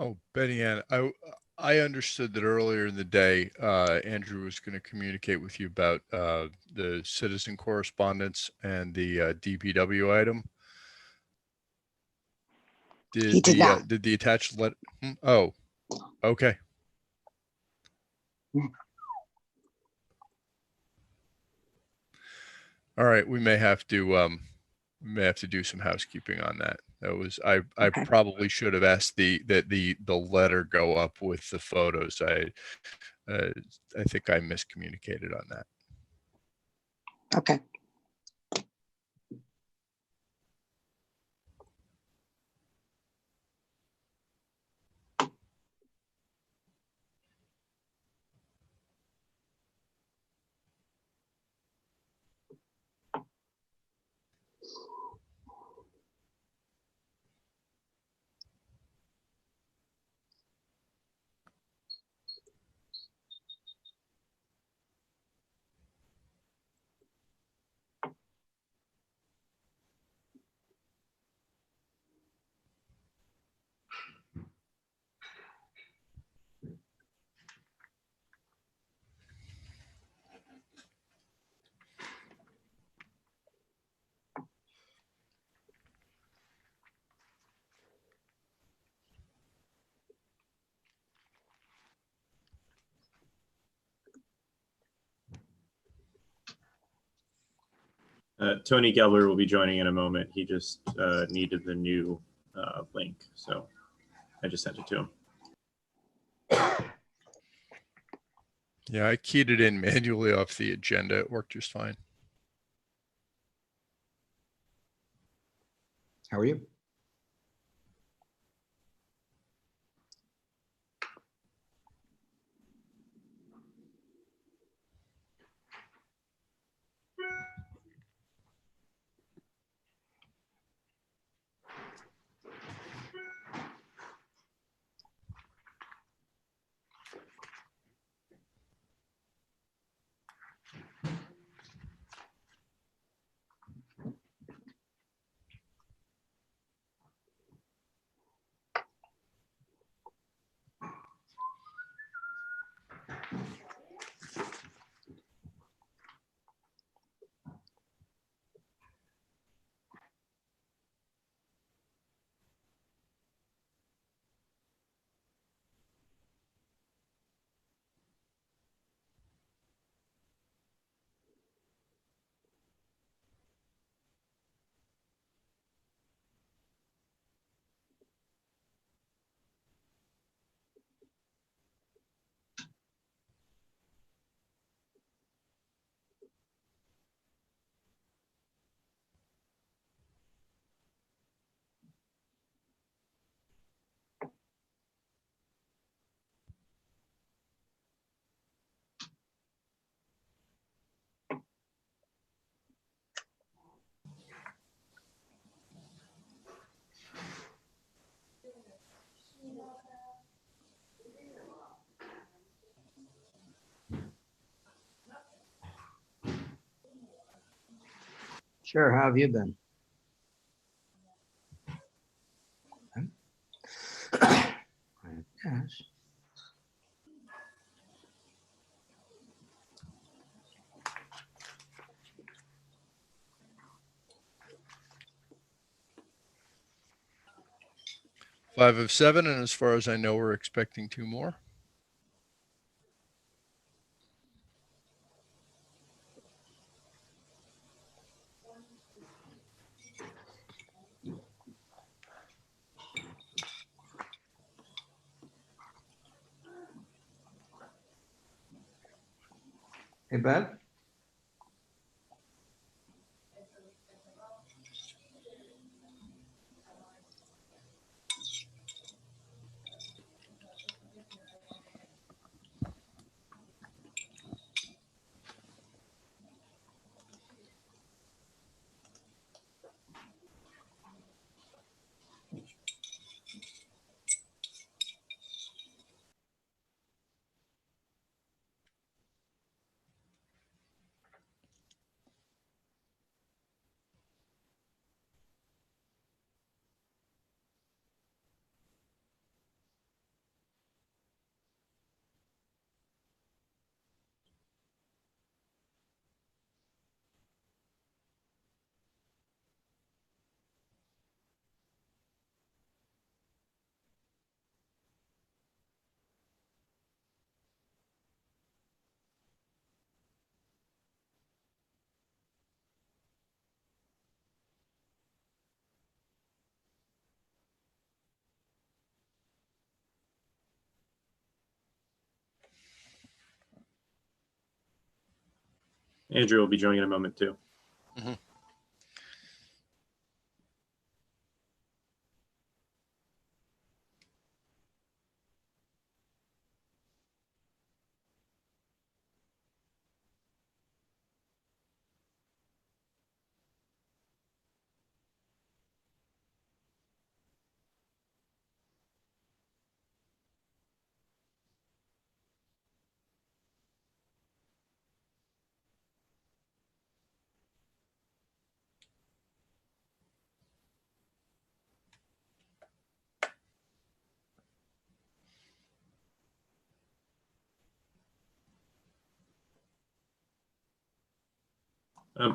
Oh, Betty Ann, I understood that earlier in the day, Andrew was going to communicate with you about the citizen correspondence and the DPW item. He did not. Did the attached let? Oh, okay. All right, we may have to do some housekeeping on that. That was I Okay. probably should have asked the letter go up with the photos. I think I miscommunicated on that. Okay. Tony Gelber will be joining in a moment. He just needed the new link, so I just sent it to him. Yeah, I keyed it in manually off the agenda. It worked just fine. How are you? Sure, how have you been? Yes. Five of seven, and as far as I know, we're expecting two more. Hey, Beth? Andrew will be joining in a moment too.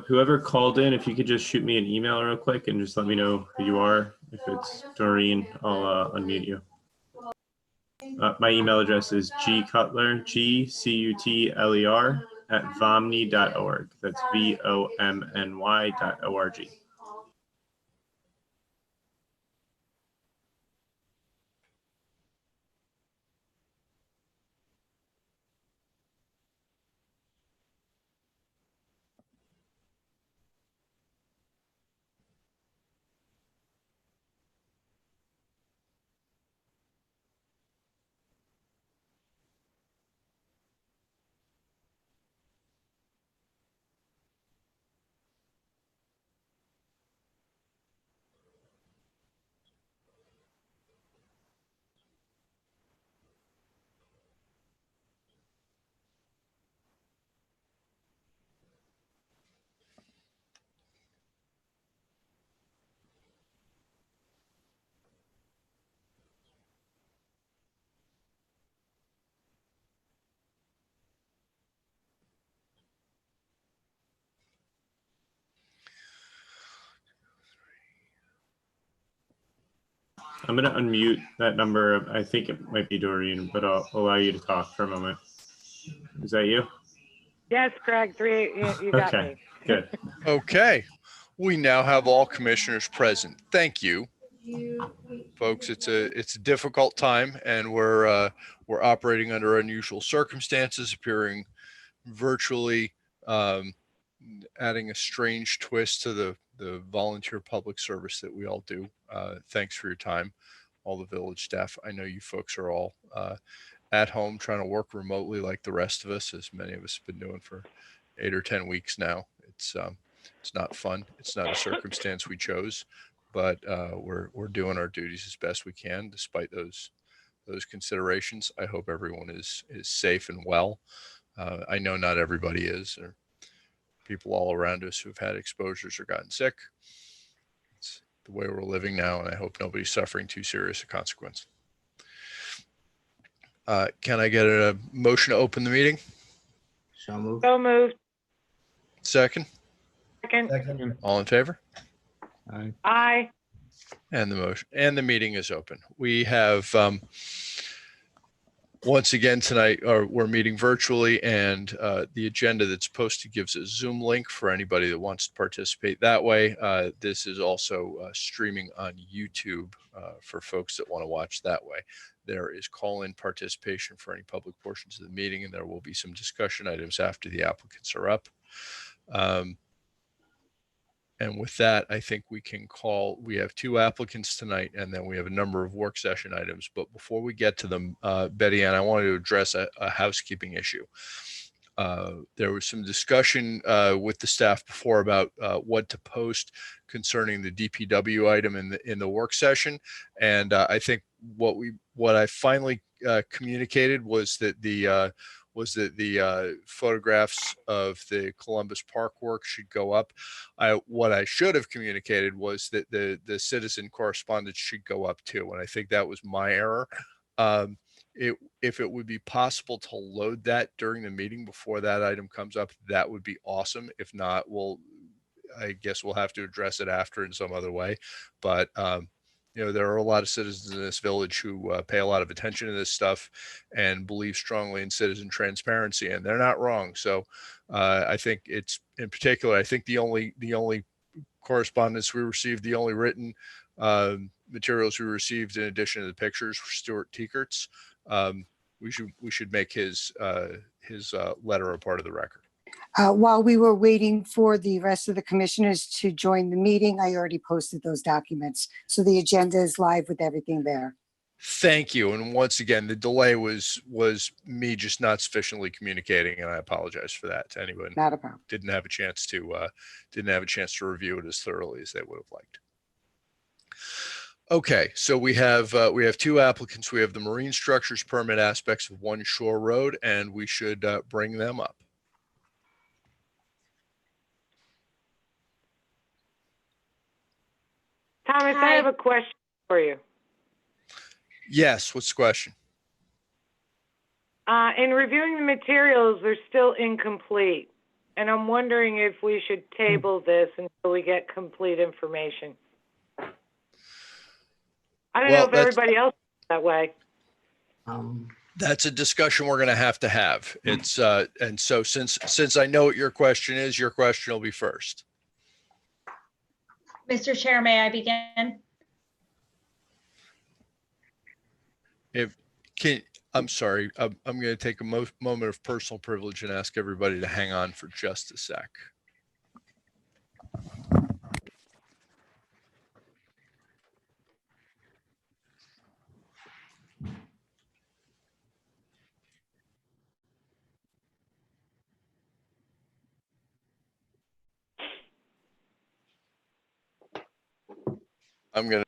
Whoever called in, if you could just shoot me an email real quick and just let me know who you are. If it's Doreen, I'll unmute you. My email address is gcutler, GCUTLER @vomny.org. That's VOMNY.org. I'm going to unmute that number. I think it might be Doreen, but I'll allow you to talk for a moment. Is that you? Yes, Greg, you got Okay, me. good. Okay, we now have all commissioners present. Thank you, folks. It's a difficult time, and we're operating under unusual circumstances, appearing virtually, adding a strange twist to the volunteer public service that we all do. Thanks for your time, all the village staff. I know you folks are all at home trying to work remotely like the rest of us, as many of us have been doing for 8 or 10 weeks now. It's not fun. It's not a circumstance we chose, but we're doing our duties as best we can despite those considerations. I hope everyone is safe and well. I know not everybody is, or people all around us who've had exposures or gotten sick. It's the way we're living now, and I hope nobody's suffering too serious a consequence. Can I get a motion to open the meeting? So moved. So moved. Second? Second. Second. All in favor? Aye. Aye. And the meeting is open. We have, once again tonight, we're meeting virtually, and the agenda that's posted gives a Zoom link for anybody that wants to participate that way. This is also streaming on YouTube for folks that want to watch that way. There is call-in participation for any public portions of the meeting, and there will be some discussion items after the applicants are up. And with that, I think we have 2 applicants tonight, and then we have a number of work session items. But before we get to them, Betty Ann, I wanted to address a housekeeping issue. There was some discussion with the staff before about what to post concerning the DPW item in the work session. And I think what I finally communicated was that the photographs of the Columbus Park work should go up. What I should have communicated was that the citizen correspondence should go up too. And I think that was my error. If it would be possible to load that during the meeting before that item comes up, that would be awesome. If not, I guess we'll have to address it after in some other way. But there are a lot of citizens in this village who pay a lot of attention to this stuff and believe strongly in citizen transparency, and they're not wrong. So I think it's, in particular, I think the only correspondence we received, the only written materials we received in addition to the pictures were Stuart Teekert's. We should make his letter a part of the record. While we were waiting for the rest of the commissioners to join the meeting, I already posted those documents. So the agenda is live with everything there. Thank you. And once again, the delay was me just not sufficiently communicating, and I apologize for that to anyone Not a problem. didn't have a chance to review it as thoroughly as they would have liked. Okay, so we have two applicants. We have the marine structures permit aspects of One Shore Road, and we should bring them up. Thomas, I Hi. have a question for you. Yes, what's the question? In reviewing the materials, they're still incomplete. And I'm wondering if we should table this until we get complete information. I don't know if everybody else is that way. That's a discussion we're going to have. It's and so since I know what your question is, your question will be first. Mr. Chair, may I begin? I'm sorry, I'm going to take a moment of personal privilege and ask everybody to hang on for just a sec. I'm going to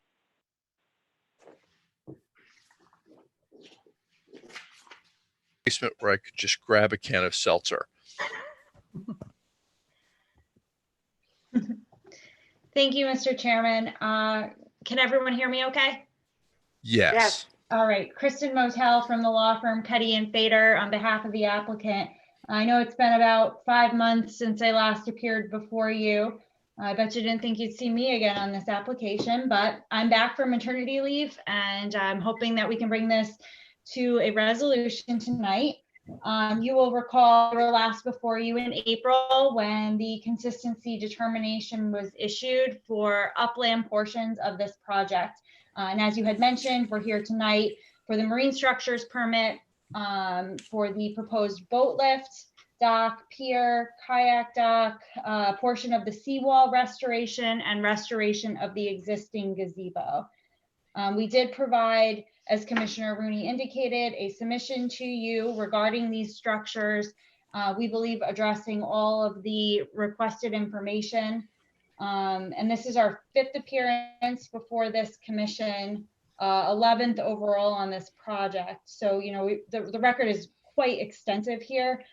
basement where I could just grab a can of seltzer. Thank you, Mr. Chairman. Can everyone hear me okay? Yes. Yes. All right, Kristen Motel from the law firm Cuddy and Fader on behalf of the applicant. I know it's been about 5 months since I last appeared before you. I bet you didn't think you'd see me again on this application, but I'm back from maternity leave and I'm hoping that we can bring this to a resolution tonight. You will recall we were last before you in April when the consistency determination was issued for upland portions of this project. And as you had mentioned, we're here tonight for the marine structures permit for the proposed boat lift, dock, pier, kayak dock, portion of the seawall restoration and restoration of the existing gazebo. We did provide, as Commissioner Rooney indicated, a submission to you regarding these structures. We believe addressing all of the requested information. And this is our 5th appearance before this commission, 11th overall on this project. So, you know, the record is quite extensive here.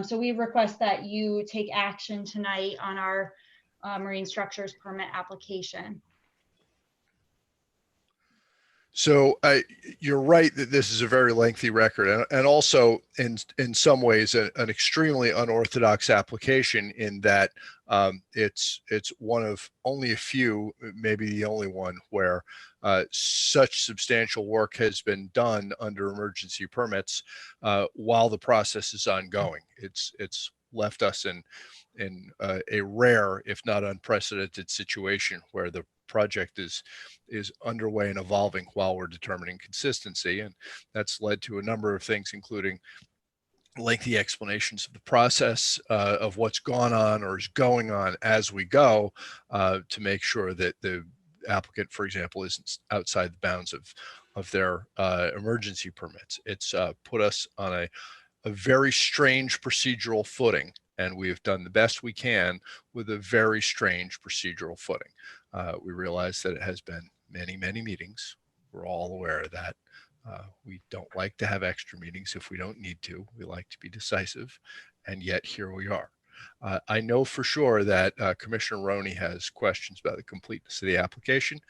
So we request that you take action tonight on our marine structures permit application. So you're right that this is a very lengthy record, and also in some ways an extremely unorthodox application in that it's one of only a few, maybe the only one, where such substantial work has been done under emergency permits while the process is ongoing. It's left us in a rare, if not unprecedented, situation where the project is underway and evolving while we're determining consistency. And that's led to a number of things, including lengthy explanations of the process of what's gone on or is going on as we go to make sure that the applicant, for example, isn't outside the bounds of their emergency permits. It's put us on a very strange procedural footing, and we have done the best we can with a very strange procedural footing. We realize that it has been many, many meetings. We're all aware of that. We don't like to have extra meetings if we don't need to. We like to be decisive, and yet here we are. I know for sure that Commissioner Roney has questions about the completeness of the application,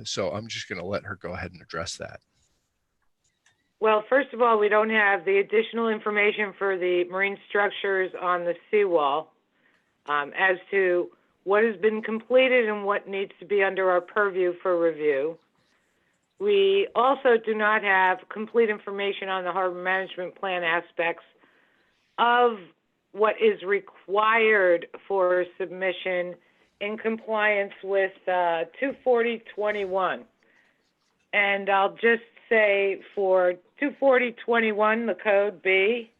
so I'm just going to let her go ahead and address that. Well, first of all, we don't have the additional information for the marine structures on the seawall as to what has been completed and what needs to be under our purview for review. We also do not have complete information on the harbor management plan aspects of what is required for submission in compliance with 24021. And I'll just say for 24021, the code B,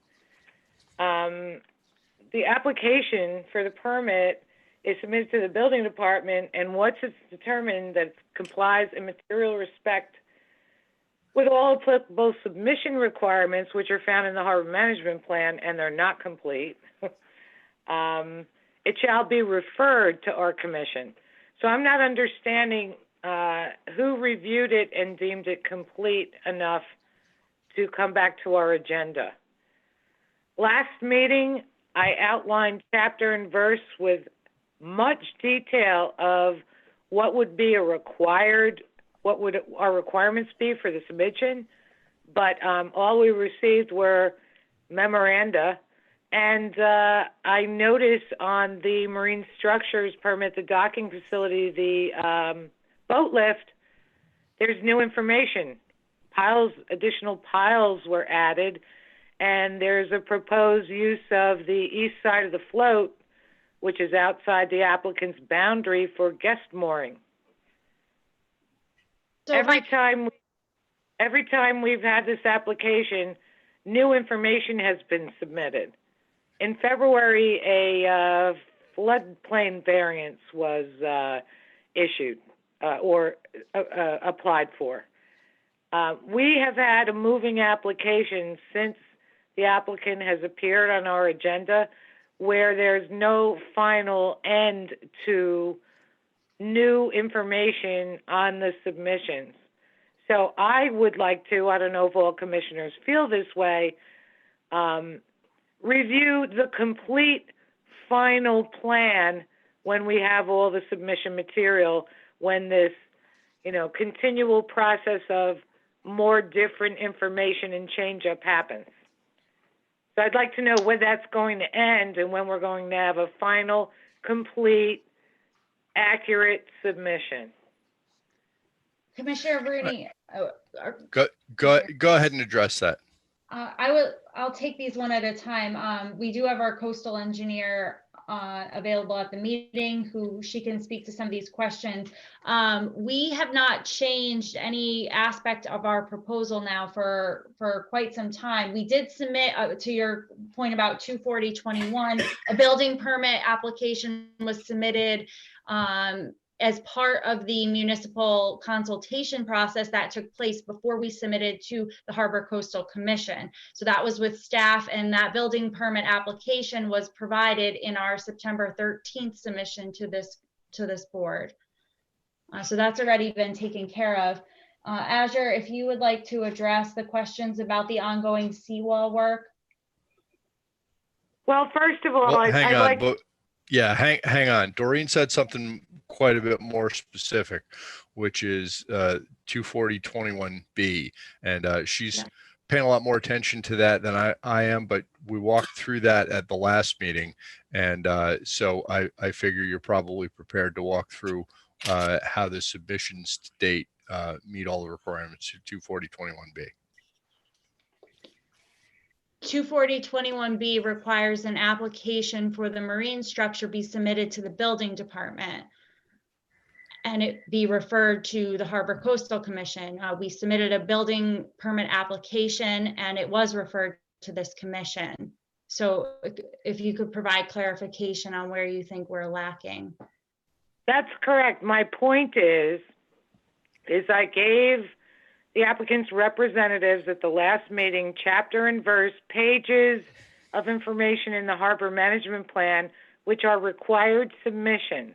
the application for the permit is submitted to the building department, and once it's determined that it complies in material respect with all applicable submission requirements, which are found in the harbor management plan, and they're not complete, it shall be referred to our commission. So I'm not understanding who reviewed it and deemed it complete enough to come back to our agenda. Last meeting, I outlined chapter and verse with much detail of what would be what would our requirements be for the submission, but all we received were memoranda. And I noticed on the marine structures permit, the docking facility, the boat lift, there's new information. Additional piles were added, and there's a proposed use of the east side of the float, which is outside the applicant's boundary, for guest mooring. So Every time we've had this application, new information has been submitted. In February, a floodplain variance was issued or applied for. We have had a moving application since the applicant has appeared on our agenda, where there's no final end to new information on the submissions. So I would like to, I don't know if all commissioners feel this way, review the complete final plan when we have all the submission material, when this, continual process of more different information and change up happens. So I'd like to know when that's going to end and when we're going to have a final, complete, accurate submission. Commissioner Bruni, Go ahead and address that. I'll take these one at a time. We do have our coastal engineer available at the meeting, who she can speak to some of these questions. We have not changed any aspect of our proposal now for quite some time. We did submit, to your point about 24021, a building permit application was submitted as part of the municipal consultation process that took place before we submitted to the Harbor Coastal Commission. So that was with staff, and that building permit application was provided in our September 13th submission to this board. So that's already been taken care of. Azure, if you would like to address the questions about the ongoing seawall work. Well, first of all, Well, hang on. Doreen said something quite a bit more specific, which is 24021B, and she's paying a lot more attention to that than I am, but we walked through that at the last meeting, and so I figure you're probably prepared to walk through how the submissions to date meet all the requirements of 24021B. 24021B requires an application for the marine structure be submitted to the building department and it be referred to the Harbor Coastal Commission. We submitted a building permit application and it was referred to this commission. So if you could provide clarification on where you think we're lacking. That's correct. My point is I gave the applicant's representatives at the last meeting chapter and verse, pages of information in the harbor management plan, which are required submissions.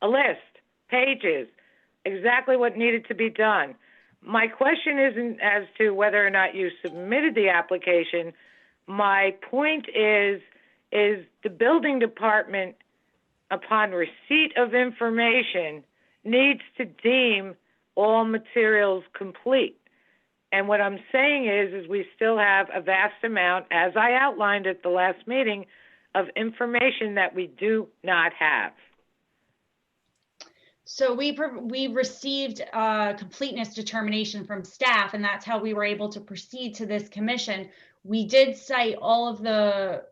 A list, pages, exactly what needed to be done. My question isn't as to whether or not you submitted the application. My point is the building department, upon receipt of information, needs to deem all materials complete. And what I'm saying is we still have a vast amount, as I outlined at the last meeting, of information that we do not have. So we received a completeness determination from staff, and that's how we were able to proceed to this commission. We did cite all of the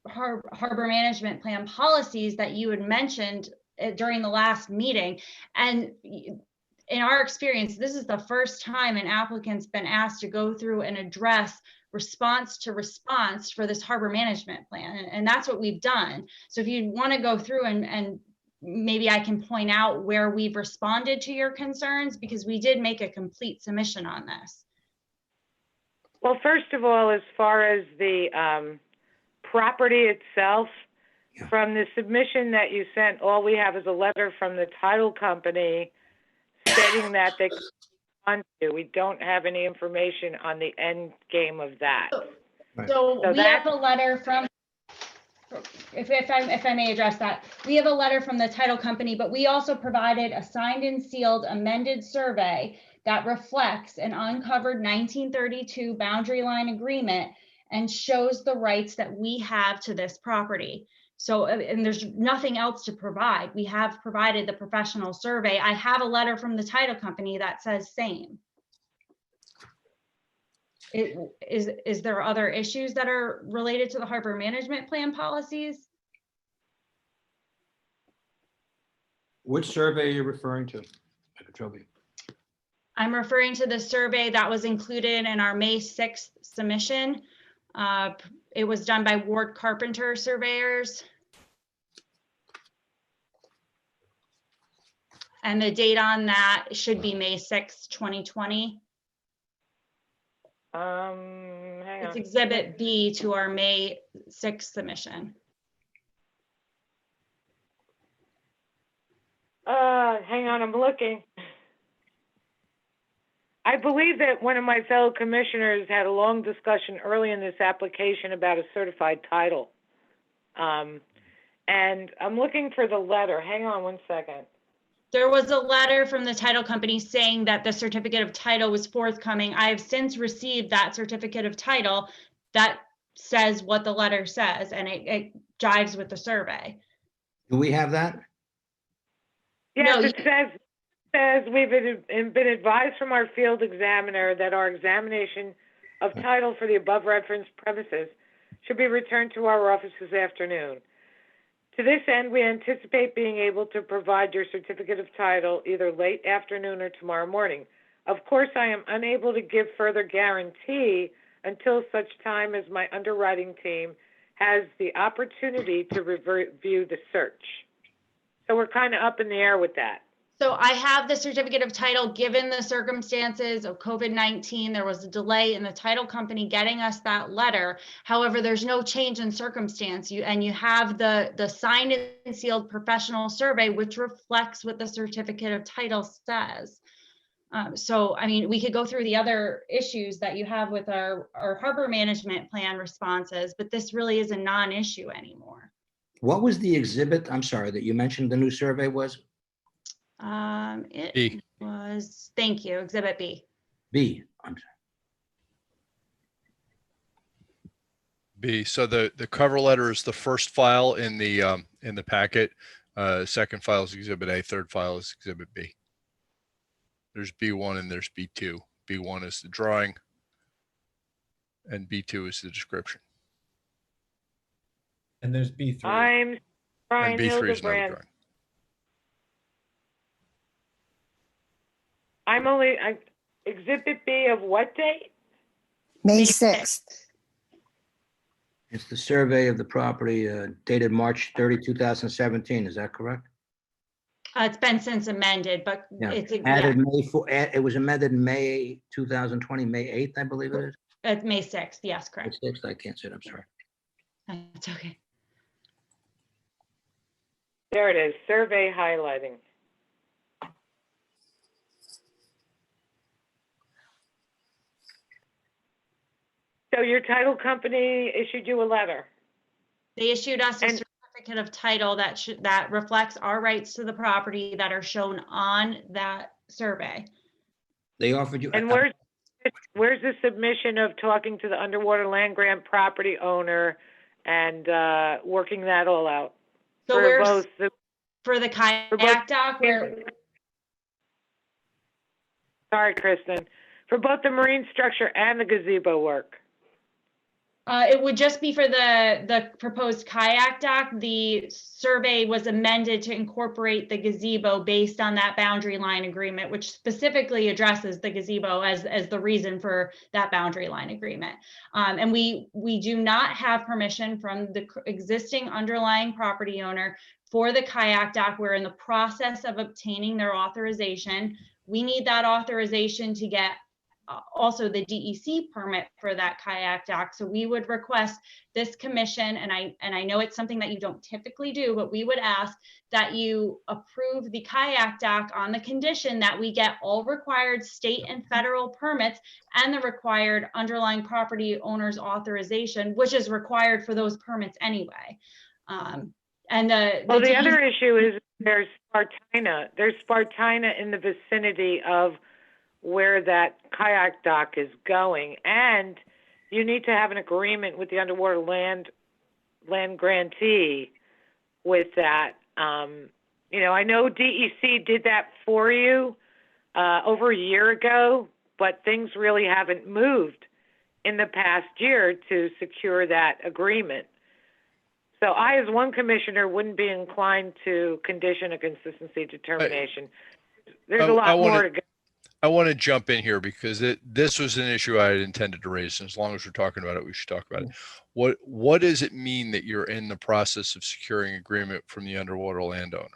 harbor management plan policies that you had mentioned during the last meeting. And in our experience, this is the first time an applicant's been asked to go through and address response to response for this harbor management plan. And that's what we've done. So if you want to go through and maybe I can point out where we've responded to your concerns, because we did make a complete submission on this. Well, first of all, as far as the property itself, Yeah. from the submission that you sent, all we have is a letter from the title company stating that they want to. We don't have any information on the end game of that. Right. So So we have a letter from, if I may address that, we have a letter from the title company, but we also provided a signed and sealed amended survey that reflects an uncovered 1932 boundary line agreement and shows the rights that we have to this property. So, and there's nothing else to provide. We have provided the professional survey. I have a letter from the title company that says same. Is there other issues that are related to the harbor management plan policies? Which survey are you referring to? Jacoby? I'm referring to the survey that was included in our May 6th submission. It was done by Ward Carpenter surveyors. And the date on that should be May 6th, 2020. Hang It's on. Exhibit B to our May 6th submission. Hang on, I'm looking. I believe that one of my fellow commissioners had a long discussion early in this application about a certified title. And I'm looking for the letter. Hang on one second. There was a letter from the title company saying that the certificate of title was forthcoming. I have since received that certificate of title that says what the letter says, and it jives with the survey. Do we have that? Yes, No, it says we've been advised from our field examiner that our examination of title for the above referenced premises should be returned to our office this afternoon. To this end, we anticipate being able to provide your certificate of title either late afternoon or tomorrow morning. Of course, I am unable to give further guarantee until such time as my underwriting team has the opportunity to review the search. So we're kind of up in the air with that. So I have the certificate of title. Given the circumstances of COVID-19, there was a delay in the title company getting us that letter. However, there's no change in circumstance. You have the signed and sealed professional survey, which reflects what the certificate of title says. So, I mean, we could go through the other issues that you have with our harbor management plan responses, but this really is a non-issue anymore. What was the exhibit, I'm sorry, that you mentioned the new survey was? It B. was, thank you, Exhibit B. B, I'm sorry. B. So the cover letter is the first file in the packet. Second file is Exhibit A. Third file is Exhibit B. There's B1 and there's B2. B1 is the drawing, and B2 is the description. And there's B3. I'm Brian And B3 is another Hildebrand. drawing. Exhibit B of what date? May 6th. It's the survey of the property dated March 30, 2017. Is that correct? It's been since amended, but Yeah. it's Added May 4, it was amended May 2020, May 8th, I believe it is. it's May 6th. Yes, May correct. 6th, I can't say it, I'm sorry. It's okay. There it is, survey highlighting. So your title company issued you a letter? They issued us a And- certificate of title that reflects our rights to the property that are shown on that survey. They offered you. And where's the submission of talking to the underwater land grant property owner and working that all out? So For we're, both the- for the kayak dock, where Sorry, Kristen. For both the marine structure and the gazebo work. It would just be for the proposed kayak dock. The survey was amended to incorporate the gazebo based on that boundary line agreement, which specifically addresses the gazebo as the reason for that boundary line agreement. And we do not have permission from the existing underlying property owner for the kayak dock. We're in the process of obtaining their authorization. We need that authorization to get also the DEC permit for that kayak dock. So we would request this commission, and I know it's something that you don't typically do, but we would ask that you approve the kayak dock on the condition that we get all required state and federal permits and the required underlying property owner's authorization, which is required for those permits anyway. And the other issue is there's Spartina in the vicinity of where that kayak dock is going, and you need to have an agreement with the underwater land grantee with that. You know, I know DEC did that for you over a year ago, but things really haven't moved in the past year to secure that agreement. So I, as one commissioner, wouldn't be inclined to condition a consistency determination. There's a lot more to go. I want to jump in here because this was an issue I had intended to raise. And as long as we're talking about it, we should talk about it. What does it mean that you're in the process of securing agreement from the underwater landowner?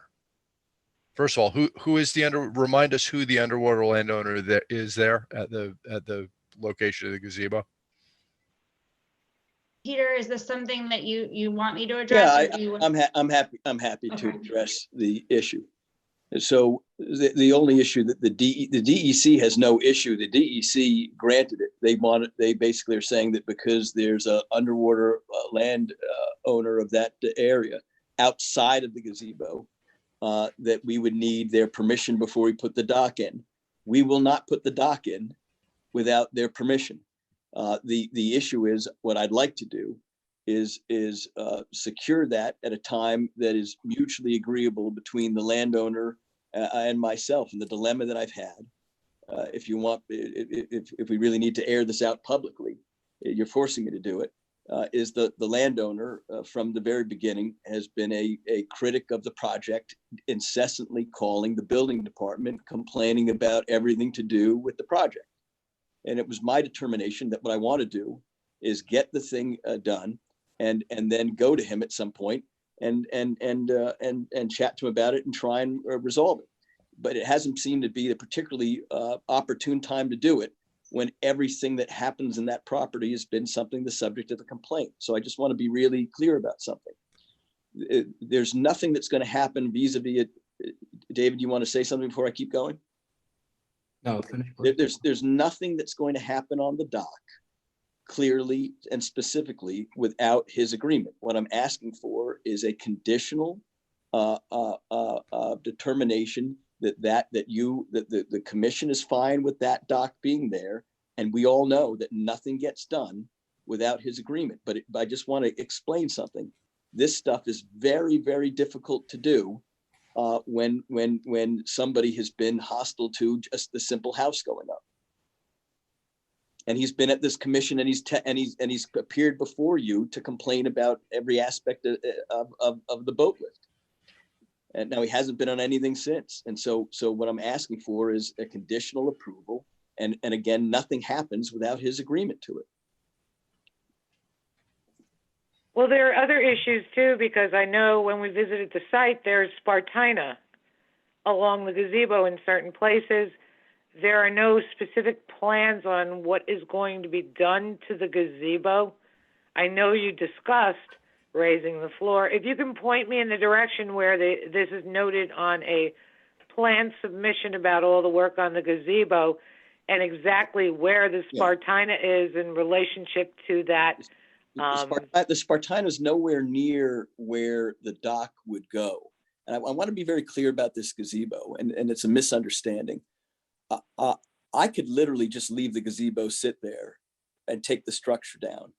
First of all, who is remind us who the underwater landowner that is there at the location of the gazebo? Peter, is this something that you want me to address? Yeah, I'm happy to Okay. address the issue. So the only issue that the DEC has no issue. The DEC granted it. They basically are saying that because there's a underwater land owner of that area outside of the gazebo, that we would need their permission before we put the dock in. We will not put the dock in without their permission. The issue is, what I'd like to do is secure that at a time that is mutually agreeable between the landowner and myself. And the dilemma that I've had, if we really need to air this out publicly, you're forcing me to do it, is the landowner from the very beginning has been a critic of the project, incessantly calling the building department, complaining about everything to do with the project. And it was my determination that what I want to do is get the thing done and then go to him at some point and chat to him about it and try and resolve it. But it hasn't seemed to be a particularly opportune time to do it when everything that happens in that property has been something the subject of a complaint. So I just want to be really clear about something. There's nothing that's going to happen vis-a-vis it. David, you want to say something before I keep going? No, finish. There's nothing that's going to happen on the dock clearly and specifically without his agreement. What I'm asking for is a conditional determination that the commission is fine with that dock being there, and we all know that nothing gets done without his agreement. But I just want to explain something. This stuff is very, very difficult to do when somebody has been hostile to just the simple house going up. And he's been at this commission and he's appeared before you to complain about every aspect of the boat lift. And now he hasn't been on anything since. And so what I'm asking for is a conditional approval. And again, nothing happens without his agreement to it. Well, there are other issues too, because I know when we visited the site, there's Spartina along the gazebo in certain places. There are no specific plans on what is going to be done to the gazebo. I know you discussed raising the floor. If you can point me in the direction where this is noted on a plan submission about all the work on the gazebo and exactly where the Spartina is in relationship to that. The Spartina is nowhere near where the dock would go. And I want to be very clear about this gazebo, and it's a misunderstanding. I could literally just leave the gazebo sit there and take the structure down.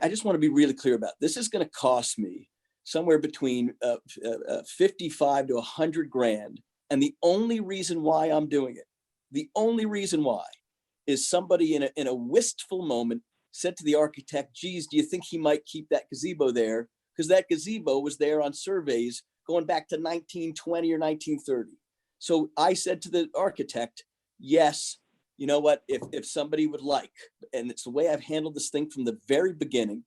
I just want to be really clear about this. Is going to cost me somewhere between 55 to 100 grand. And the only reason why I'm doing it, the only reason why, is somebody in a wistful moment said to the architect, geez, do you think he might keep that gazebo there? Because that gazebo was there on surveys going back to 1920 or 1930. So I said to the architect, yes, you know what, if somebody would like, and it's the way I've handled this thing from the very beginning,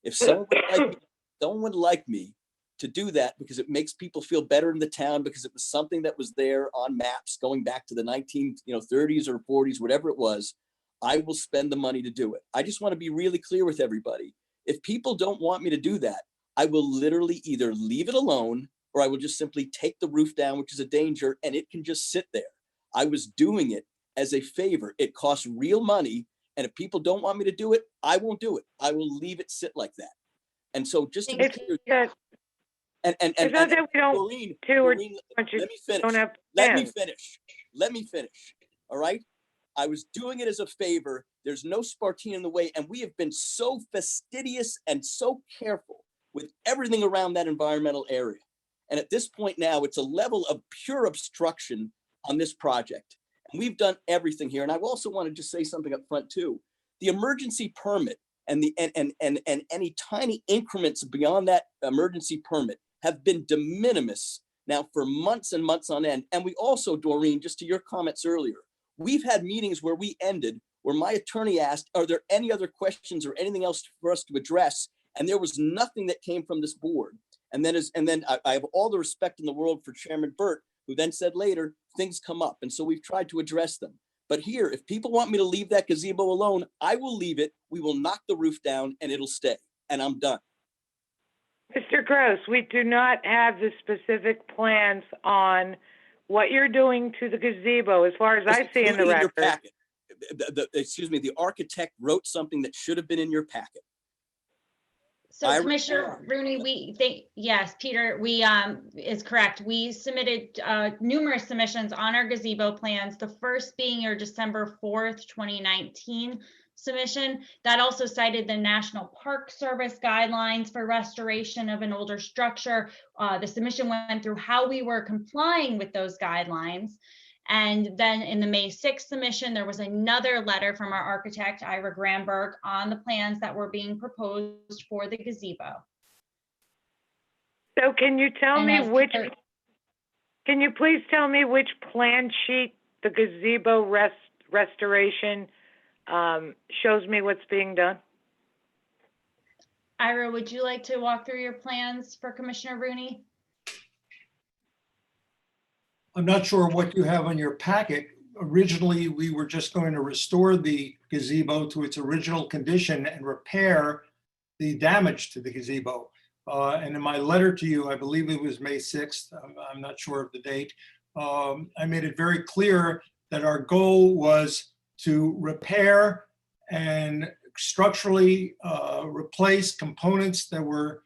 if someone would like me to do that because it makes people feel better in the town, because it was something that was there on maps going back to the 1930s or 40s, whatever it was, I will spend the money to do it. I just want to be really clear with everybody. If people don't want me to do that, I will literally either leave it alone or I will just simply take the roof down, which is a danger, and it can just sit there. I was doing it as a favor. It costs real money. And if people don't want me to do it, I won't do it. I will leave it sit like that. And so just to be clear, and It's not that we don't Doreen, Doreen, let me finish. don't have Let me plans. finish. Let me finish. All right. I was doing it as a favor. There's no Spartina in the way. And we have been so fastidious and so careful with everything around that environmental area. And at this point now, it's a level of pure obstruction on this project. And we've done everything here. And I also want to just say something up front too. The emergency permit and any tiny increments beyond that emergency permit have been de minimis now for months and months on end. And we also, Doreen, just to your comments earlier, we've had meetings where we ended, where my attorney asked, are there any other questions or anything else for us to address? And there was nothing that came from this board. And then I have all the respect in the world for Chairman Burt, who then said later, things come up. And so we've tried to address them. But here, if people want me to leave that gazebo alone, I will leave it. We will knock the roof down and it'll stay. And I'm done. Mr. Gross, we do not have the specific plans on what you're doing to the gazebo, as far as I see in the Including your record. packet. The architect wrote something that should have been in your packet. So Commissioner Rooney, yes, Peter, is correct. We submitted numerous submissions on our gazebo plans, the first being your December 4th, 2019 submission. That also cited the National Park Service guidelines for restoration of an older structure. The submission went through how we were complying with those guidelines. And then in the May 6th submission, there was another letter from our architect, Ira Gramberg, on the plans that were being proposed for the gazebo. So can you tell me can you please tell me which plan sheet the gazebo restoration shows me what's being done? Ira, would you like to walk through your plans for Commissioner Rooney? I'm not sure what you have on your packet. Originally, we were just going to restore the gazebo to its original condition and repair the damage to the gazebo. And in my letter to you, I believe it was May 6th, I'm not sure of the date, I made it very clear that our goal was to repair and structurally replace components that were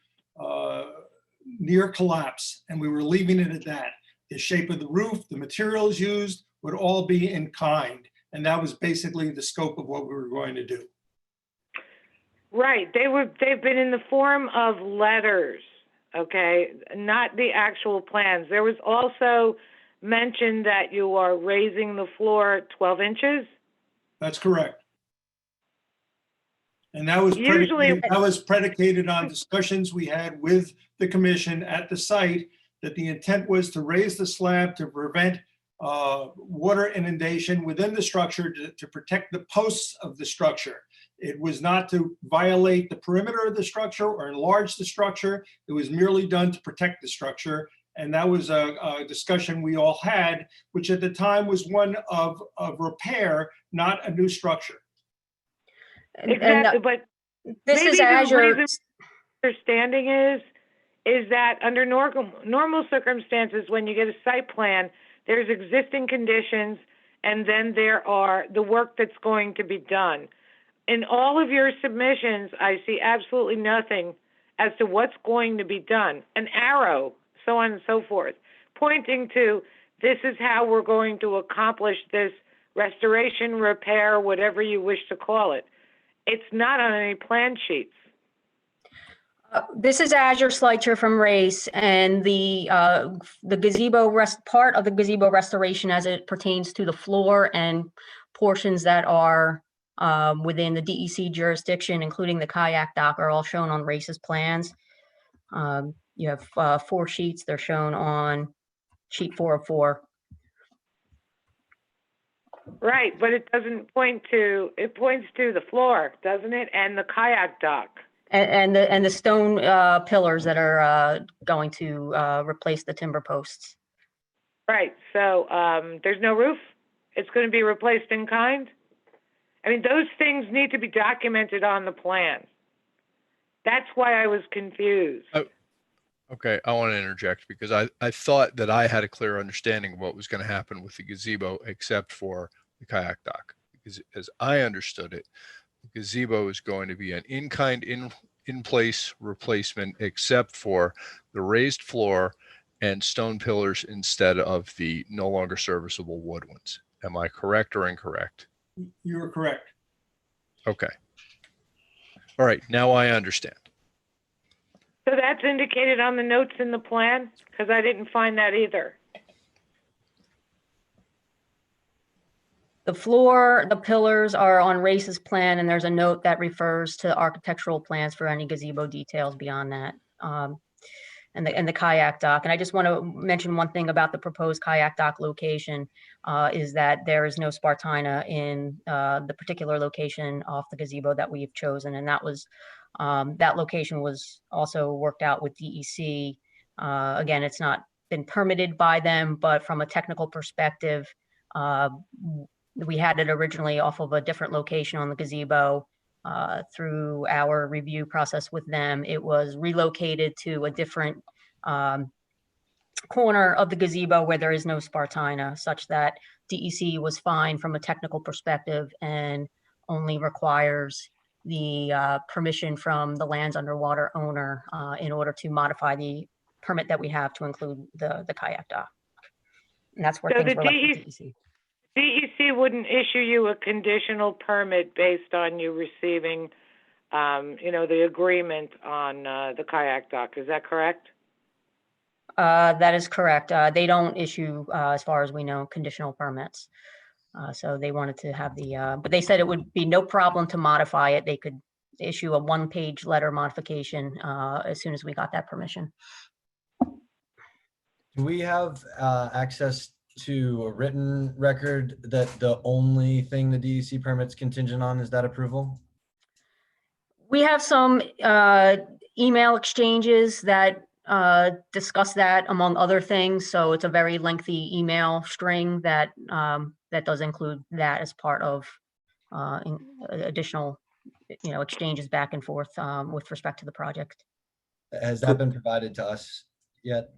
near collapse, and we were leaving it at that. The shape of the roof, the materials used would all be in kind. And that was basically the scope of what we were going to do. Right. They've been in the form of letters, okay, not the actual plans. There was also mentioned that you are raising the floor 12 inches. That's correct. And that was predicated on discussions we had with the commission at the site, that the intent was to raise the slab to prevent water inundation within the structure, to protect the posts of the structure. It was not to violate the perimeter of the structure or enlarge the structure. It was merely done to protect the structure. And that was a discussion we all had, which at the time was one of repair, not a new structure. Exactly, but this maybe is as the way your the understanding is that under normal circumstances, when you get a site plan, there's existing conditions, and then there are the work that's going to be done. In all of your submissions, I see absolutely nothing as to what's going to be done. An arrow, so on and so forth, pointing to this is how we're going to accomplish this restoration, repair, whatever you wish to call it. It's not on any plan sheets. this is Azure Slicer from Race, and the gazebo part of the gazebo restoration as it pertains to the floor and portions that are within the DEC jurisdiction, including the kayak dock, are all shown on RACE's plans. You have 4 sheets. They're shown on sheet 404. Right, but it doesn't point to, it points to the floor, doesn't it? And the kayak dock. And the stone pillars that are going to replace the timber posts. Right, so there's no roof? It's going to be replaced in kind? I mean, those things need to be documented on the plan. That's why I was confused. Okay, I want to interject because I thought that I had a clear understanding of what was going to happen with the gazebo, except for the kayak dock. Because as I understood it, the gazebo is going to be an in-kind, in-place replacement, except for the raised floor and stone pillars instead of the no longer serviceable wood ones. Am I correct or incorrect? You're correct. Okay. All right, now I understand. So that's indicated on the notes in the plan? Because I didn't find that either. The floor, the pillars are on RACE's plan, and there's a note that refers to architectural plans for any gazebo details beyond that. And the kayak dock. And I just want to mention one thing about the proposed kayak dock location, is that there is no Spartina in the particular location off the gazebo that we've chosen. And that was, that location was also worked out with DEC. Again, it's not been permitted by them, but from a technical perspective, we had it originally off of a different location on the gazebo. Through our review process with them, it was relocated to a different corner of the gazebo where there is no Spartina, such that DEC was fine from a technical perspective and only requires the permission from the land's underwater owner in order to modify the permit that we have to include the kayak dock. And that's where So things the were left with DEC. DEC wouldn't issue you a conditional permit based on you receiving, the agreement on the kayak dock. Is that correct? That is correct. They don't issue, as far as we know, conditional permits. So they wanted to have but they said it would be no problem to modify it. They could issue a 1-page letter modification as soon as we got that permission. Do we have access to a written record that the only thing the DEC permit's contingent on is that approval? We have some email exchanges that discuss that, among other things. So it's a very lengthy email string that that does include that as part of additional, exchanges back and forth with respect to the project. Has that been provided to us yet?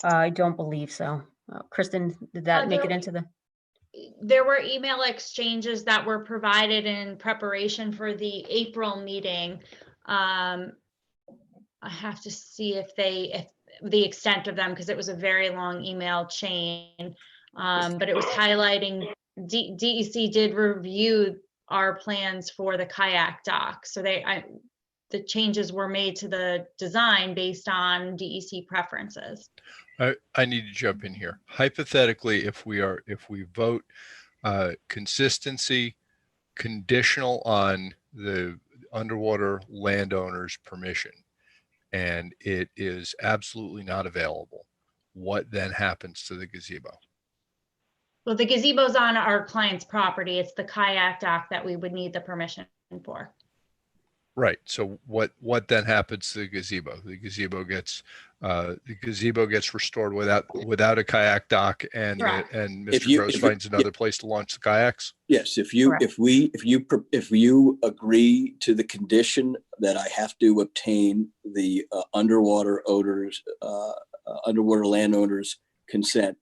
I don't believe so. Kristen, did that make it into the? There were email exchanges that were provided in preparation for the April meeting. I have to see if the extent of them, because it was a very long email chain. But it was highlighting DEC did review our plans for the kayak dock. So the changes were made to the design based on DEC preferences. I need to jump in here. Hypothetically, if we vote consistency conditional on the underwater landowner's permission, and it is absolutely not available, what then happens to the gazebo? Well, the gazebo's on our client's property. It's the kayak dock that we would need the permission for. Right. So what then happens to the gazebo? The gazebo gets restored without a kayak dock, and Correct. and Mr. Gross finds another place to launch the kayaks. Yes, if you agree to the condition that I have to obtain the underwater landowners' consent,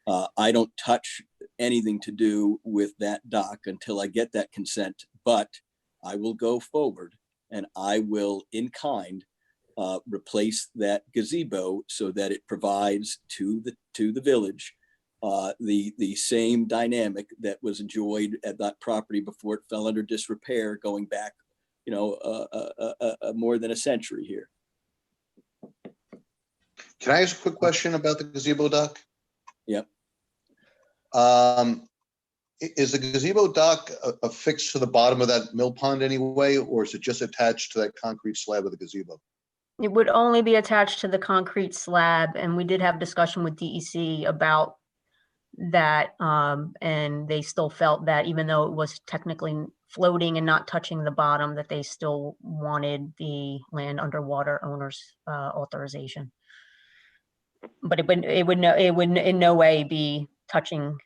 I don't touch anything to do with that dock until I get that consent. But I will go forward and I will, in kind, replace that gazebo so that it provides to the village the same dynamic that was enjoyed at that property before it fell under disrepair, going back, more than a century here. Can I ask a quick question about the gazebo dock? Yep. Is the gazebo dock affixed to the bottom of that mill pond anyway, or is it just attached to that concrete slab of the gazebo? It would only be attached to the concrete slab, and we did have discussion with DEC about that, and they still felt that even though it was technically floating and not touching the bottom, that they still wanted the land underwater owner's authorization. But it would in no way be touching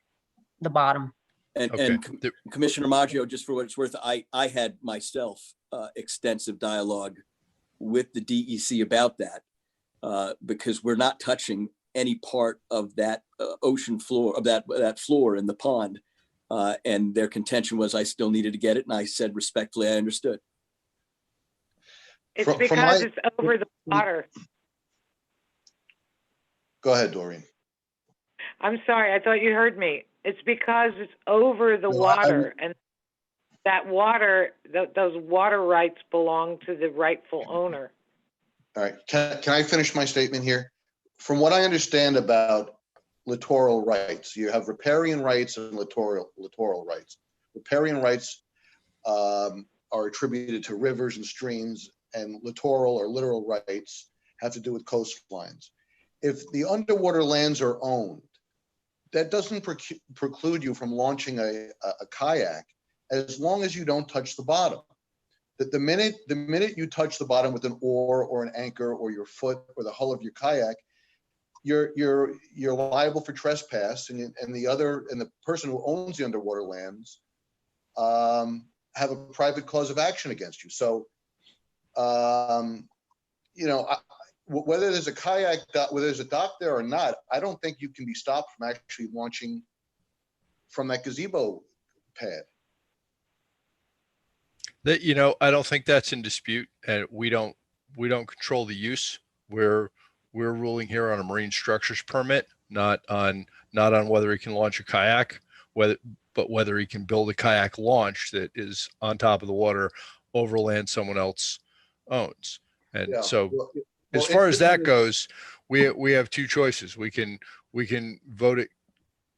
the bottom. And Commissioner Maggio, just for what it's worth, I had myself extensive dialogue with the DEC about that because we're not touching any part of that ocean floor, of that floor in the pond. And their contention was I still needed to get it. And I said respectfully, I understood. It's because it's over the water. Go ahead, Doreen. I'm sorry, I thought you heard me. It's because it's over the water, and that water, those water rights belong to the rightful owner. All right, can I finish my statement here? From what I understand about littoral rights, you have riparian rights and littoral rights. Riparian rights are attributed to rivers and streams, and littoral or littoral rights have to do with coastlines. If the underwater lands are owned, that doesn't preclude you from launching a kayak as long as you don't touch the bottom. The minute you touch the bottom with an oar or an anchor or your foot or the hull of your kayak, you're liable for trespass, and the person who owns the underwater lands have a private cause of action against you. So, whether there's a kayak dock, whether there's a dock there or not, I don't think you can be stopped from actually launching from that gazebo pad. I don't think that's in dispute, and we don't control the use. We're ruling here on a marine structures permit, not on whether he can launch a kayak, but whether he can build a kayak launch that is on top of the water over land someone else owns. And as far as that goes, we have two choices. We can vote it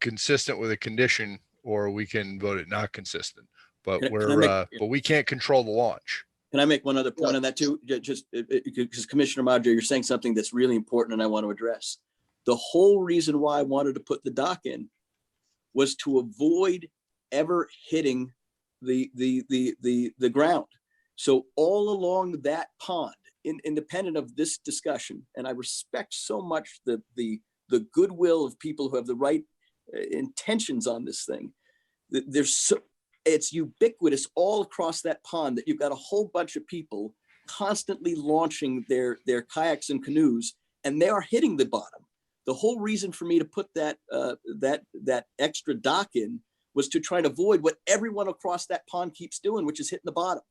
consistent with a condition, or we can vote it not consistent. But but we can't control the launch. Can I make one other point on that too? Just because Commissioner Maggio, you're saying something that's really important, and I want to address. The whole reason why I wanted to put the dock in was to avoid ever hitting the ground. So all along that pond, independent of this discussion, and I respect so much the goodwill of people who have the right intentions on this thing. It's ubiquitous all across that pond that you've got a whole bunch of people constantly launching their kayaks and canoes, and they are hitting the bottom. The whole reason for me to put that extra dock in was to try to avoid what everyone across that pond keeps doing, which is hitting the bottom.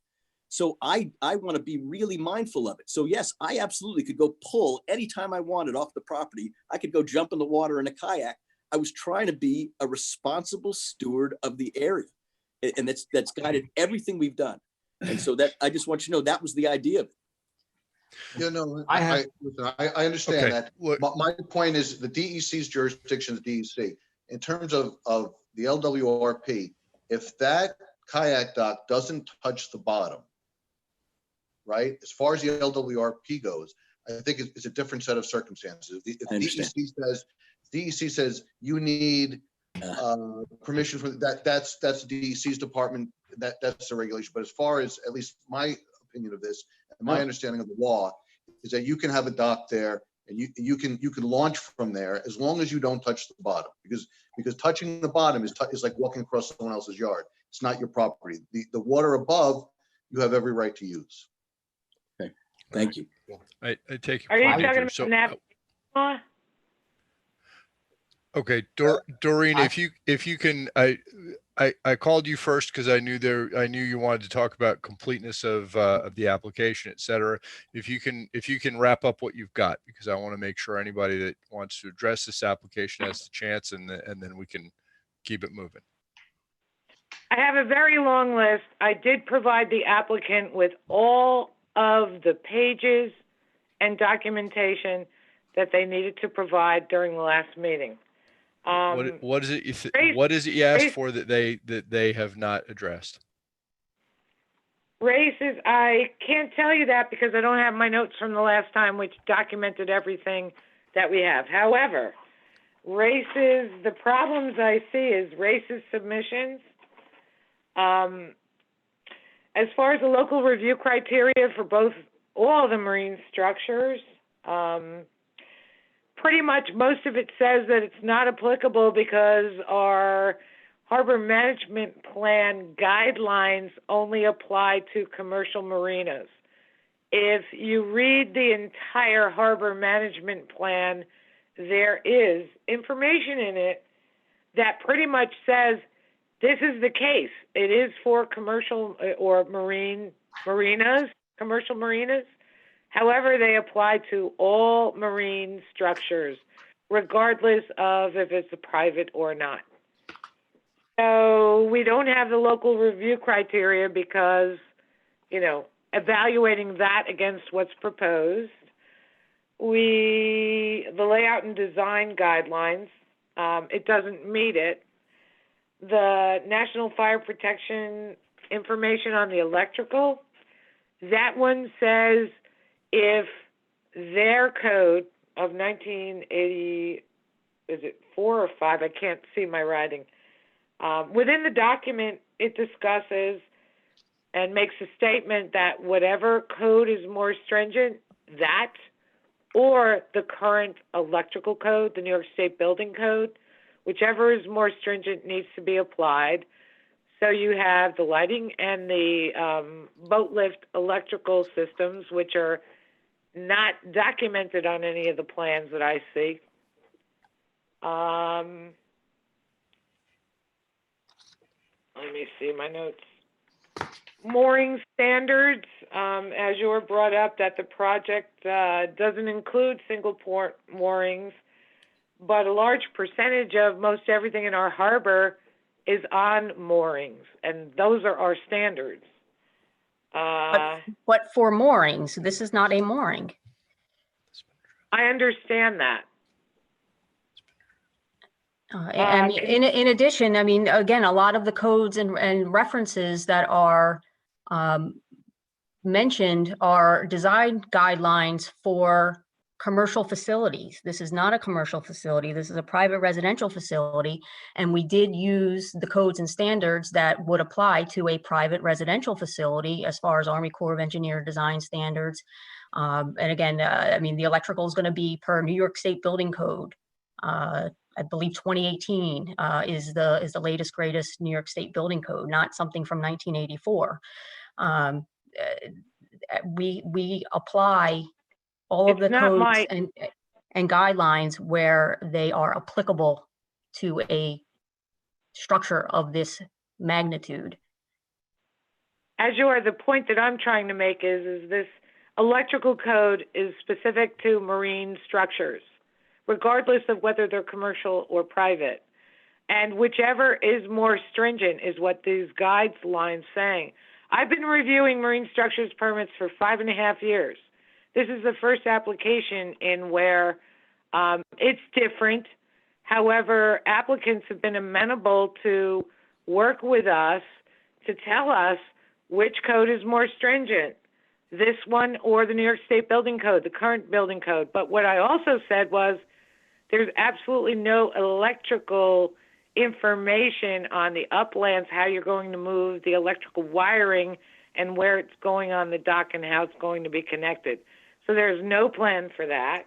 So I want to be really mindful of it. So yes, I absolutely could go pull anytime I wanted off the property. I could go jump in the water in a kayak. I was trying to be a responsible steward of the area. And that's guided everything we've done. And so that I just want you to know that was the idea of it. Yeah, no, I understand that. My point is the DEC's jurisdiction is DEC. In terms of the LWRP, if that kayak dock doesn't touch the bottom, right, as far as the LWRP goes, I think it's a different set of circumstances. If DEC says you need permission for that's the DEC's department, that's the regulation. But as far as at least my opinion of this and my understanding of the law is that you can have a dock there and you can launch from there as long as you don't touch the bottom, because touching the bottom is like walking across someone else's yard. It's not your property. The water above you have every right to use. Okay, thank you. I take it. Are you talking about navigation law? Okay, Doreen, if you can, I called you first because I knew you wanted to talk about completeness of the application, et cetera. If you can wrap up what you've got, because I want to make sure anybody that wants to address this application has the chance, and then we can keep it moving. I have a very long list. I did provide the applicant with all of the pages and documentation that they needed to provide during the last meeting. What is it race- what is it you asked race- for that they have not addressed? Races, I can't tell you that because I don't have my notes from the last time, which documented everything that we have. However, races, the problems I see is races submissions. As far as the local review criteria for all the marine structures, pretty much most of it says that it's not applicable because our harbor management plan guidelines only apply to commercial marinas. If you read the entire harbor management plan, there is information in it that pretty much says this is the case. It is for commercial or marinas, commercial marinas. However, they apply to all marine structures, regardless of if it's a private or not. So we don't have the local review criteria because, evaluating that against what's proposed, the layout and design guidelines, it doesn't meet it. The National Fire Protection information on the electrical, that one says if their code of 1980, is it 4 or 5? I can't see my writing. Within the document, it discusses and makes a statement that whatever code is more stringent, that or the current electrical code, the New York State Building Code, whichever is more stringent needs to be applied. So you have the lighting and the boat lift electrical systems, which are not documented on any of the plans that I see. Let me see my notes. Mooring standards, as you were brought up, that the project doesn't include single port moorings, but a large percentage of most everything in our harbor is on moorings, and those are our standards. But for moorings, this is not a mooring. I understand that. And in addition, again, a lot of the codes and references that are mentioned are design guidelines for commercial facilities. This is not a commercial facility. This is a private residential facility. And we did use the codes and standards that would apply to a private residential facility as far as Army Corps of Engineer design standards. And again, the electrical is going to be per New York State Building Code. I believe 2018 is the latest, greatest New York State Building Code, not something from 1984. We apply all of the codes and guidelines where they are applicable to a structure of this magnitude. As you are, the point that I'm trying to make is this electrical code is specific to marine structures, regardless of whether they're commercial or private. And whichever is more stringent is what these guidelines saying. I've been reviewing marine structures permits for 5.5 years. This is the first application in where it's different. However, applicants have been amenable to work with us to tell us which code is more stringent, this one or the New York State Building Code, the current building code. But what I also said was there's absolutely no electrical information on the uplands, how you're going to move the electrical wiring and where it's going on the dock and how it's going to be connected. So there's no plan for that.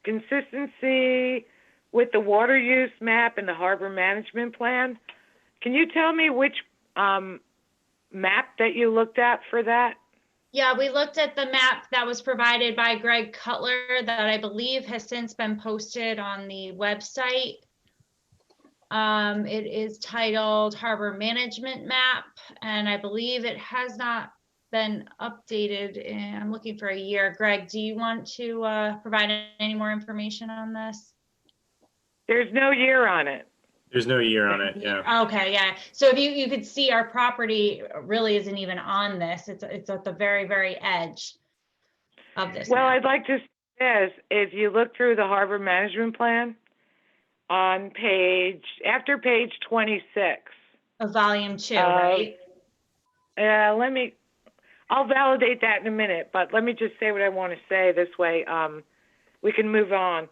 Consistency with the water use map and the harbor management plan. Can you tell me which map that you looked at for that? Yeah, we looked at the map that was provided by Greg Cutler that I believe has since been posted on the website. It is titled Harbor Management Map, and I believe it has not been updated. And I'm looking for a year. Greg, do you want to provide any more information on this? There's no year on it. There's no year on it, yeah. Okay, yeah. So if you could see, our property really isn't even on this. It's at the very, very edge of this. Well, map. I'd like to say this. If you look through the harbor management plan, on after page 26. Of volume 2, right? I'll validate that in a minute, but let me just say what I want to say this way. We can move on.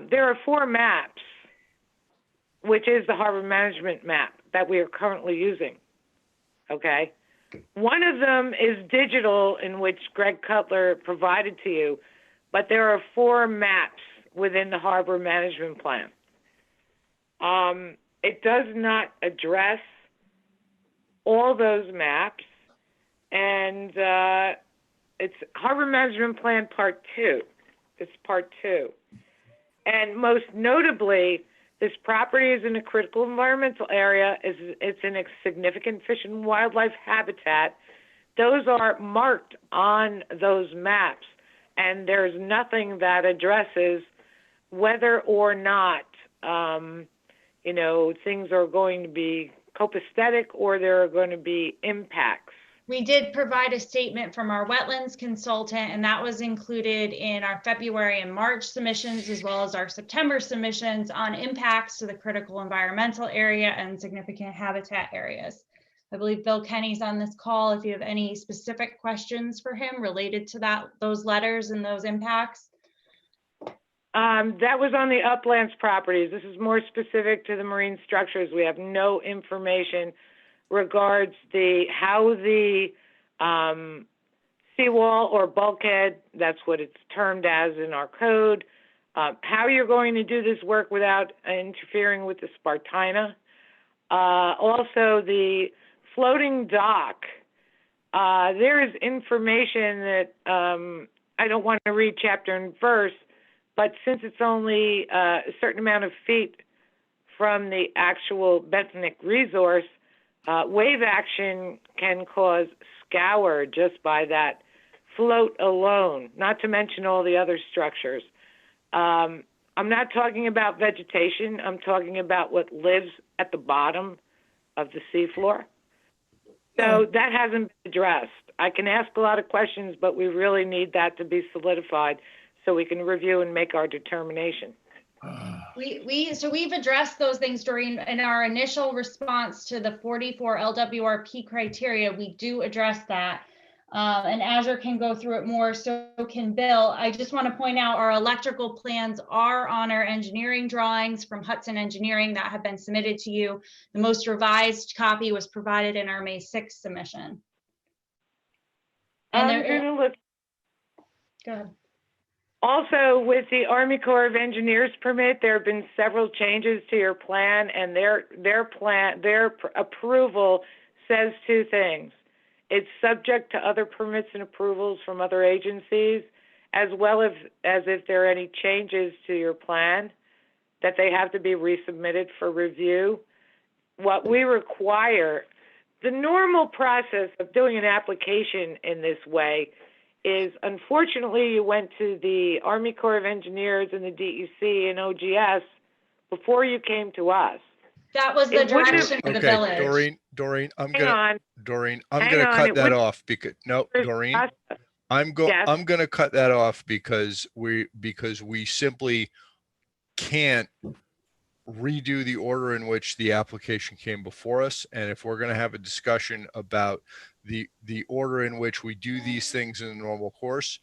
There are 4 maps, which is the harbor management map that we are currently using. Okay. One of them is digital, in which Greg Cutler provided to you, but there are 4 maps within the harbor management plan. It does not address all those maps, and it's Harbor Management Plan Part 2. It's Part 2. And most notably, this property is in a critical environmental area. It's in a significant fish and wildlife habitat. Those are marked on those maps, and there's nothing that addresses whether or not, things are going to be copacetic or there are going to be impacts. We did provide a statement from our wetlands consultant, and that was included in our February and March submissions, as well as our September submissions on impacts to the critical environmental area and significant habitat areas. I believe Bill Kenny's on this call if you have any specific questions for him related to those letters and those impacts. That was on the uplands properties. This is more specific to the marine structures. We have no information regards how the seawall or bulkhead, that's what it's termed as in our code, how you're going to do this work without interfering with the Spartina. Also, the floating dock, there is information that I don't want to read chapter and verse, but since it's only a certain amount of feet from the actual bentonic resource, wave action can cause scour just by that float alone, not to mention all the other structures. I'm not talking about vegetation. I'm talking about what lives at the bottom of the seafloor. So that hasn't been addressed. I can ask a lot of questions, but we really need that to be solidified so we can review and make our determination. So we've addressed those things in our initial response to the 44 LWRP criteria. We do address that. And Azure can go through it more, so can Bill. I just want to point out our electrical plans are on our engineering drawings from Hudson Engineering that have been submitted to you. The most revised copy was provided in our May 6th submission. And go ahead. Also, with the Army Corps of Engineers permit, there have been several changes to your plan, and their approval says 2 things. It's subject to other permits and approvals from other agencies, as well as if there are any changes to your plan, that they have to be resubmitted for review. What we require, the normal process of doing an application in this way is, unfortunately, you went to the Army Corps of Engineers and the DEC and OGS before you came to us. That was the direction of the village. Doreen, I'm gonna cut that off because Doreen, I'm gonna cut that off because we simply can't redo the order in which the application came before us. And if we're going to have a discussion about the order in which we do these things in the normal course,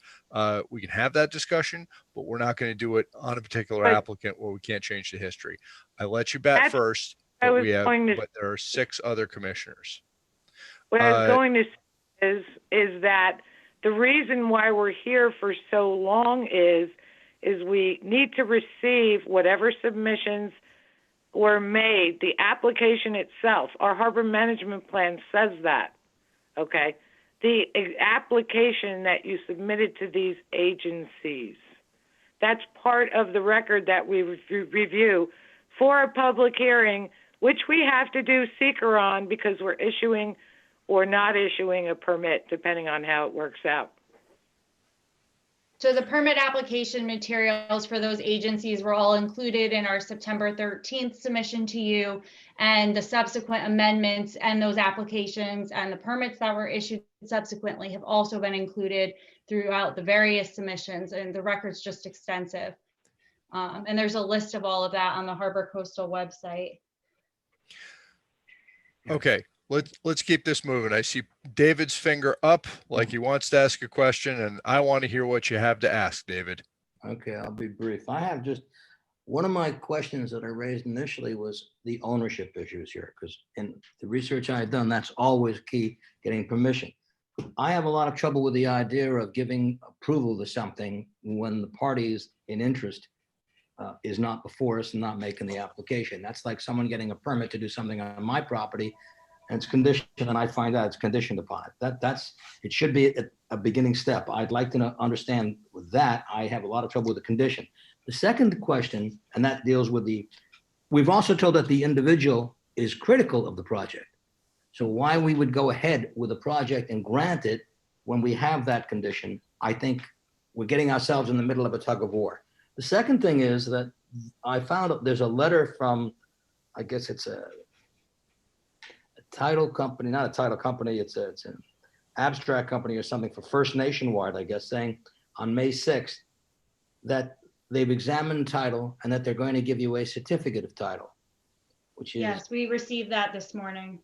we can have that discussion, but we're not going to do it on a particular applicant where we can't change the history. I let you bat first, but there are 6 other commissioners. What I was going to say is that the reason why we're here for so long is we need to receive whatever submissions were made, the application itself. Our harbor management plan says that, okay? The application that you submitted to these agencies, that's part of the record that we review for a public hearing, which we have to do seeker on because we're issuing or not issuing a permit, depending on how it works out. So the permit application materials for those agencies were all included in our September 13th submission to you, and the subsequent amendments and those applications and the permits that were issued subsequently have also been included throughout the various submissions, and the record's just extensive. And there's a list of all of that on the Harbor Coastal website. Okay, let's keep this moving. I see David's finger up like he wants to ask a question, and I want to hear what you have to ask, David. Okay, I'll be brief. I have just, one of my questions that I raised initially was the ownership issues here, because in the research I had done, that's always key, getting permission. I have a lot of trouble with the idea of giving approval to something when the parties in interest is not before us and not making the application. That's like someone getting a permit to do something on my property and it's conditioned, and I find out it's conditioned upon it. It should be a beginning step. I'd like to understand with that. I have a lot of trouble with the condition. The second question, and that deals with we've also told that the individual is critical of the project. So why we would go ahead with a project and grant it when we have that condition, I think we're getting ourselves in the middle of a tug of war. The second thing is that I found there's a letter from, I guess it's a title company, not a title company, it's an abstract company or something for First Nationwide, I guess, saying on May 6th that they've examined title and that they're going to give you a certificate of title, which is. Yes, we received that this morning.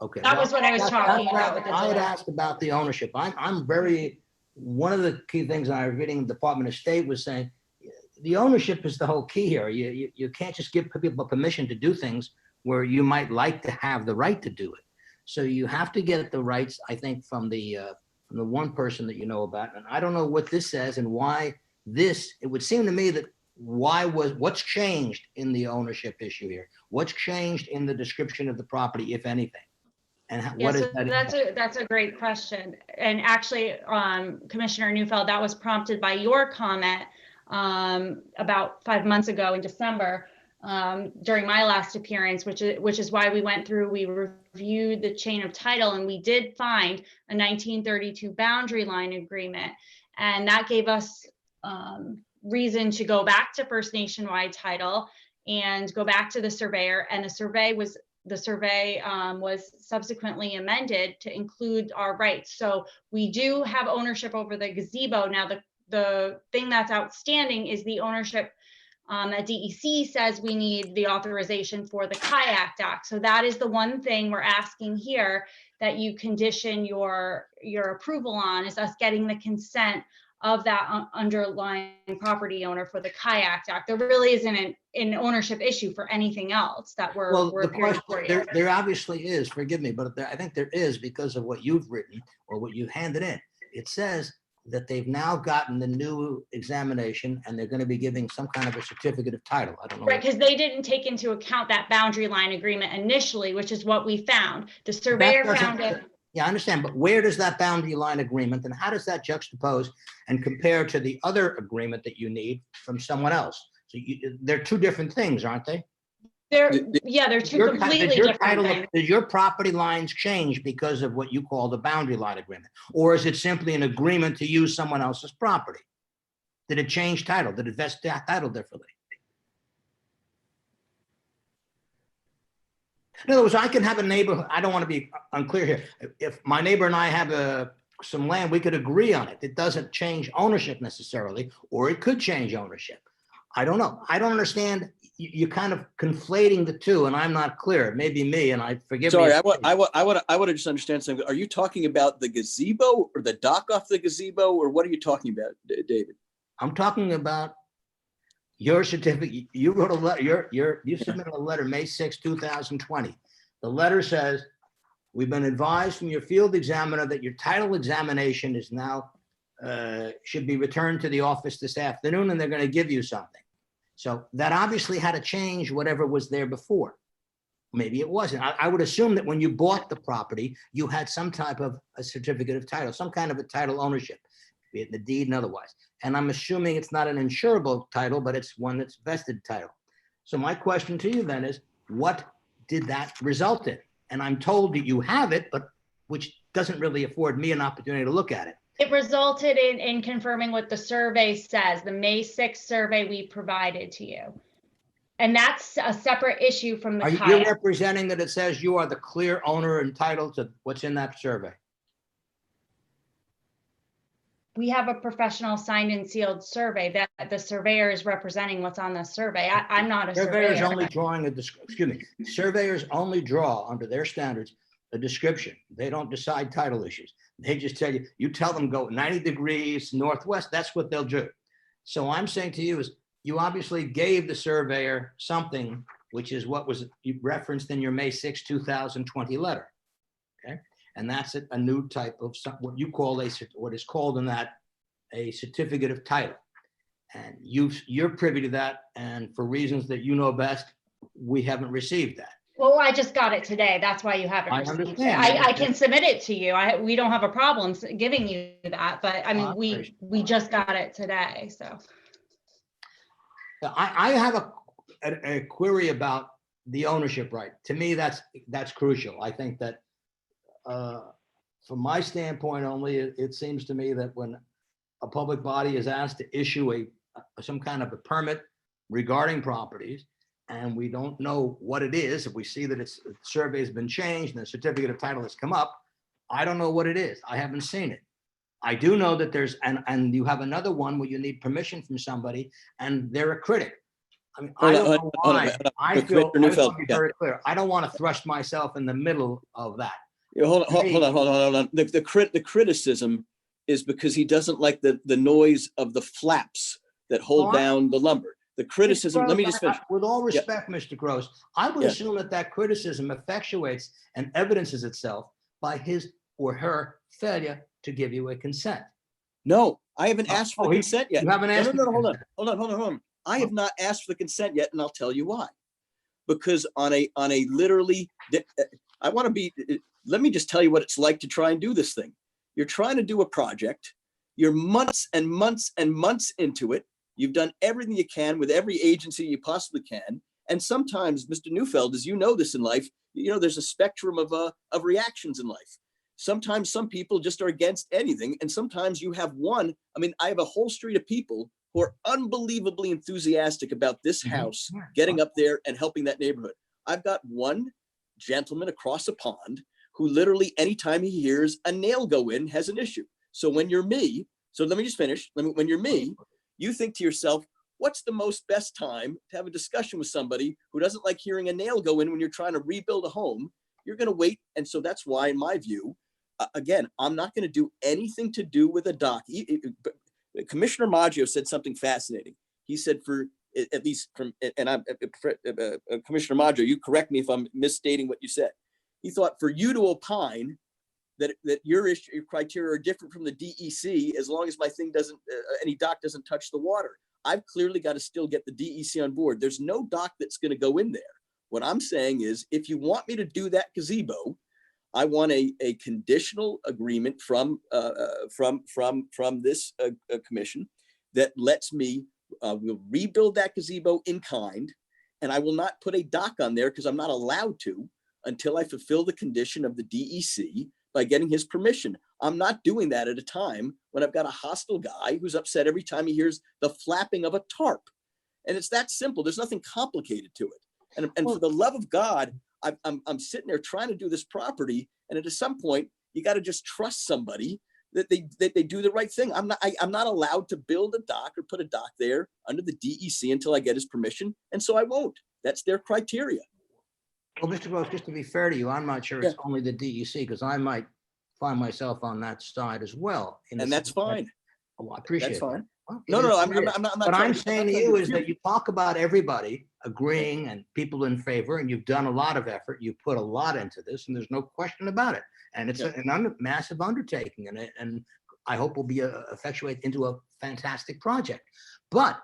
Okay. That was what I was talking about with the I had delay. asked about the ownership. One of the key things I was reading the Department of State was saying, the ownership is the whole key here. You can't just give people permission to do things where you might like to have the right to do it. So you have to get the rights, I think, from the one person that you know about. And I don't know what this says and why it would seem to me that what's changed in the ownership issue here? What's changed in the description of the property, if anything? And what is that? That's a great question. And actually, Commissioner Neufeld, that was prompted by your comment about 5 months ago in December during my last appearance, which is why we went through, we reviewed the chain of title, and we did find a 1932 boundary line agreement. And that gave us reason to go back to First Nationwide Title and go back to the surveyor. And the survey was subsequently amended to include our rights. So we do have ownership over the gazebo. Now, the thing that's outstanding is the ownership that DEC says we need the authorization for the kayak dock. So that is the one thing we're asking here that you condition your approval on, is us getting the consent of that underlying property owner for the kayak dock. There really isn't an ownership issue for anything else that we're the question, there obviously is, forgive me, but I think there is, because of what you've written or what you've handed in. It says that they've now gotten the new examination and they're going to be giving some kind of a certificate of title. I don't know. Right, because they didn't take into account that boundary line agreement initially, which is what we found. The surveyor found it. Yeah, I understand, but where does that boundary line agreement, and how does that juxtapose and compare to the other agreement that you need from someone else? So they're two different things, aren't they? They're two completely different things. Does your property lines change because of what you call the boundary line agreement? Or is it simply an agreement to use someone else's property? Did it change title? Did it vest title differently? In other words, I can have a neighbor, I don't want to be unclear here. If my neighbor and I have some land, we could agree on it. It doesn't change ownership necessarily, or it could change ownership. I don't know. I don't understand. You're kind of conflating the two, and I'm not clear. It may be me, and I forgive me. Sorry, I want to just understand something. Are you talking about the gazebo or the dock off the gazebo, or what are you talking about, David? I'm talking about your certificate. You wrote a letter. You submitted a letter May 6, 2020. The letter says, we've been advised from your field examiner that your title examination is now should be returned to the office this afternoon, and they're going to give you something. So that obviously had to change whatever was there before. Maybe it wasn't. I would assume that when you bought the property, you had some type of a certificate of title, some kind of a title ownership, be it the deed and otherwise. And I'm assuming it's not an insurable title, but it's one that's vested title. So my question to you then is, what did that result in? And I'm told that you have it, but which doesn't really afford me an opportunity to look at it. It resulted in confirming what the survey says, the May 6th survey we provided to you. And that's a separate issue from the kayak. Are you representing that it says you are the clear owner entitled to what's in that survey? we have a professional signed and sealed survey that the surveyor is representing what's on the survey. I'm not a Surveyors surveyor. only drawing excuse me, surveyors only draw under their standards a description. They don't decide title issues. They just tell you, you tell them go 90 degrees northwest, that's what they'll do. So I'm saying to you is you obviously gave the surveyor something, which is what was referenced in your May 6, 2020 letter. Okay. And that's a new type of what you call what is called in that a certificate of title. And you're privy to that. And for reasons that you know best, we haven't received that. Well, I just got it today. That's why you haven't I received it. understand. I can submit it to you. We don't have a problem giving you that, but I mean, we just got it today, so. I have a query about the ownership right. To me, that's crucial. I think that from my standpoint only, it seems to me that when a public body is asked to issue some kind of a permit regarding properties, and we don't know what it is, if we see that the survey has been changed and the certificate of title has come up, I don't know what it is. I haven't seen it. I do know that there's, and you have another one where you need permission from somebody and they're a critic. I mean, I don't know why. I feel, I just want to be very clear. I don't want to thrust myself in the middle of that. Hold on. The criticism is because he doesn't like the noise of the flaps that hold down the lumber. The criticism, Gross, let me just finish. with all respect, Mr. Gross, I would assume that criticism effectuates and evidences itself by his or her failure to give you a consent. No, I haven't asked for the consent yet. You haven't asked. No, hold on. I have not asked for the consent yet, and I'll tell you why. Because on a literally, I want to be. Let me just tell you what it's like to try and do this thing. You're trying to do a project. You're months and months and months into it. You've done everything you can with every agency you possibly can. And sometimes, Mr. Neufeld, as you know this in life, there's a spectrum of reactions in life. Sometimes some people just are against anything. And sometimes you have one. I mean, I have a whole street of people who are unbelievably enthusiastic about this house, getting up there and helping that neighborhood. I've got one gentleman across a pond who literally anytime he hears a nail go in has an issue. So when you're me, so let me just finish. When you're me, you think to yourself, what's the most best time to have a discussion with somebody who doesn't like hearing a nail go in when you're trying to rebuild a home? You're going to wait. And so that's why, in my view, again, I'm not going to do anything to do with a dock. Commissioner Maggio said something fascinating. He said at least from, and I'm Commissioner Maggio, you correct me if I'm misstating what you said. He thought for you to opine that your criteria are different from the DEC, as long as my thing doesn't, any dock doesn't touch the water. I've clearly got to still get the DEC on board. There's no dock that's going to go in there. What I'm saying is, if you want me to do that gazebo, I want a conditional agreement from this commission that lets me we'll rebuild that gazebo in kind, and I will not put a dock on there because I'm not allowed to until I fulfill the condition of the DEC by getting his permission. I'm not doing that at a time when I've got a hostile guy who's upset every time he hears the flapping of a tarp. And it's that simple. There's nothing complicated to it. And for the love of God, I'm sitting there trying to do this property, and at some point you got to just trust somebody that they do the right thing. I'm not allowed to build a dock or put a dock there under the DEC until I get his permission, and so I won't. That's their criteria. Well, Mr. Gross, just to be fair to you, I'm not sure it's only the DEC, because I might find myself on that side as well. And that's fine. I appreciate that's fine. Well, no, I'm not. What I'm saying to you is that you talk about everybody agreeing and people in favor, and you've done a lot of effort. You put a lot into this, and there's no question about it. And it's a massive undertaking, and I hope will be effectuate into a fantastic project. But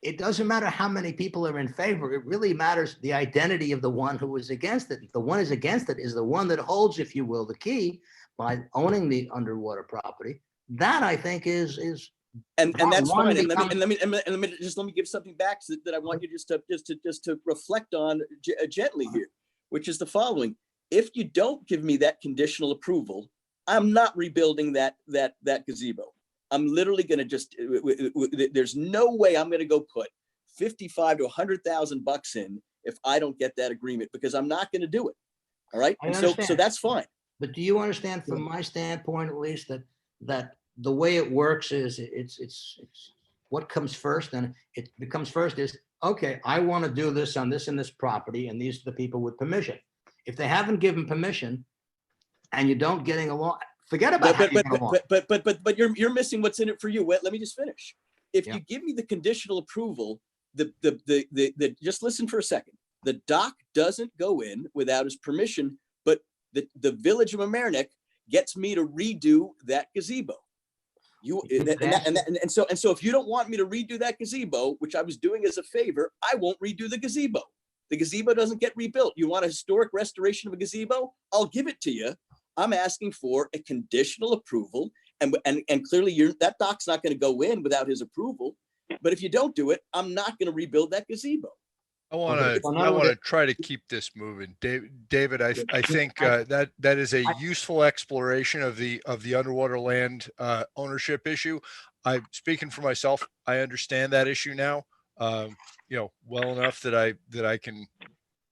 it doesn't matter how many people are in favor. It really matters the identity of the one who is against it. The one who is against it is the one that holds, if you will, the key by owning the underwater property. That, I think, is and that's fine. And let me give something back that I want you just to reflect on gently here, which is the following: if you don't give me that conditional approval, I'm not rebuilding that gazebo. I'm literally going to there's no way I'm going to go put $55,000 to $100,000 in if I don't get that agreement, because I'm not going to do it. All right. And so that's fine. But do you understand, from my standpoint, at least, that that the way it works is it's what comes first, and it becomes first is, okay, I want to do this on this and this property, and these are the people with permission. If they haven't given permission and you don't getting along, forget about how you get along. But you're missing what's in it for you. Wait, let me just finish. If Yeah. you give me the conditional approval, just listen for a second. The doc doesn't go in without his permission, but the Village of Mamaroneck gets me to redo that gazebo. And so if you don't want me to redo that gazebo, which I was doing as a favor, I won't redo the gazebo. The gazebo doesn't get rebuilt. You want a historic restoration of a gazebo? I'll give it to you. I'm asking for a conditional approval, and clearly that doc's not going to go in without his approval. But if you don't do it, I'm not going to rebuild that gazebo. I want to try to keep this moving. David, I think that is a useful exploration of the underwater land ownership issue. I'm speaking for myself. I understand that issue now, well enough that I can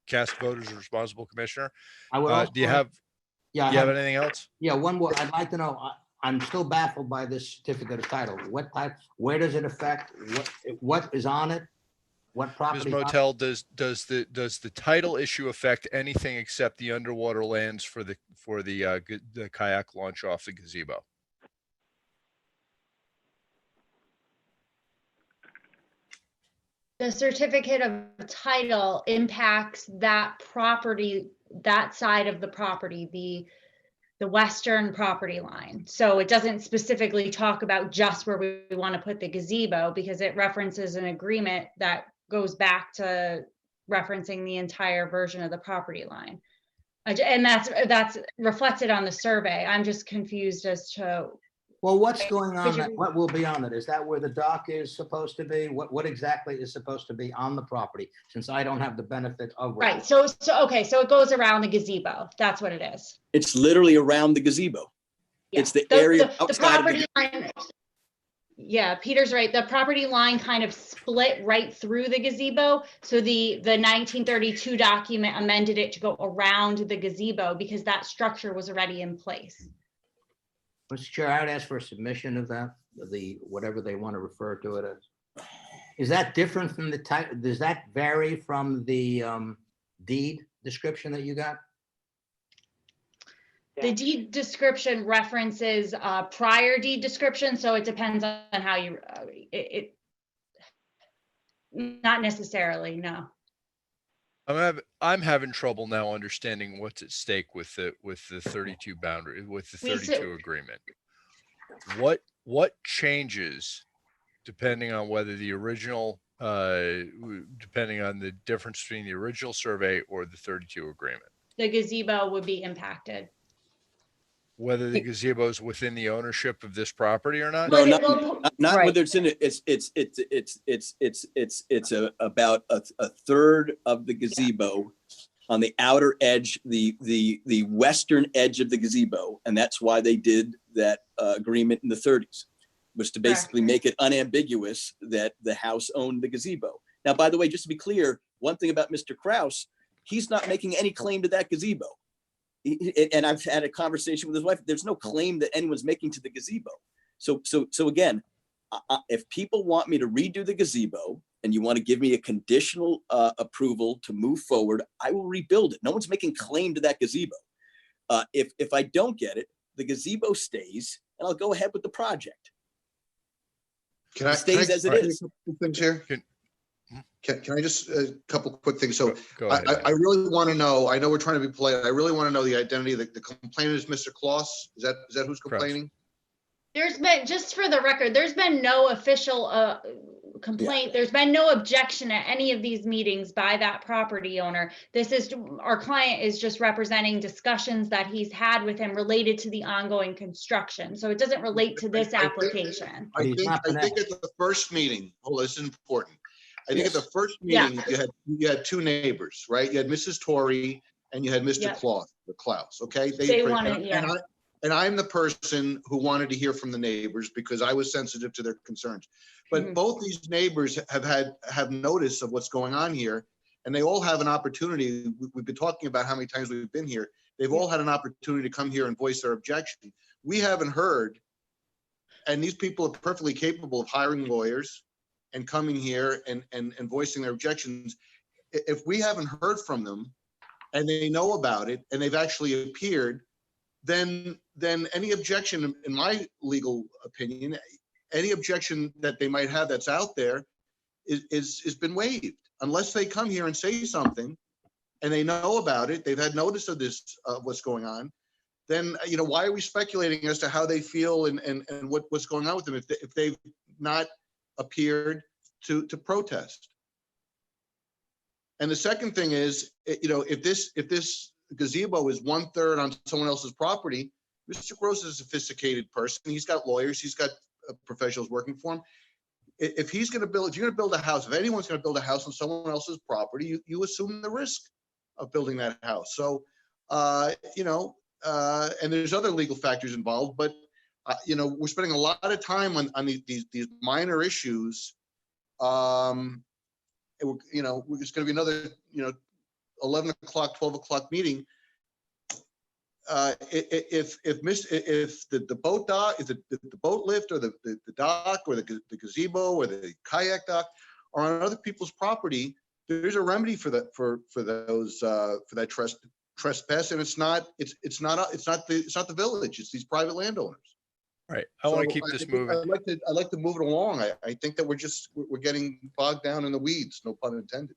cast vote as a responsible commissioner. Do you have anything else? Yeah, one more. I'd like to know, I'm still baffled by this certificate of title. What type, where does it affect? What is on it? What property? Ms. Motel, does the title issue affect anything except the underwater lands for the kayak launch off the gazebo? The certificate of title impacts that property, that side of the property, the western property line. So it doesn't specifically talk about just where we want to put the gazebo, because it references an agreement that goes back to referencing the entire version of the property line. And that's reflected on the survey. I'm just confused as to. Well, what's going on? What will be on it? Is that where the dock is supposed to be? What exactly is supposed to be on the property? Since I don't have the benefit of. Right. So it goes around the gazebo. That's what it is. It's literally around the gazebo. Yeah. It's the area the outside of property line. Yeah, Peter's right. The property line kind of split right through the gazebo. So the 1932 document amended it to go around the gazebo because that structure was already in place. Mr. Chair, I'd ask for a submission of that, whatever they want to refer to it as. Is that different from the type? Does that vary from the deed description that you got? The deed description references prior deed description, so it depends on how you, not necessarily, no. I'm having trouble now understanding what's at stake with the 32 boundary, with the 32 agreement. What changes depending on whether the original, depending on the difference between the original survey or the 32 agreement? The gazebo would be impacted. Whether the gazebo is within the ownership of this property or not? No, not right. Whether it's in it. It's about a third of the gazebo on the outer edge, the western edge of the gazebo, and that's why they did that agreement in the 30s, was to basically make it unambiguous that the house owned the gazebo. Now, by the way, just to be clear, one thing about Mr. Kraus, he's not making any claim to that gazebo. And I've had a conversation with his wife. There's no claim that anyone's making to the gazebo. So again, if people want me to redo the gazebo and you want to give me a conditional approval to move forward, I will rebuild it. No one's making claim to that gazebo. If I don't get it, the gazebo stays, and I'll go ahead with the project. It stays as it is. Things here. Can I just a couple quick things? So go ahead, I really want to know. I know we're trying to be polite. I really want to know the identity. The complainant is Mr. Kloss. Is that who's complaining? There's been, just for the record, there's been no official complaint. Yeah. There's been no objection at any of these meetings by that property owner. Our client is just representing discussions that he's had with him related to the ongoing construction. So it doesn't relate to this application. I think at the first meeting, this is important. I think at the first meeting, you had two neighbors, right? You had Mrs. Torrey and you had Mr. Klaus, okay? And I'm the person who wanted to hear from the neighbors because I was sensitive to their concerns. But both these neighbors have notice of what's going on here, and they all have an opportunity. We've been talking about how many times we've been here. They've all had an opportunity to come here and voice their objection. We haven't heard and these people are perfectly capable of hiring lawyers and coming here and voicing their objections. If we haven't heard from them and they know about it and they've actually appeared, then any objection, in my legal opinion, any objection that they might have that's out there is been waived. Unless they come here and say something and they know about it, they've had notice of this, what's going on, then, you know, why are we speculating as to how they feel and what's going on with them if they've not appeared to protest? And the second thing is, you know, if this gazebo is 1/3 on someone else's property, Mr. Gross is a sophisticated person. He's got lawyers, he's got professionals working for him. If you're going to build a house, if anyone's going to build a house on someone else's property, you assume the risk of building that house. So, you know, and there's other legal factors involved, but you know, we're spending a lot of time on these minor issues. You know, it's going to be another, you know, 11 o'clock, 12 o'clock meeting. If the boat dock, if the boat lift or the dock or the gazebo or the kayak dock are on other people's property, there's a remedy for that for that trespass, and it's not the village. It's these private landowners. All right, I want to keep this moving. I'd like to move it along. I think that we're getting bogged down in the weeds. No pun intended.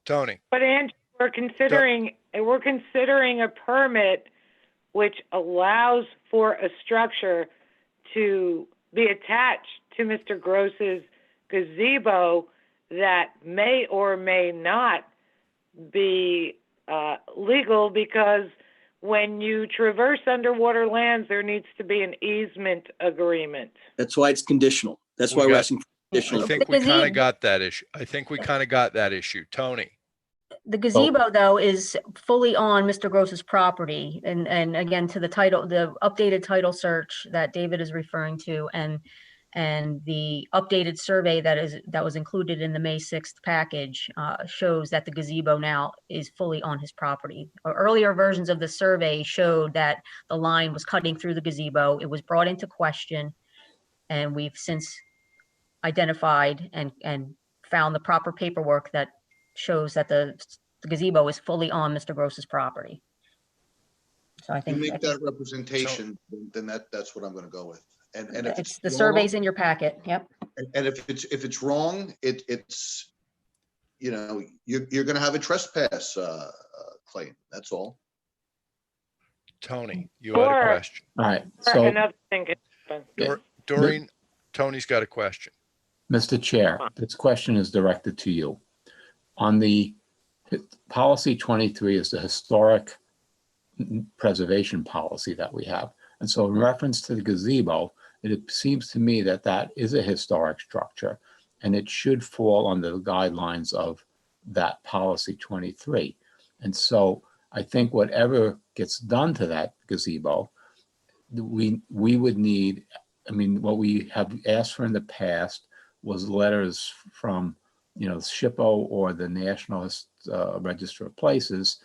Tony. But Andrew, we're considering a permit which allows for a structure to be attached to Mr. Gross's gazebo that may or may not be legal, because when you traverse underwater lands, there needs to be an easement agreement. That's why it's conditional. That's why we're asking for conditional. I think we kind of got that issue. Tony. The gazebo, though, is fully on Mr. Gross's property. And again, to the title, the updated title search that David is referring to, and the updated survey that was included in the May 6th package shows that the gazebo now is fully on his property. Earlier versions of the survey showed that the line was cutting through the gazebo. It was brought into question, and we've since identified and found the proper paperwork that shows that the gazebo is fully on Mr. Gross's property. So I think you make that representation, then that's what I'm going to go with. And if it's the surveys in your packet. Yep. And if it's wrong, it's, you know, you're going to have a trespass claim. That's all. Tony, you had a question. All right. So another thing can happen. Doreen, Tony's got a question. Mr. Chair, this question is directed to you. On the policy 23 is the historic preservation policy that we have. And so in reference to the gazebo, it seems to me that that is a historic structure and it should fall under the guidelines of that policy 23. And so I think whatever gets done to that gazebo, we would need, I mean, what we have asked for in the past was letters from, you know, SHPO or the National Register of Places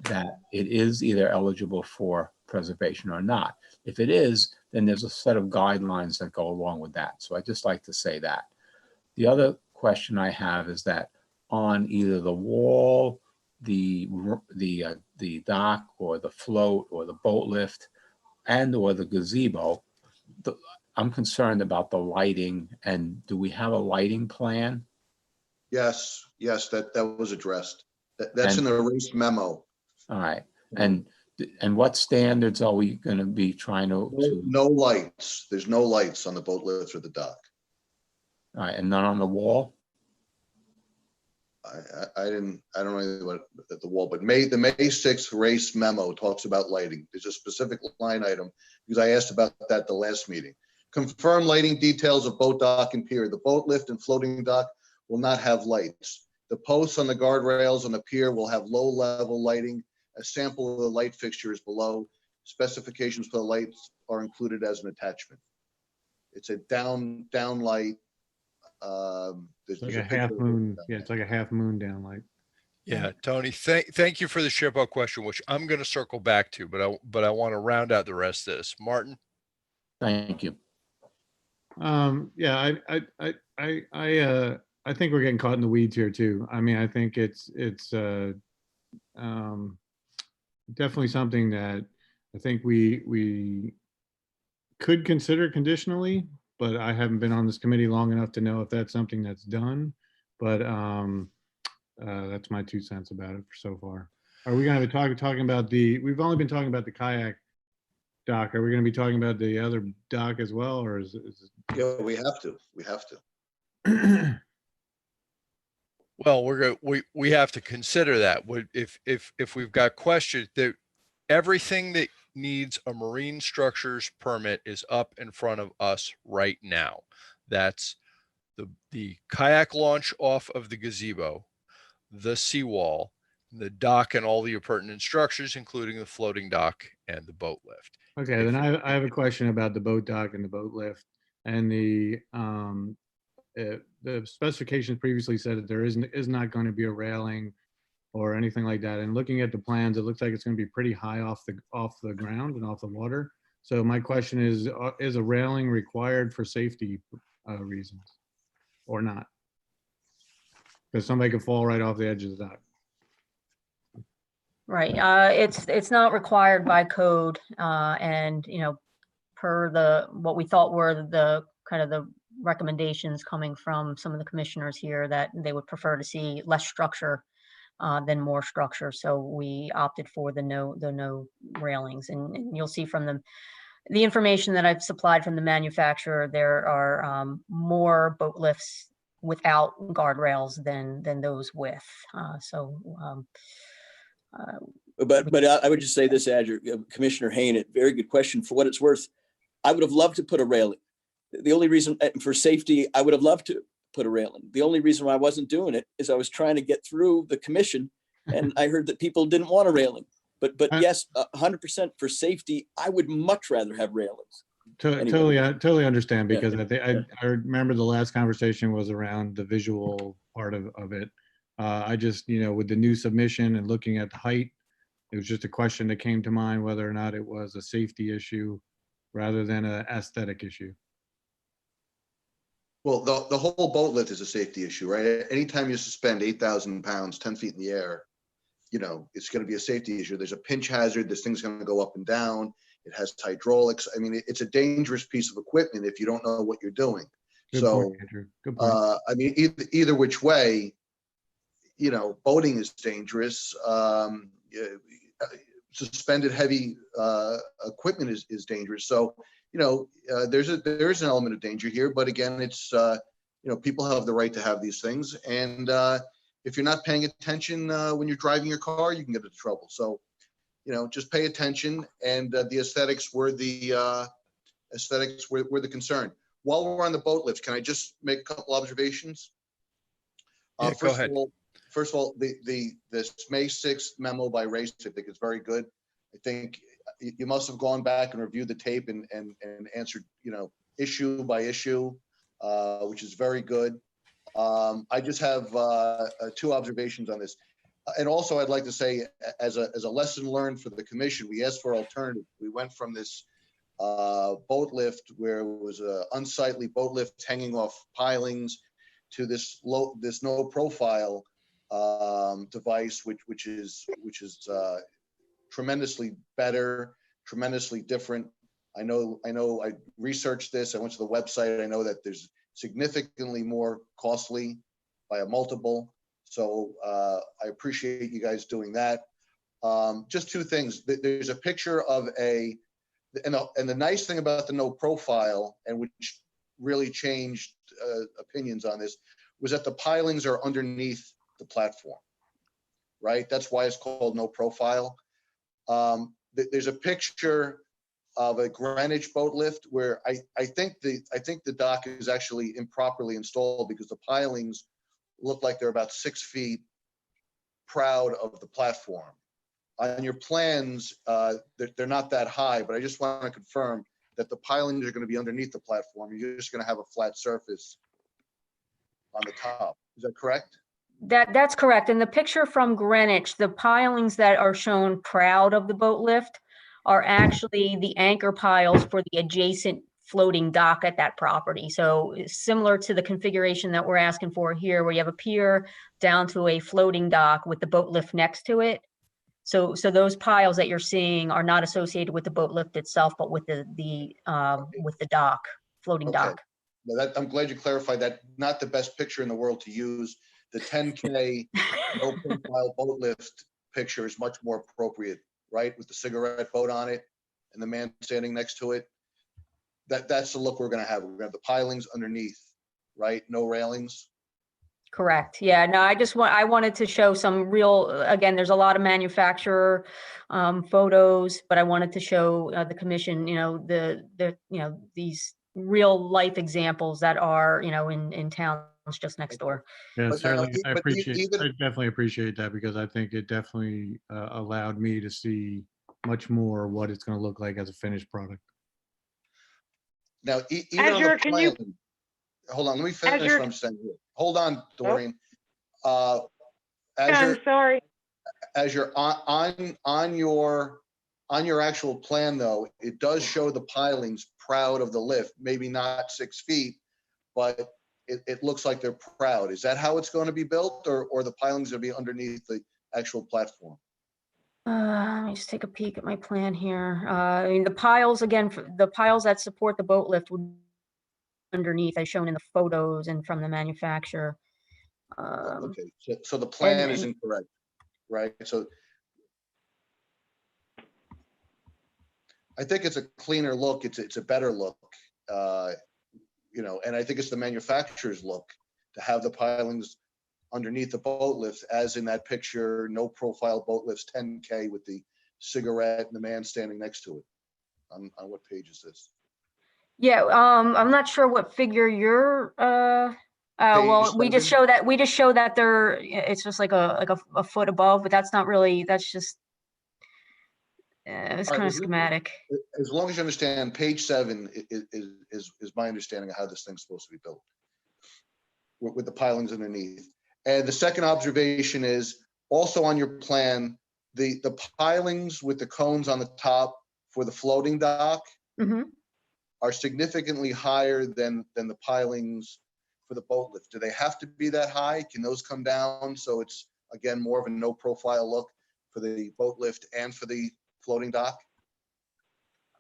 that it is either eligible for preservation or not. If it is, then there's a set of guidelines that go along with that. So I just like to say that. The other question I have is that on either the wall, the dock, or the float, or the boat lift, and or the gazebo, I'm concerned about the lighting. And do we have a lighting plan? Yes, that was addressed. That's in the erased memo. All right. And what standards are we going to be trying to? No lights. There's no lights on the boat lift or the dock. All right, and none on the wall? I don't know anything about at the wall, but the May 6th race memo talks about lighting. There's a specific line item because I asked about that the last meeting. Confirm lighting details of boat dock and pier. The boat lift and floating dock will not have lights. The posts on the guardrails on the pier will have low level lighting. A sample of the light fixture is below. Specifications for the lights are included as an attachment. It's a down light. It's like a half moon. Yeah, it's like a half moon down light. Yeah, Tony, thank you for the SHPO question, which I'm going to circle back to, but I want to round out the rest of this. Martin. Thank you. Yeah, I think we're getting caught in the weeds here too. I mean, I think it's definitely something that I think we could consider conditionally, but I haven't been on this committee long enough to know if that's something that's done. But that's my 2 cents about it so far. Are we going to be talking about we've only been talking about the kayak dock. Are we going to be talking about the other dock as well, or is Yeah, we have to. Well, we have to consider that. If we've got questions, that everything that needs a marine structures permit is up in front of us right now. That's the kayak launch off of the gazebo, the seawall, the dock, and all the appurtenant structures, including the floating dock and the boat lift. Okay, then I have a question about the boat dock and the boat lift, and the specifications previously said that there is not going to be a railing or anything like that. And looking at the plans, it looks like it's going to be pretty high off the ground and off the water. So my question is a railing required for safety reasons or not? Because somebody could fall right off the edge of the dock. Right. It's not required by code, and per what we thought were the kind of the recommendations coming from some of the commissioners here, that they would prefer to see less structure than more structure. So we opted for the no railings, and you'll see from the information that I've supplied from the manufacturer, there are more boat lifts without guardrails than those with. But I would just say this, Commissioner Hayne, very good question. For what it's worth, I would have loved to put a railing. The only reason for safety, I would have loved to put a railing. The only reason why I wasn't doing it is I was trying to get through the commission, and I heard that people didn't want a railing. But yes, 100% for safety, I would much rather have railings. Totally understand, because I remember the last conversation was around the visual part of it. I just, with the new submission and looking at the height, it was just a question that came to mind whether or not it was a safety issue rather than an aesthetic issue. Well, the whole boat lift is a safety issue, right? Anytime you suspend 8,000 pounds, 10 feet in the air, it's going to be a safety issue. There's a pinch hazard. This thing's going to go up and down. It has hydraulics. I mean, it's a dangerous piece of equipment if you don't know what you're doing. Good point, Andrew. Good point. I mean, either which way, boating is dangerous. Suspended heavy equipment is dangerous. So, there is an element of danger here, but again, it's, people have the right to have these things. And if you're not paying attention when you're driving your car, you can get into trouble. So, just pay attention. And the aesthetics were the concern. While we're on the boat lift, can I just make a couple observations? Yeah, go ahead. First of all, this May 6th memo by Race, I think is very good. I think you must have gone back and reviewed the tape and answered, issue by issue, which is very good. I just have 2 observations on this. And also I'd like to say, as a lesson learned for the commission, we asked for alternatives. We went from this boat lift where it was an unsightly boat lift hanging off pilings to this no profile device, which is tremendously better, tremendously different. I know I researched this. I went to the website. I know that there's significantly more costly by a multiple. So I appreciate you guys doing that. Just 2 things. There's a picture of and the nice thing about the no profile, and which really changed opinions on this, was that the pilings are underneath the platform, right? That's why it's called no profile. There's a picture of a Greenwich boat lift where I think the dock is actually improperly installed, because the pilings look like they're about 6 feet proud of the platform. On your plans, they're not that high, but I just want to confirm that the pilings are going to be underneath the platform. You're just going to have a flat surface on the top. Is that correct? That's correct. In the picture from Greenwich, the pilings that are shown proud of the boat lift are actually the anchor piles for the adjacent floating dock at that property. So similar to the configuration that we're asking for here, where you have a pier down to a floating dock with the boat lift next to it. So those piles that you're seeing are not associated with the boat lift itself, but with the dock, floating Okay. dock. Well, I'm glad you clarified that. Not the best picture in the world to use. The 10K no profile boat lift picture is much more appropriate, right? With the cigarette boat on it and the man standing next to it. That's the look we're going to have. We're going to have the pilings underneath, right? No railings. Correct. Yeah, no, I wanted to show some real, again, there's a lot of manufacturer photos, but I wanted to show the commission, these real life examples that are, in towns just next door. Yeah, But certainly. now, I but I definitely appreciate that, because I think it definitely allowed me to see much more what it's going to look like as a finished product. Now, even on Azure, the plan, hold on, let me finish Azure- what I'm saying here. Hold on, Doreen. I'm Azure, sorry. as you're on your actual plan, though, it does show the pilings proud of the lift, maybe not 6 feet, but it looks like they're proud. Is that how it's going to be built, or the pilings will be underneath the actual platform? Let me just take a peek at my plan here. I mean, the piles, again, the piles that support the boat lift would be underneath, as shown in the photos and from the manufacturer. Okay, so the plan is incorrect, right? So I think it's a cleaner look. It's a better look, and I think it's the manufacturer's look to have the pilings underneath the boat lifts, as in that picture, no profile boat lifts 10K with the cigarette and the man standing next to it. On what page is this? Yeah, I'm not sure what figure you're, well, we just show that it's just like a foot above, but that's not really, that's just, it's kind of schematic. As long as you understand, page 7 is my understanding of how this thing's supposed to be built, with the pilings underneath. And the second observation is also on your plan, the pilings with the cones on the top for the floating dock are significantly higher than the pilings for the boat lift. Do they have to be that high? Can those come down so it's, again, more of a no profile look for the boat lift and for the floating dock?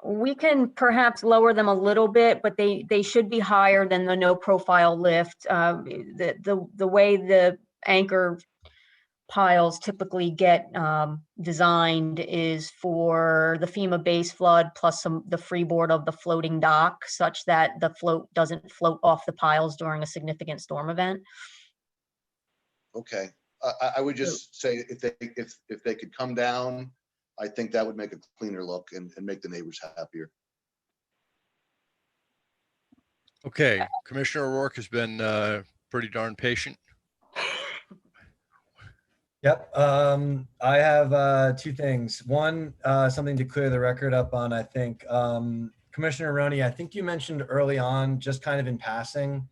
We can perhaps lower them a little bit, but they should be higher than the no profile lift. The way the anchor piles typically get designed is for the FEMA base flood plus the freeboard of the floating dock, such that the float doesn't float off the piles during a significant storm event. Okay, I would just say if they could come down, I think that would make a cleaner look and make the neighbors happier. Okay, Commissioner O'Rourke has been pretty darn patient. Yep. I have 2 things. One, something to clear the record up on, I think. Commissioner Roney, I think you mentioned early on, just kind of in passing,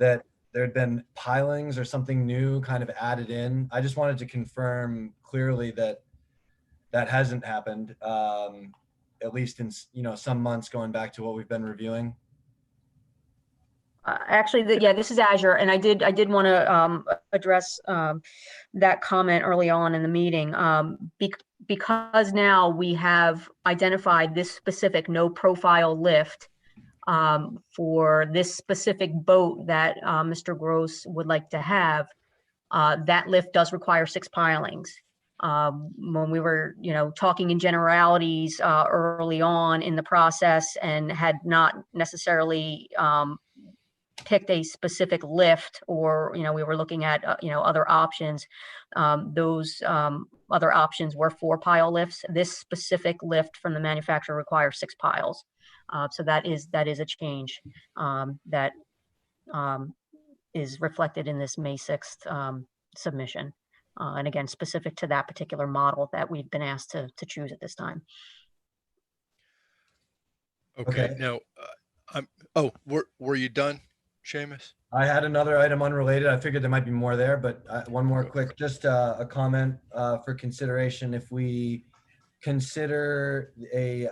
that there had been pilings or something new kind of added in. I just wanted to confirm clearly that that hasn't happened, at least in some months going back to what we've been reviewing. Actually, yeah, this is Azure, and I did want to address that comment early on in the meeting, because now we have identified this specific no profile lift for this specific boat that Mr. Gross would like to have. That lift does require 6 pilings. When we were, talking in generalities early on in the process and had not necessarily picked a specific lift, or we were looking at other options. Those other options were 4 pile lifts. This specific lift from the manufacturer requires 6 piles. So that is a change that is reflected in this May 6th submission. And again, specific to that particular model that we've been asked to choose at this time. Okay. Now, were you done, Seamus? I had another item unrelated. I figured there might be more there, but one more quick, just a comment for consideration. If we consider a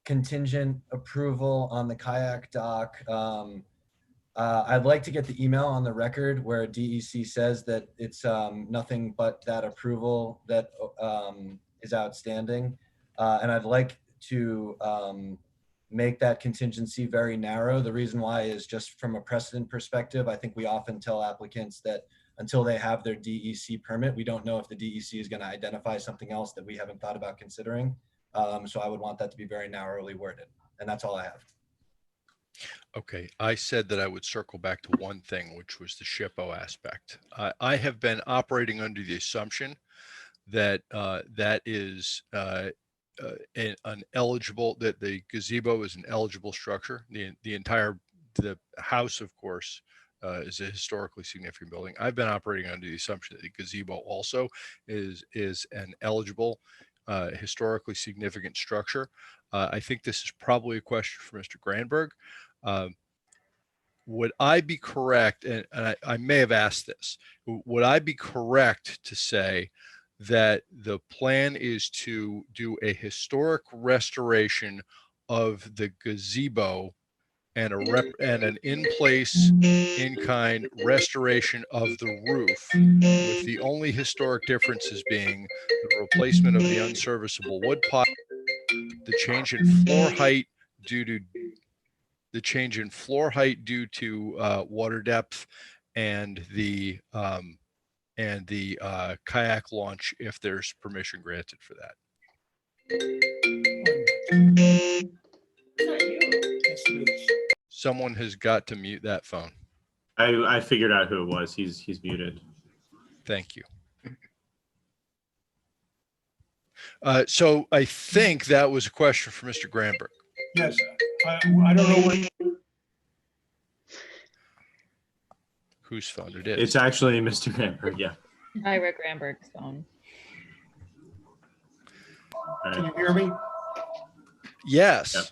contingent approval on the kayak dock. I'd like to get the email on the record where DEC says that it's nothing but that approval that is outstanding. And I'd like to make that contingency very narrow. The reason why is just from a precedent perspective. I think we often tell applicants that until they have their DEC permit, we don't know if the DEC is going to identify something else that we haven't thought about considering. So I would want that to be very narrowly worded. And that's all I have. Okay, I said that I would circle back to one thing, which was the SHPO aspect. I have been operating under the assumption that that is an eligible, that the gazebo is an eligible structure. The house, of course, is a historically significant building. I've been operating under the assumption that the gazebo also is an eligible, historically significant structure. I think this is probably a question for Mr. Granberg. Would I be correct, and I may have asked this, would I be correct to say that the plan is to do a historic restoration of the gazebo and an in-place, in-kind restoration of the roof, with the only historic differences being the replacement of the unserviceable wood pile, the change in floor height due to water depth, and the kayak launch if there's permission granted for that. Someone has got to mute that phone. I figured out who it was. He's muted. Thank you. So I think that was a question for Mr. Granberg. Yes, I don't know what. Whose phone it is. It's actually Mr. Granberg, yeah. Ira Granberg's phone. Can you hear me? Yes. Yep.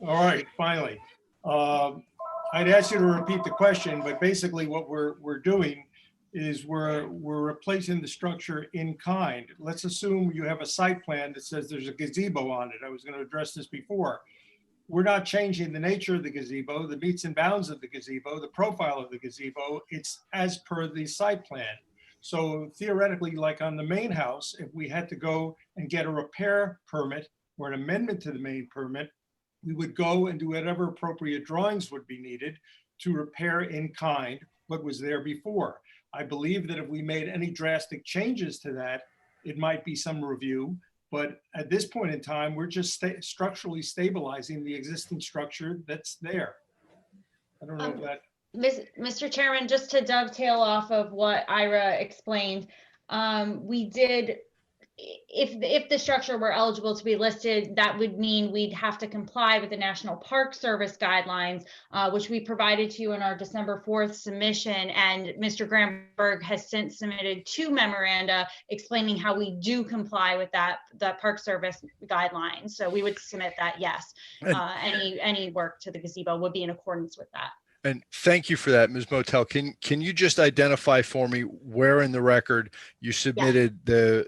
All right, finally. I'd ask you to repeat the question, but basically what we're doing is we're replacing the structure in kind. Let's assume you have a site plan that says there's a gazebo on it. I was going to address this before. We're not changing the nature of the gazebo, the meets and bounds of the gazebo, the profile of the gazebo. It's as per the site plan. So theoretically, like on the main house, if we had to go and get a repair permit or an amendment to the main permit, we would go and do whatever appropriate drawings would be needed to repair in kind what was there before. I believe that if we made any drastic changes to that, it might be some review. But at this point in time, we're just structurally stabilizing the existing structure that's there. I don't know if that. Mr. Chairman, just to dovetail off of what Ira explained, we did, if the structure were eligible to be listed, that would mean we'd have to comply with the National Park Service guidelines, which we provided to you in our December 4th submission. And Mr. Granberg has since submitted 2 memoranda explaining how we do comply with that Park Service guidelines. So we would submit that, yes. Any work to the gazebo would be in accordance with that. And thank you for that, Ms. Motel. Can you just identify for me where in the record you submitted the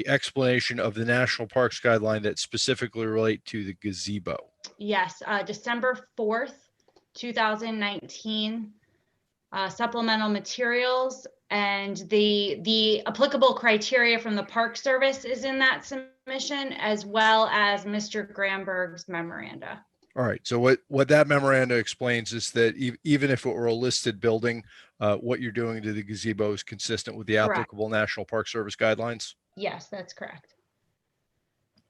explanation of the National Parks guideline that specifically relate to the gazebo? Yes, December 4th, 2019, supplemental materials, and the applicable criteria from the Park Service is in that submission, as well as Mr. Granberg's memoranda. All right. So what that memoranda explains is that even if it were a listed building, what you're doing to the gazebo is consistent with the applicable National Park Service guidelines? Yes, that's correct.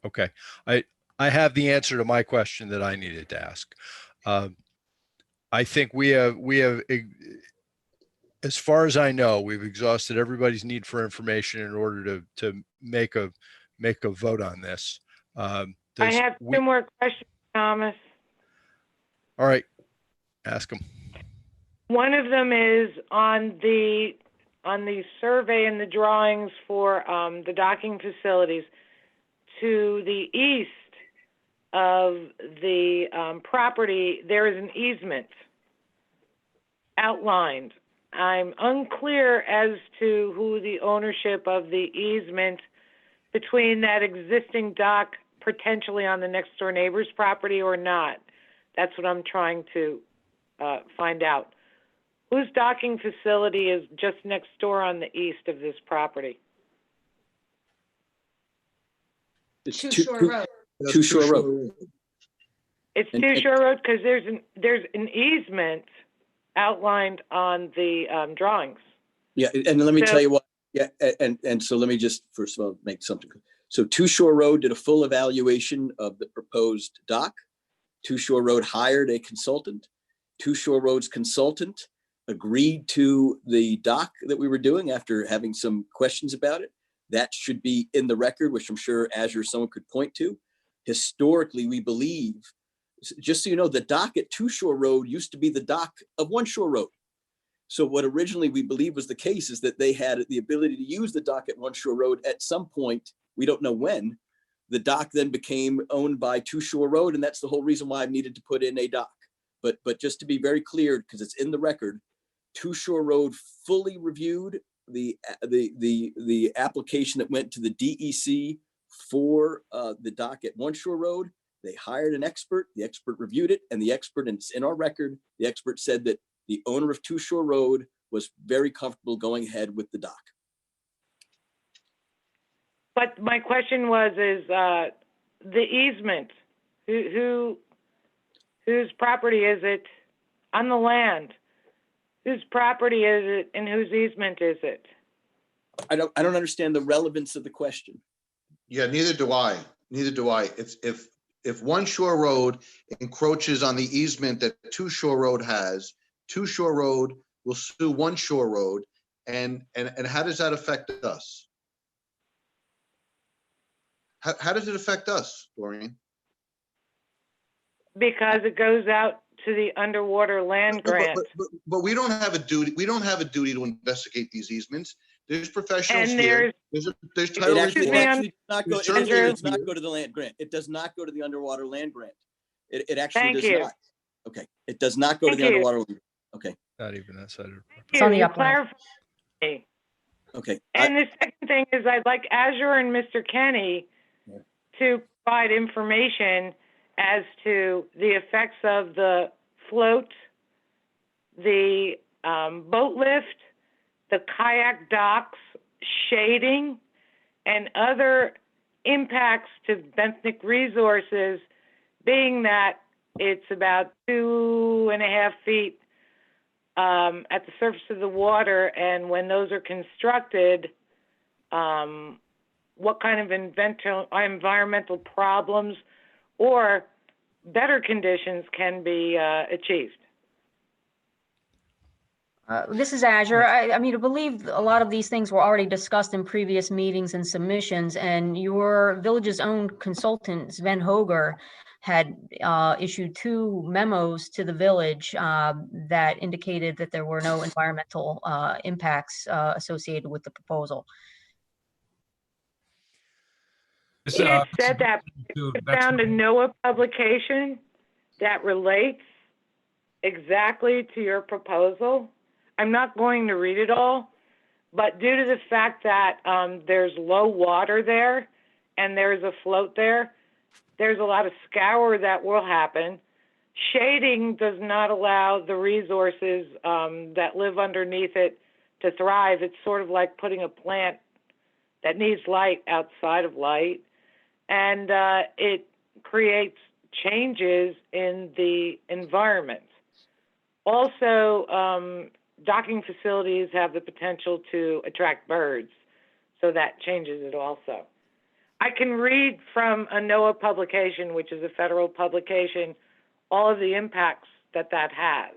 Okay. I have the answer to my question that I needed to ask. I think we have, as far as I know, we've exhausted everybody's need for information in order to make a vote on this. I have 2 more questions, Thomas. All right, ask them. One of them is on the survey and the drawings for the docking facilities. To the east of the property, there is an easement outlined. I'm unclear as to who the ownership of the easement between that existing dock potentially on the next door neighbor's property or not? That's what I'm trying to find out. Whose docking facility is just next door on the east of this property? It's Two Shore Road. Two Shore Road. It's And- Two and- Shore Road because there's an easement outlined on the drawings. Yeah, and let me So- tell you what, yeah, and so let me just first of all make something. So Two Shore Road did a full evaluation of the proposed dock. Two Shore Road hired a consultant. Two Shore Road's consultant agreed to the dock that we were doing after having some questions about it. That should be in the record, which I'm sure Azure someone could point to. Historically, we believe, just so you know, the dock at Two Shore Road used to be the dock of One Shore Road. So what originally we believe was the case is that they had the ability to use the dock at One Shore Road at some point. We don't know when. The dock then became owned by Two Shore Road, and that's the whole reason why I needed to put in a dock. But just to be very clear, because it's in the record, Two Shore Road fully reviewed the application that went to the DEC for the dock at One Shore Road. They hired an expert. The expert reviewed it, and the expert, and it's in our record, the expert said that the owner of Two Shore Road was very comfortable going ahead with the dock. But my question is the easement. Whose property is it on the land? Whose property is it and whose easement is it? I don't understand the relevance of the question. Yeah, neither do I. Neither do I. If One Shore Road encroaches on the easement that Two Shore Road has, Two Shore Road will sue One Shore Road, and how does that affect us? How does it affect us, Doreen? Because it goes out to the underwater land grant. But we don't have a duty. We don't have a duty to investigate these easements. There's professionals And here. There's title It actually reports. does not go to the land grant. It does not go to the underwater land grant. It actually Thank does you. not. Okay, it does not go to Thank the you. underwater. Land. Okay, Not even that side of the property. It's on the You upland. clarified me. okay. And the second thing is I'd like Azure and Mr. Kenny Yeah. to provide information as to the effects of the float, the boat lift, the kayak docks, shading, and other impacts to benthic resources, being that it's about 2.5 feet at the surface of the water, and when those are constructed, what kind of environmental problems or better conditions can be achieved? This is Azure. I mean, I believe a lot of these things were already discussed in previous meetings and submissions, and your village's own consultant, Sven Hoger, had issued 2 memos to the village that indicated that there were no environmental impacts associated with the proposal. It said that I found a NOAA publication that relates exactly to your proposal. I'm not going to read it all, but due to the fact that there's low water there and there's a float there, there's a lot of scour that will happen. Shading does not allow the resources that live underneath it to thrive. It's sort of like putting a plant that needs light outside of light. And it creates changes in the environment. Also, docking facilities have the potential to attract birds, so that changes it also. I can read from a NOAA publication, which is a federal publication, all of the impacts that has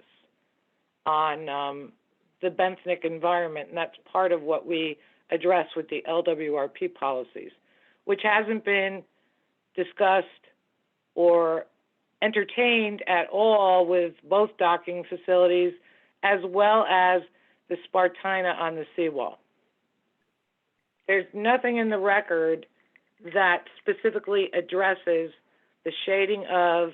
on the benthic environment, and that's part of what we address with the LWRP policies, which hasn't been discussed or entertained at all with both docking facilities as well as the Spartina on the seawall. There's nothing in the record that specifically addresses the shading of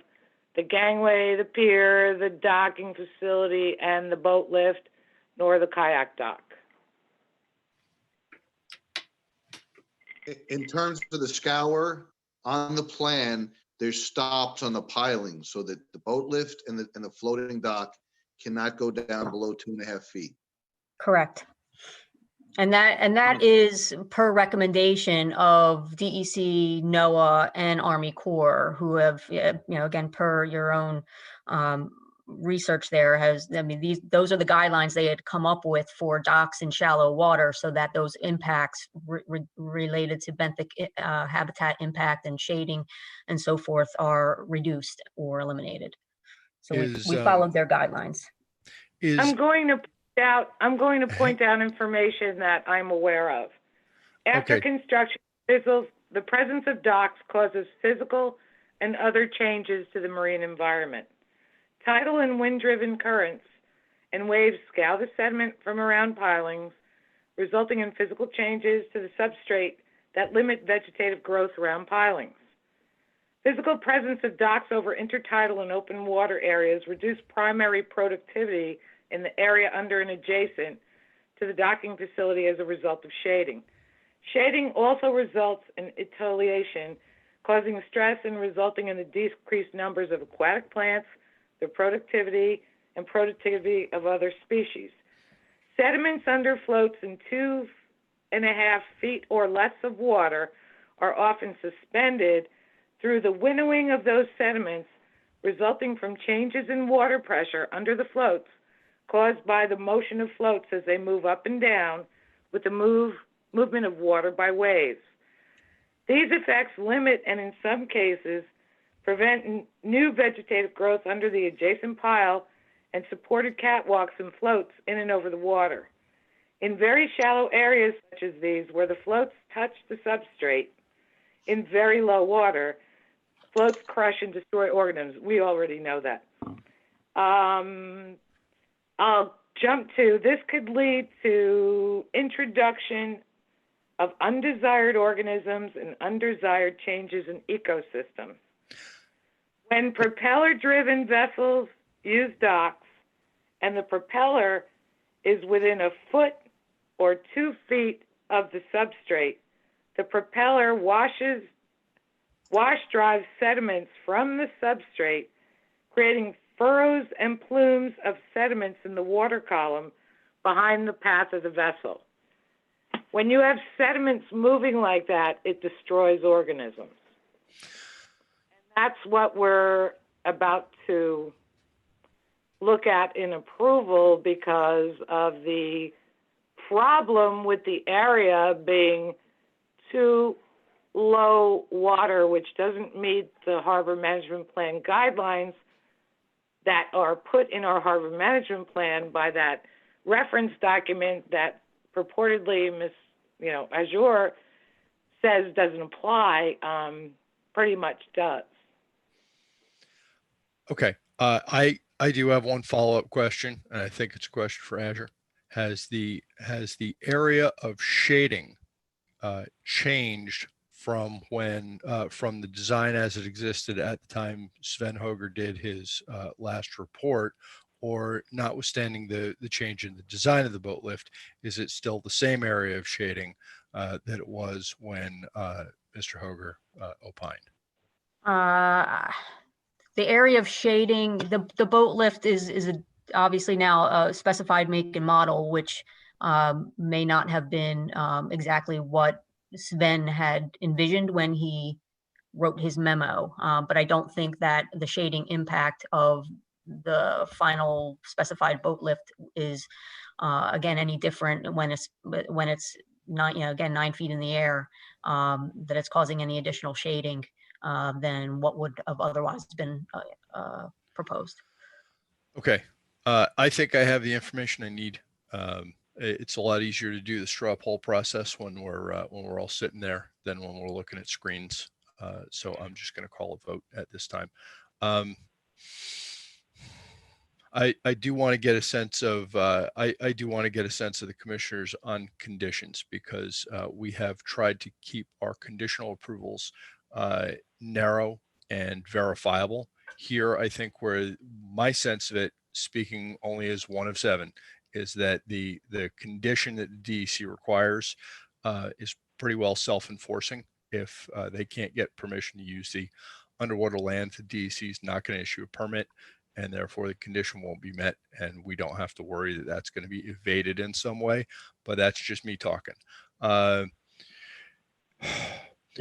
the gangway, the pier, the docking facility, and the boat lift, nor the kayak dock. In terms of the scour, on the plan, there's stops on the pilings so that the boat lift and the floating dock cannot go down below 2.5 feet. Correct. And that is per recommendation of DEC, NOAA, and Army Corps, who have, again, per your own research there those are the guidelines they had come up with for docks in shallow water, so that those impacts related to benthic habitat impact and shading and so forth are reduced or eliminated. So we followed their guidelines. I'm going to point out information that I'm aware of. After construction, the presence of docks causes physical and other changes to the marine environment. Tidal and wind-driven currents and waves scour the sediment from around pilings, resulting in physical changes to the substrate that limit vegetative growth around pilings. Physical presence of docks over intertidal and open water areas reduce primary productivity in the area under and adjacent to the docking facility as a result of shading. Shading also results in etiolation, causing stress and resulting in the decreased numbers of aquatic plants, their productivity, and productivity of other species. Sediments under floats in 2.5 feet or less of water are often suspended through the winnowing of those sediments, resulting from changes in water pressure under the floats caused by the motion of floats as they move up and down with the movement of water by waves. These effects limit and in some cases prevent new vegetative growth under the adjacent pile and supported catwalks and floats in and over the water. In very shallow areas such as these, where the floats touch the substrate in very low water, floats crush and destroy organisms. We already know that. I'll jump to, this could lead to introduction of undesired organisms and undesired changes in ecosystems. When propeller-driven vessels use docks and the propeller is within 1 foot or 2 feet of the substrate, the propeller wash drives sediments from the substrate, creating furrows and plumes of sediments in the water column behind the path of the vessel. When you have sediments moving like that, it destroys organisms. That's what we're about to look at in approval because of the problem with the area being too low water, which doesn't meet the harbor management plan guidelines that are put in our harbor management plan by that reference document that purportedly Azure says doesn't apply, pretty much does. Okay. I do have one follow-up question, and I think it's a question for Azure. Has the area of shading changed from from the design as it existed at the time Sven Hoger did his last report, or notwithstanding the change in the design of the boat lift, is it still the same area of shading that it was when Mr. Hoger opined? The area of shading, the boat lift is obviously now a specified make and model, which may not have been exactly what Sven had envisioned when he wrote his memo. But I don't think that the shading impact of the final specified boat lift is again any different when it's again 9 feet in the air, that it's causing any additional shading than what would have otherwise been proposed. Okay. I think I have the information I need. It's a lot easier to do the straw poll process when we're all sitting there than when we're looking at screens. So I'm just going to call a vote at this time. I do want to get a sense of I do want to get a sense of the commissioners on conditions, because we have tried to keep our conditional approvals narrow and verifiable. Here, I think where my sense of it, speaking only as one of 7, is that the condition that the DEC requires is pretty well self-enforcing if they can't get permission to use the underwater land, the DEC is not going to issue a permit, and therefore the condition won't be met, and we don't have to worry that that's going to be evaded in some way. But that's just me talking. Does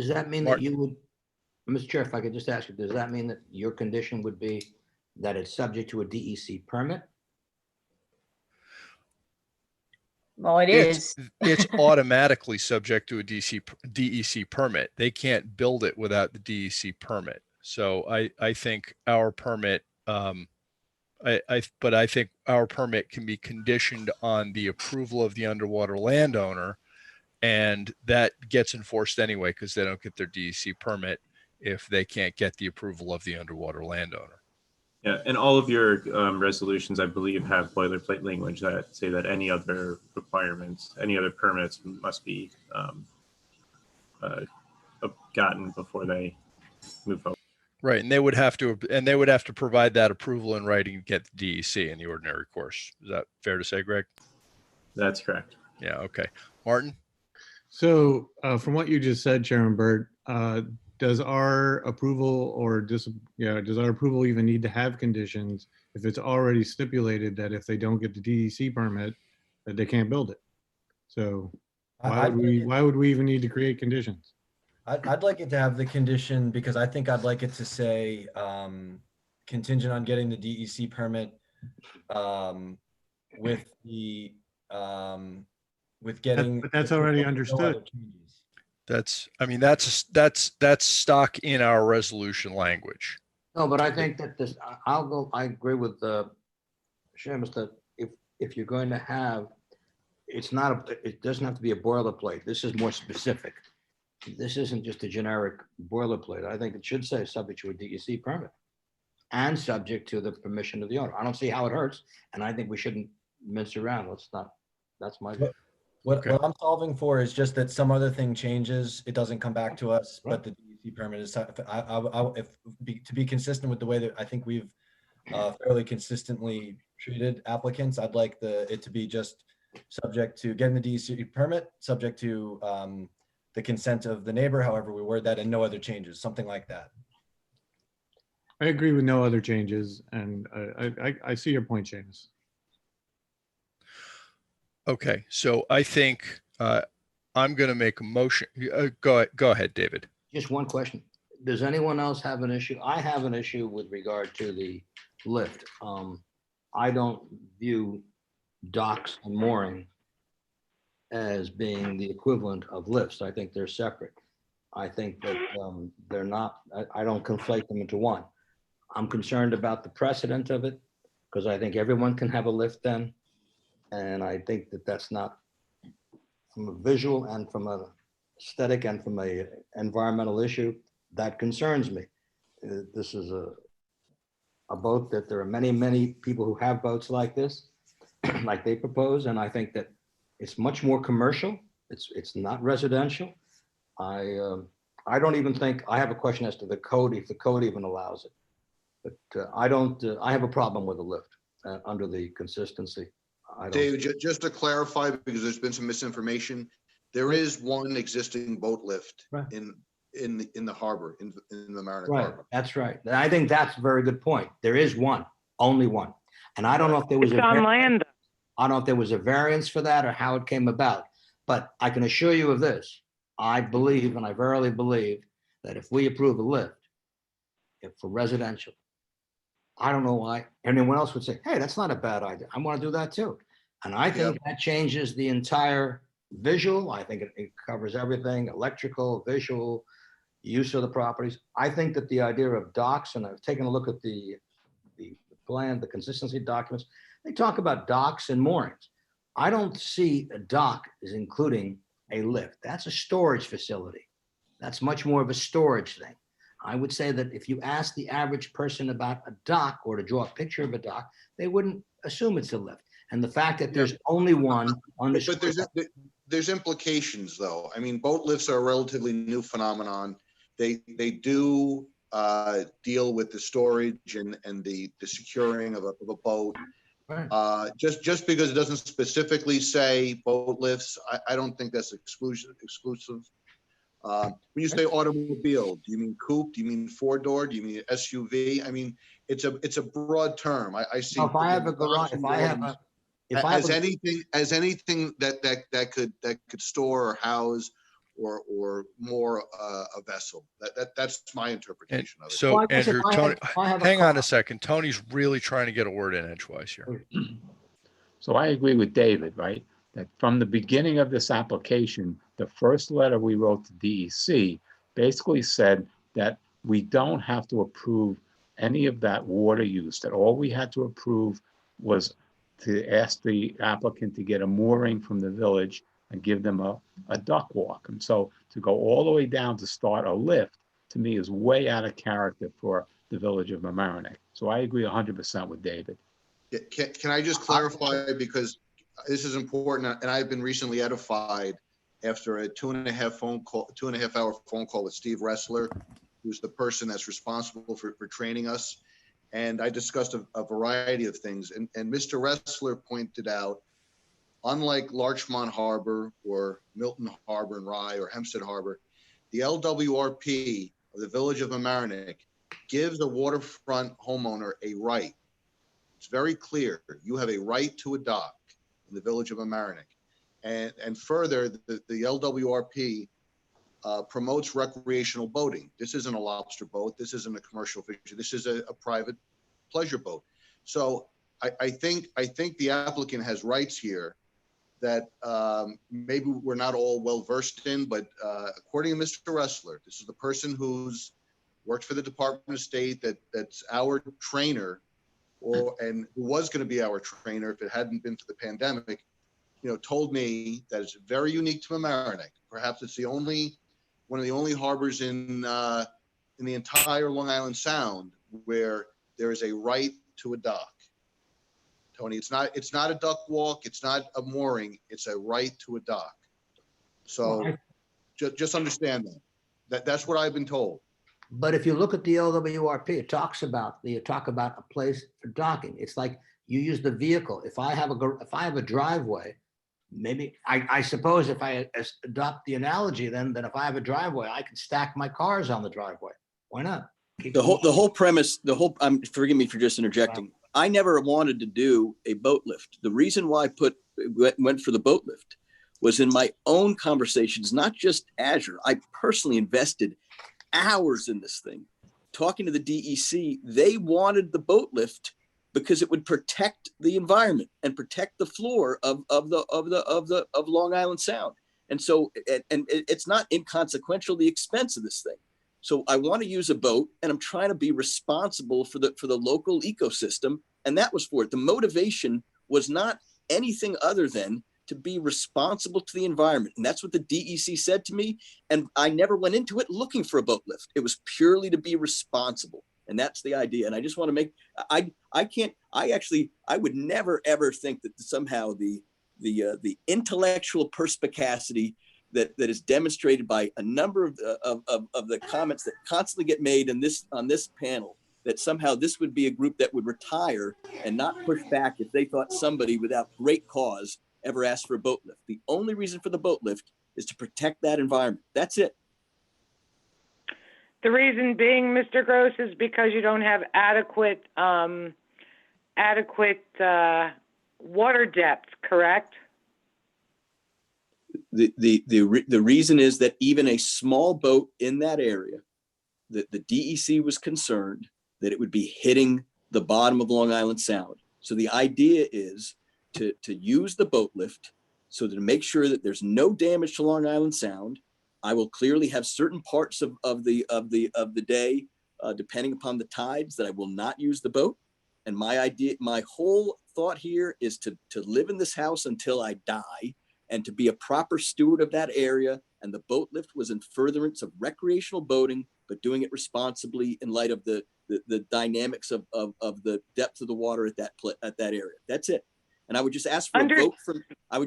that mean that Martin? you would, Mr. Chair, if I could just ask you, does that mean that your condition would be that it's subject to a DEC permit? Well, it is. It's automatically subject to a DEC permit. They can't build it without the DEC permit. So I think our permit, but I think our permit can be conditioned on the approval of the underwater landowner, and that gets enforced anyway because they don't get their DEC permit if they can't get the approval of the underwater landowner. Yeah, and all of your resolutions, I believe, have boilerplate language that say that any other requirements, any other permits must be gotten before they move forward. Right, and they would have to provide that approval in writing to get the DEC in the ordinary course. Is that fair to say, Greg? That's correct. Yeah. Okay, Martin. So from what you just said, Chairman Byrd, does our approval does our approval even need to have conditions if it's already stipulated that if they don't get the DEC permit, that they can't build it? So why would we even need to create conditions? I'd like it to have the condition because I think I'd like it to say contingent on getting the DEC permit with getting. But that's already understood. That's stock in our resolution language. No, but I think that this, I agree with Seamus that if you're going to have, it doesn't have to be a boilerplate. This is more specific. This isn't just a generic boilerplate. I think it should say subject to a DEC permit and subject to the permission of the owner. I don't see how it hurts, and I think we shouldn't mince around. That's my view. What I'm solving for is just that some other thing changes, it doesn't come back to us, but the DEC permit is, to be consistent with the way that I think we've fairly consistently treated applicants, I'd like it to be just subject to getting the DEC permit, subject to the consent of the neighbor, however we word that, and no other changes, something like that. I agree with no other changes, and I see your point, Seamus. Okay, so I think I'm going to make a motion. Go ahead, David. Just one question. Does anyone else have an issue? I have an issue with regard to the lift. I don't view docks and mooring as being the equivalent of lifts. I think they're separate. I think that they're not, I don't conflate them into one. I'm concerned about the precedent of it because I think everyone can have a lift then. And I think that that's not, from a visual and from an aesthetic and from a environmental issue, that concerns me. This is a boat that there are many, many people who have boats like this, like they propose. And I think that it's much more commercial. It's not residential. I don't even think, I have a question as to the code, if the code even allows it. But I have a problem with the lift under the consistency. Dave, just to clarify, because there's been some misinformation, there is one existing boat lift in the harbor, in the Mariner Harbor. That's right. And I think that's a very good point. There is one, only one. And I don't know if there was on land. I don't know if there was a variance for that or how it came about, but I can assure you of this. I believe, and I verily believe, that if we approve a lift, for residential, I don't know why anyone else would say, hey, that's not a bad idea. I want to do that too. And I think that changes the entire visual. I think it covers everything, electrical, visual, use of the properties. I think that the idea of docks, and I've taken a look at the plan, the consistency documents, they talk about docks and moorings. I don't see a dock as including a lift. That's a storage facility. That's much more of a storage thing. I would say that if you ask the average person about a dock or to draw a picture of a dock, they wouldn't assume it's a lift. And the fact that there's only one on the. But there's implications though. I mean, boat lifts are a relatively new phenomenon. They do deal with the storage and the securing of a boat. Right. Just because it doesn't specifically say boat lifts, I don't think that's exclusive. When you say automobile, do you mean coupe? Do you mean four-door? Do you mean SUV? I mean, it's a broad term. I see. If I have a garage, as anything that could store or house or more a vessel. That's my interpretation of it. So Well, I guess if Andrew, I Tony, have a hang on car- a second. Tony's really trying to get a word in edgewise here. So I agree with David, right? That from the beginning of this application, the first letter we wrote to DEC basically said that we don't have to approve any of that water use, that all we had to approve was to ask the applicant to get a mooring from the village and give them a duck walk. And so to go all the way down to start a lift, to me, is way out of character for the village of Mamaroneck. So I agree 100% with David. Can I just clarify, because this is important, and I've been recently edified after a 2.5 hour phone call with Steve Ressler, who's the person that's responsible for training us. And I discussed a variety of things. And Mr. Ressler pointed out, unlike Larchmont Harbor or Milton Harbor and Rye or Hempstead Harbor, the LWRP of the village of Mamaroneck gives a waterfront homeowner a right. It's very clear. You have a right to a dock in the village of Mamaroneck. And further, the LWRP promotes recreational boating. This isn't a lobster boat. This isn't a commercial fishery. This is a private pleasure boat. So I think the applicant has rights here that maybe we're not all well versed in, but according to Mr. Ressler, this is the person who's worked for the Department of State, that's our trainer, and who was going to be our trainer if it hadn't been for the pandemic, told me that it's very unique to Mamaroneck. Perhaps it's one of the only harbors in the entire Long Island Sound where there is a right to a dock. Tony, it's not a duck walk. It's not a mooring. It's a right to a dock. So just understand that's what I've been told. But if you look at the LWRP, it talks about a place for docking. It's like you use the vehicle. If I have a driveway, maybe I suppose if I adopt the analogy, then if I have a driveway, I can stack my cars on the driveway. Why not? The whole premise, forgive me for just interjecting. I never wanted to do a boat lift. The reason why I went for the boat lift was in my own conversations, not just Azure. I personally invested hours in this thing. Talking to the DEC, they wanted the boat lift because it would protect the environment and protect the floor of Long Island Sound. And so, and it's not inconsequential, the expense of this thing. So I want to use a boat, and I'm trying to be responsible for the local ecosystem. And that was for it. The motivation was not anything other than to be responsible to the environment. And that's what the DEC said to me. And I never went into it looking for a boat lift. It was purely to be responsible. And that's the idea. And I just want to make, I would never, ever think that somehow the intellectual perspicacity that is demonstrated by a number of the comments that constantly get made on this panel, that somehow this would be a group that would retire and not push back if they thought somebody without great cause ever asked for a boat lift. The only reason for the boat lift is to protect that environment. That's it. The reason being, Mr. Gross, is because you don't have adequate water depth, correct? The reason is that even a small boat in that area, the DEC was concerned that it would be hitting the bottom of Long Island Sound. So the idea is to use the boat lift so to make sure that there's no damage to Long Island Sound. I will clearly have certain parts of the day, depending upon the tides, that I will not use the boat. And my whole thought here is to live in this house until I die, and to be a proper steward of that area. And the boat lift was in furtherance of recreational boating, but doing it responsibly in light of the dynamics of the depth of the water at that area. That's it. And I would just ask for a vote from the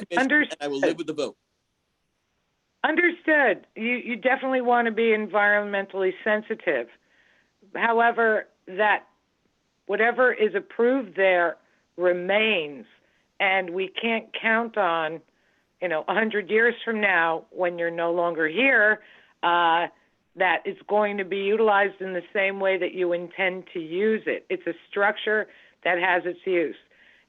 commission, and I will live with the vote. Understood. You definitely want to be environmentally sensitive. However, that whatever is approved there remains, and we can't count on 100 years from now, when you're no longer here, that it's going to be utilized in the same way that you intend to use it. It's a structure that has its use.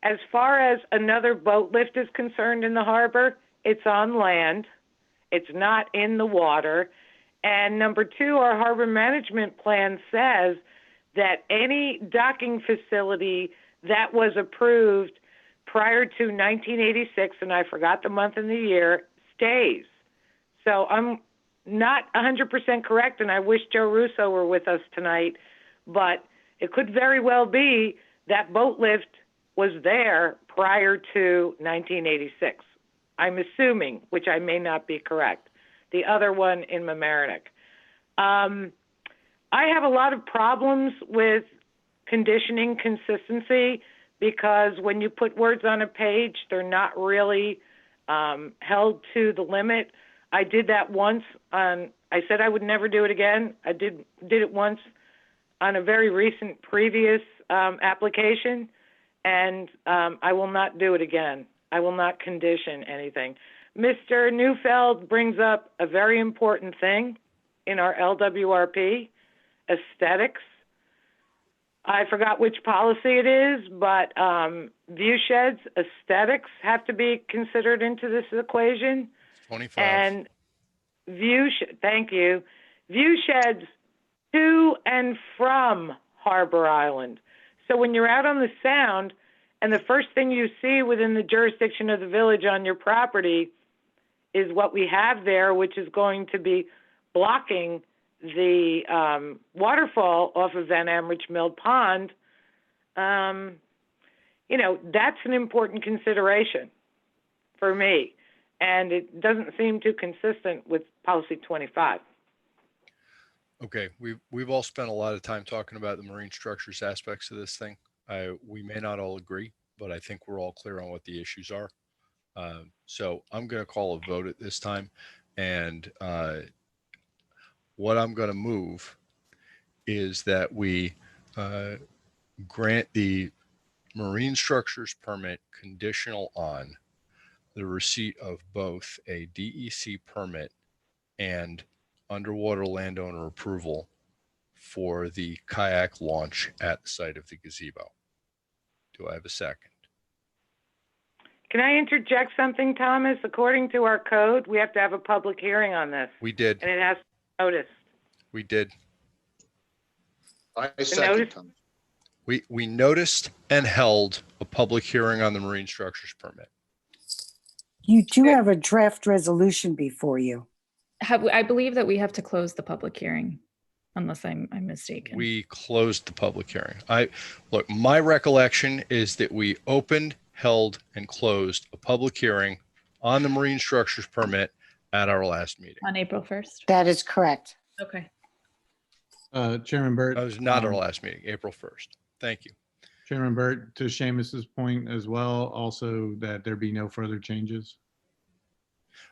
As far as another boat lift is concerned in the harbor, it's on land. It's not in the water. And number two, our harbor management plan says that any docking facility that was approved prior to 1986, and I forgot the month and the year, stays. So I'm not 100% correct, and I wish Joe Russo were with us tonight, but it could very well be that boat lift was there prior to 1986. I'm assuming, which I may not be correct. The other one in Mamaroneck. I have a lot of problems with conditioning consistency because when you put words on a page, they're not really held to the limit. I did that once I said I would never do it again. I did it once on a very recent previous application, and I will not do it again. I will not condition anything. Mr. Neufeld brings up a very important thing in our LWRP, aesthetics. I forgot which policy it is, but view sheds, aesthetics have to be considered into this equation. 25. And thank you. View sheds to and from Harbor Island. So when you're out on the Sound and the first thing you see within the jurisdiction of the village on your property is what we have there, which is going to be blocking the waterfall off of Van Amrich Mill Pond, that's an important consideration for me. And it doesn't seem too consistent with policy 25. Okay, we've all spent a lot of time talking about the marine structures aspects of this thing. We may not all agree, but I think we're all clear on what the issues are. So I'm going to call a vote at this time. And what I'm going to move is that we grant the marine structures permit conditional on the receipt of both a DEC permit and underwater landowner approval for the kayak launch at the site of the gazebo. Do I have a second? Can I interject something, Thomas? According to our code, we have to have a public hearing on this. We did. And it has to be noticed. We did. I second, Thomas. We noticed and held a public hearing on the marine structures permit. You do have a draft resolution before you. I believe that we have to close the public hearing, unless I'm mistaken. We closed the public hearing. Look, my recollection is that we opened, held, and closed a public hearing on the marine structures permit at our last meeting. On April 1st? That is correct. Okay. Chairman Burt. That was not our last meeting, April 1st. Thank you. Chairman Burt, to Seamus's point as well, also that there be no further changes.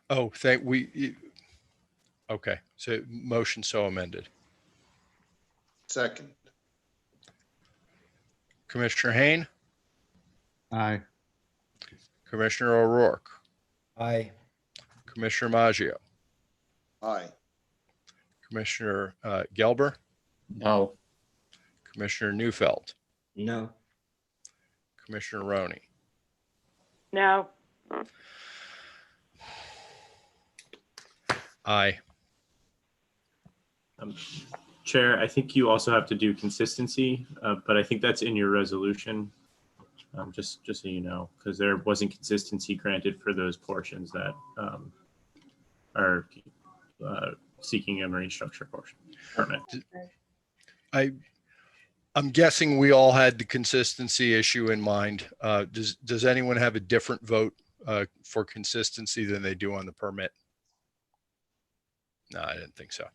Oh, okay. So motion so amended. Second. Commissioner Hayne, Aye. Commissioner O'Rourke, Aye. Commissioner Maggio, Aye. Commissioner Gelber, No. Commissioner Neufeld, No. Commissioner Roney. No. Aye. Chair, I think you also have to do consistency, but I think that's in your resolution, just so you know, because there wasn't consistency granted for those portions that are seeking a marine structure portion permit. I'm guessing we all had the consistency issue in mind. Does anyone have a different vote for consistency than they do on the permit? No, I didn't think so.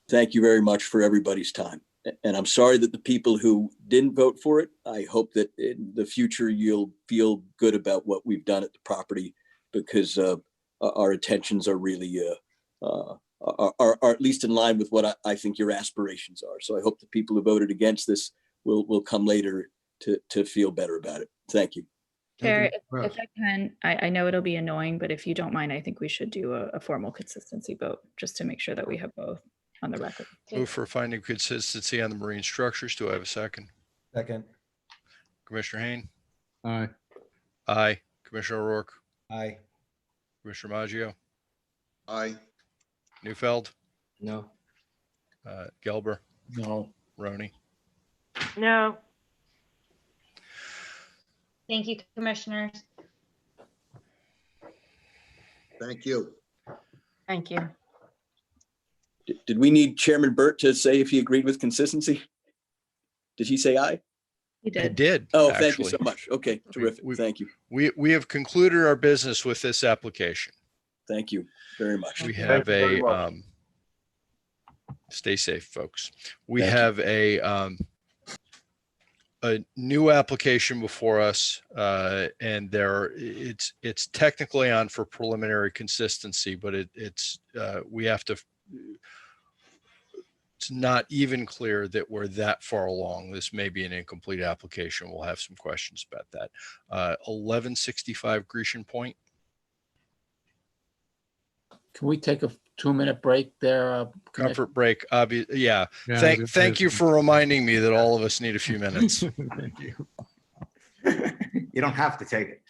Thank you very much for everybody's time. And I'm sorry that the people who didn't vote for it, I hope that in the future you'll feel good about what we've done at the property, because our intentions are really, are at least in line with what I think your aspirations are. So I hope the people who voted against this will come later to feel better about it. Thank you. Chair, if I can, I know it'll be annoying, but if you don't mind, I think we should do a formal consistency vote just to make sure that we have both on the record. Move for finding consistency on the marine structures. Do I have a second? Second. Commissioner Hayne? Aye. Aye. Commissioner O'Rourke? Aye. Commissioner Maggio? Aye. Newfeld? No. Gelber? No. Roney? No. Thank you, commissioners. Thank you. Thank you. Did we need Chairman Burt to say if he agreed with consistency? Did he say aye? You I did. did. Oh, thank you actually. so much. Okay, terrific. Thank you. We have concluded our business with this application. Thank you very much. We have stay safe, folks. We Thank you. have a new application before us, and it's technically on for preliminary consistency, but we have to. It's not even clear that we're that far along. This may be an incomplete application. We'll have some questions about that. 1165 Grecian Point. Can we take a 2-minute break there? Comfort break. Yeah. Yeah, Thank you for reminding me that all of us need a few minutes. Thank you. You don't have to take it.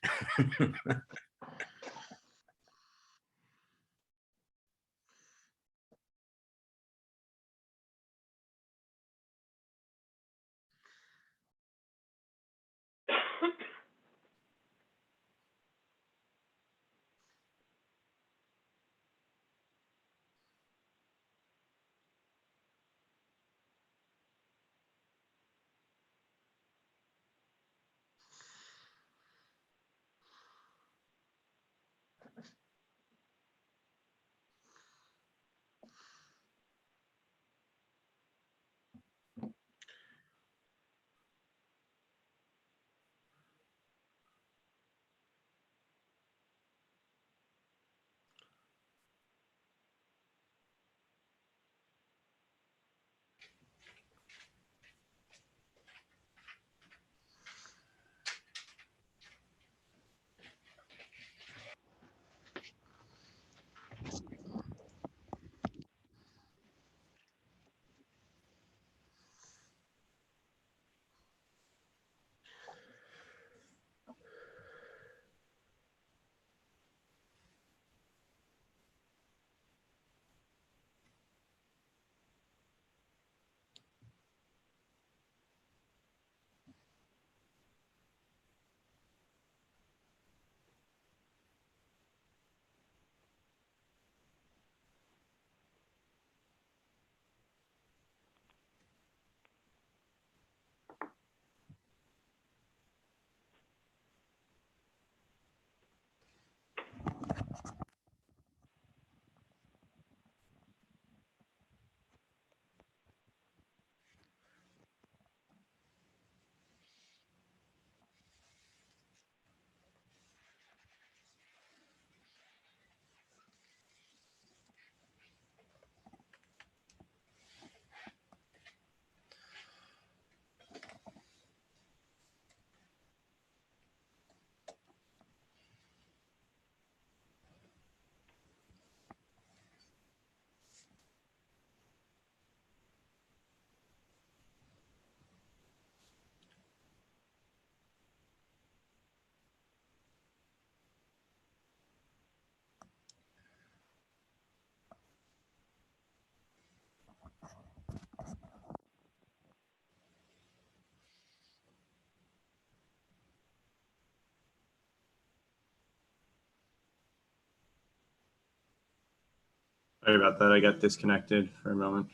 Sorry about that. I got disconnected for a moment.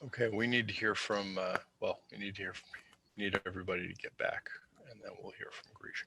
Okay, we need to hear from, we need everybody to get back, and then we'll hear from Grecian.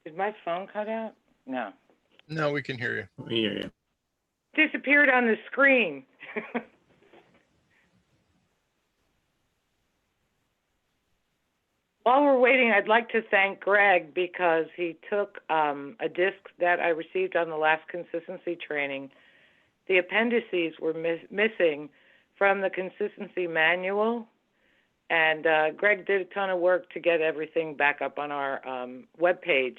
Did my phone cut out? No. No, we can hear you. We hear you. Disappeared on the screen. While we're waiting, I'd like to thank Greg because he took a disc that I received on the last consistency training. The appendices were missing from the consistency manual, and Greg did a ton of work to get everything back up on our webpage.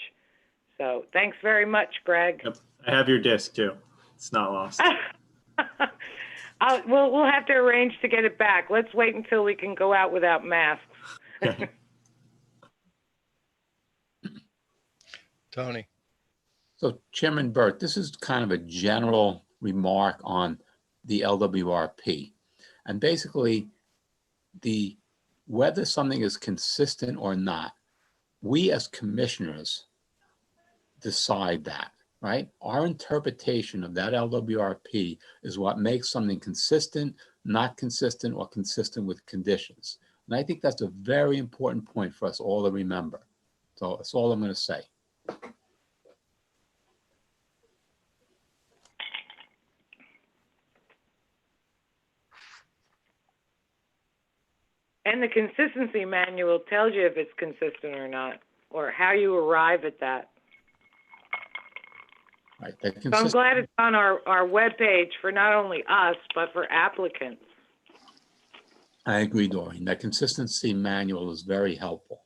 So thanks very much, Greg. Yep. I have your disc too. It's not lost. We'll have to arrange to get it back. Let's wait until we can go out without masks. Tony. So Chairman Burt, this is kind of a general remark on the LWRP. And basically, whether something is consistent or not, we as commissioners decide that, right? Our interpretation of that LWRP is what makes something consistent, not consistent, or consistent with conditions. And I think that's a very important point for us all to remember. So that's all I'm going to say. And the consistency manual tells you if it's consistent or not, or how you arrive at that. Right. So I'm glad it's on our webpage for not only us, but for applicants. I agree, Doreen. That consistency manual is very helpful.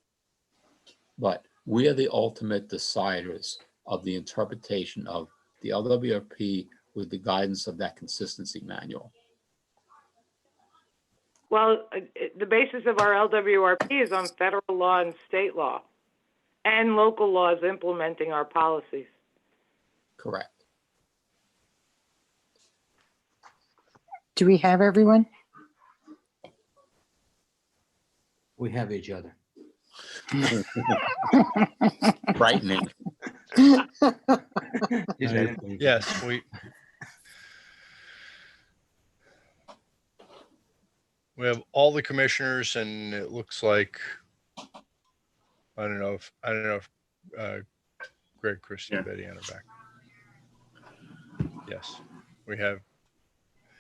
But we are the ultimate deciders of the interpretation of the LWRP with the guidance of that consistency manual. Well, the basis of our LWRP is on federal law and state law and local laws implementing our policies. Correct. Do we have everyone? We have each other. Frightening. Yes, we have all the commissioners, and it looks like I don't know if Greg, Christie, and Betty Ann are back. Yes, we have.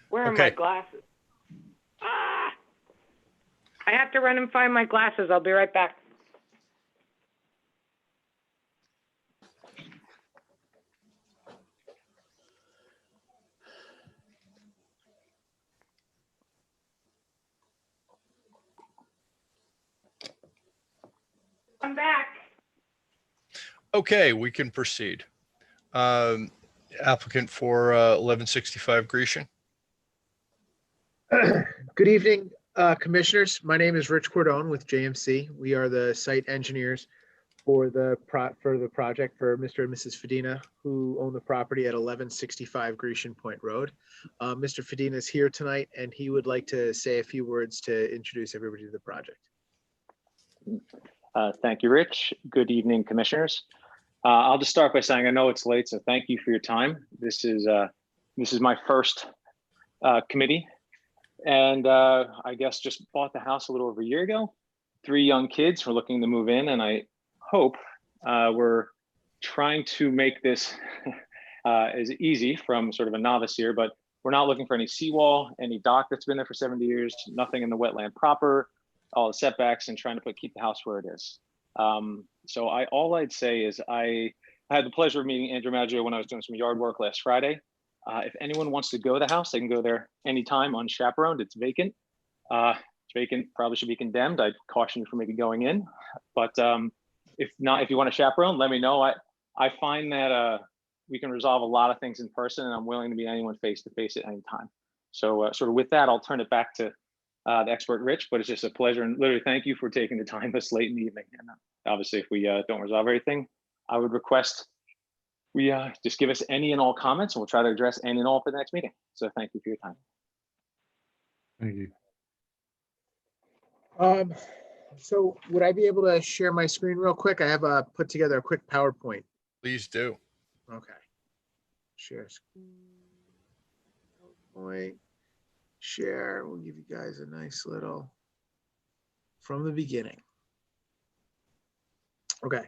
Where are my glasses? I have to run and find my glasses. I'll be right back. I'm back. Okay, we can proceed. Applicant for 1165 Grecian. Good evening, commissioners. My name is Rich Cordone with JMC. We are the site engineers for the project for Mr. and Mrs. Fedina, who own the property at 1165 Grecian Point Road. Mr. Fedina is here tonight, and he would like to say a few words to introduce everybody to the project. Thank you, Rich. Good evening, commissioners. I'll just start by saying I know it's late, so thank you for your time. This is my first committee, and I guess just bought the house a little over a year ago. 3 young kids. We're looking to move in, and I hope we're trying to make this as easy from sort of a novice here, but we're not looking for any seawall, any dock that's been there for 70 years, nothing in the wetland proper, all the setbacks, and trying to keep the house where it is. So all I'd say is I had the pleasure of meeting Andrew Maggio when I was doing some yard work last Friday. If anyone wants to go to the house, they can go there anytime unchaperoned. It's vacant. It's vacant, probably should be condemned. I'd caution you from maybe going in, but if not, if you want to chaperone, let me know. I find that we can resolve a lot of things in person, and I'm willing to meet anyone face to face at any time. So sort of with that, I'll turn it back to the expert Rich, but it's just a pleasure, and literally thank you for taking the time this late in the evening. And obviously, if we don't resolve everything, I would request we just give us any and all comments, and we'll try to address any and all for the next meeting. So thank you for your time. Thank you. So would I be able to share my screen real quick? I have put together a quick PowerPoint. Please do. Okay. Share screen. PowerPoint. Share. We'll give you guys a nice little from the beginning. Okay.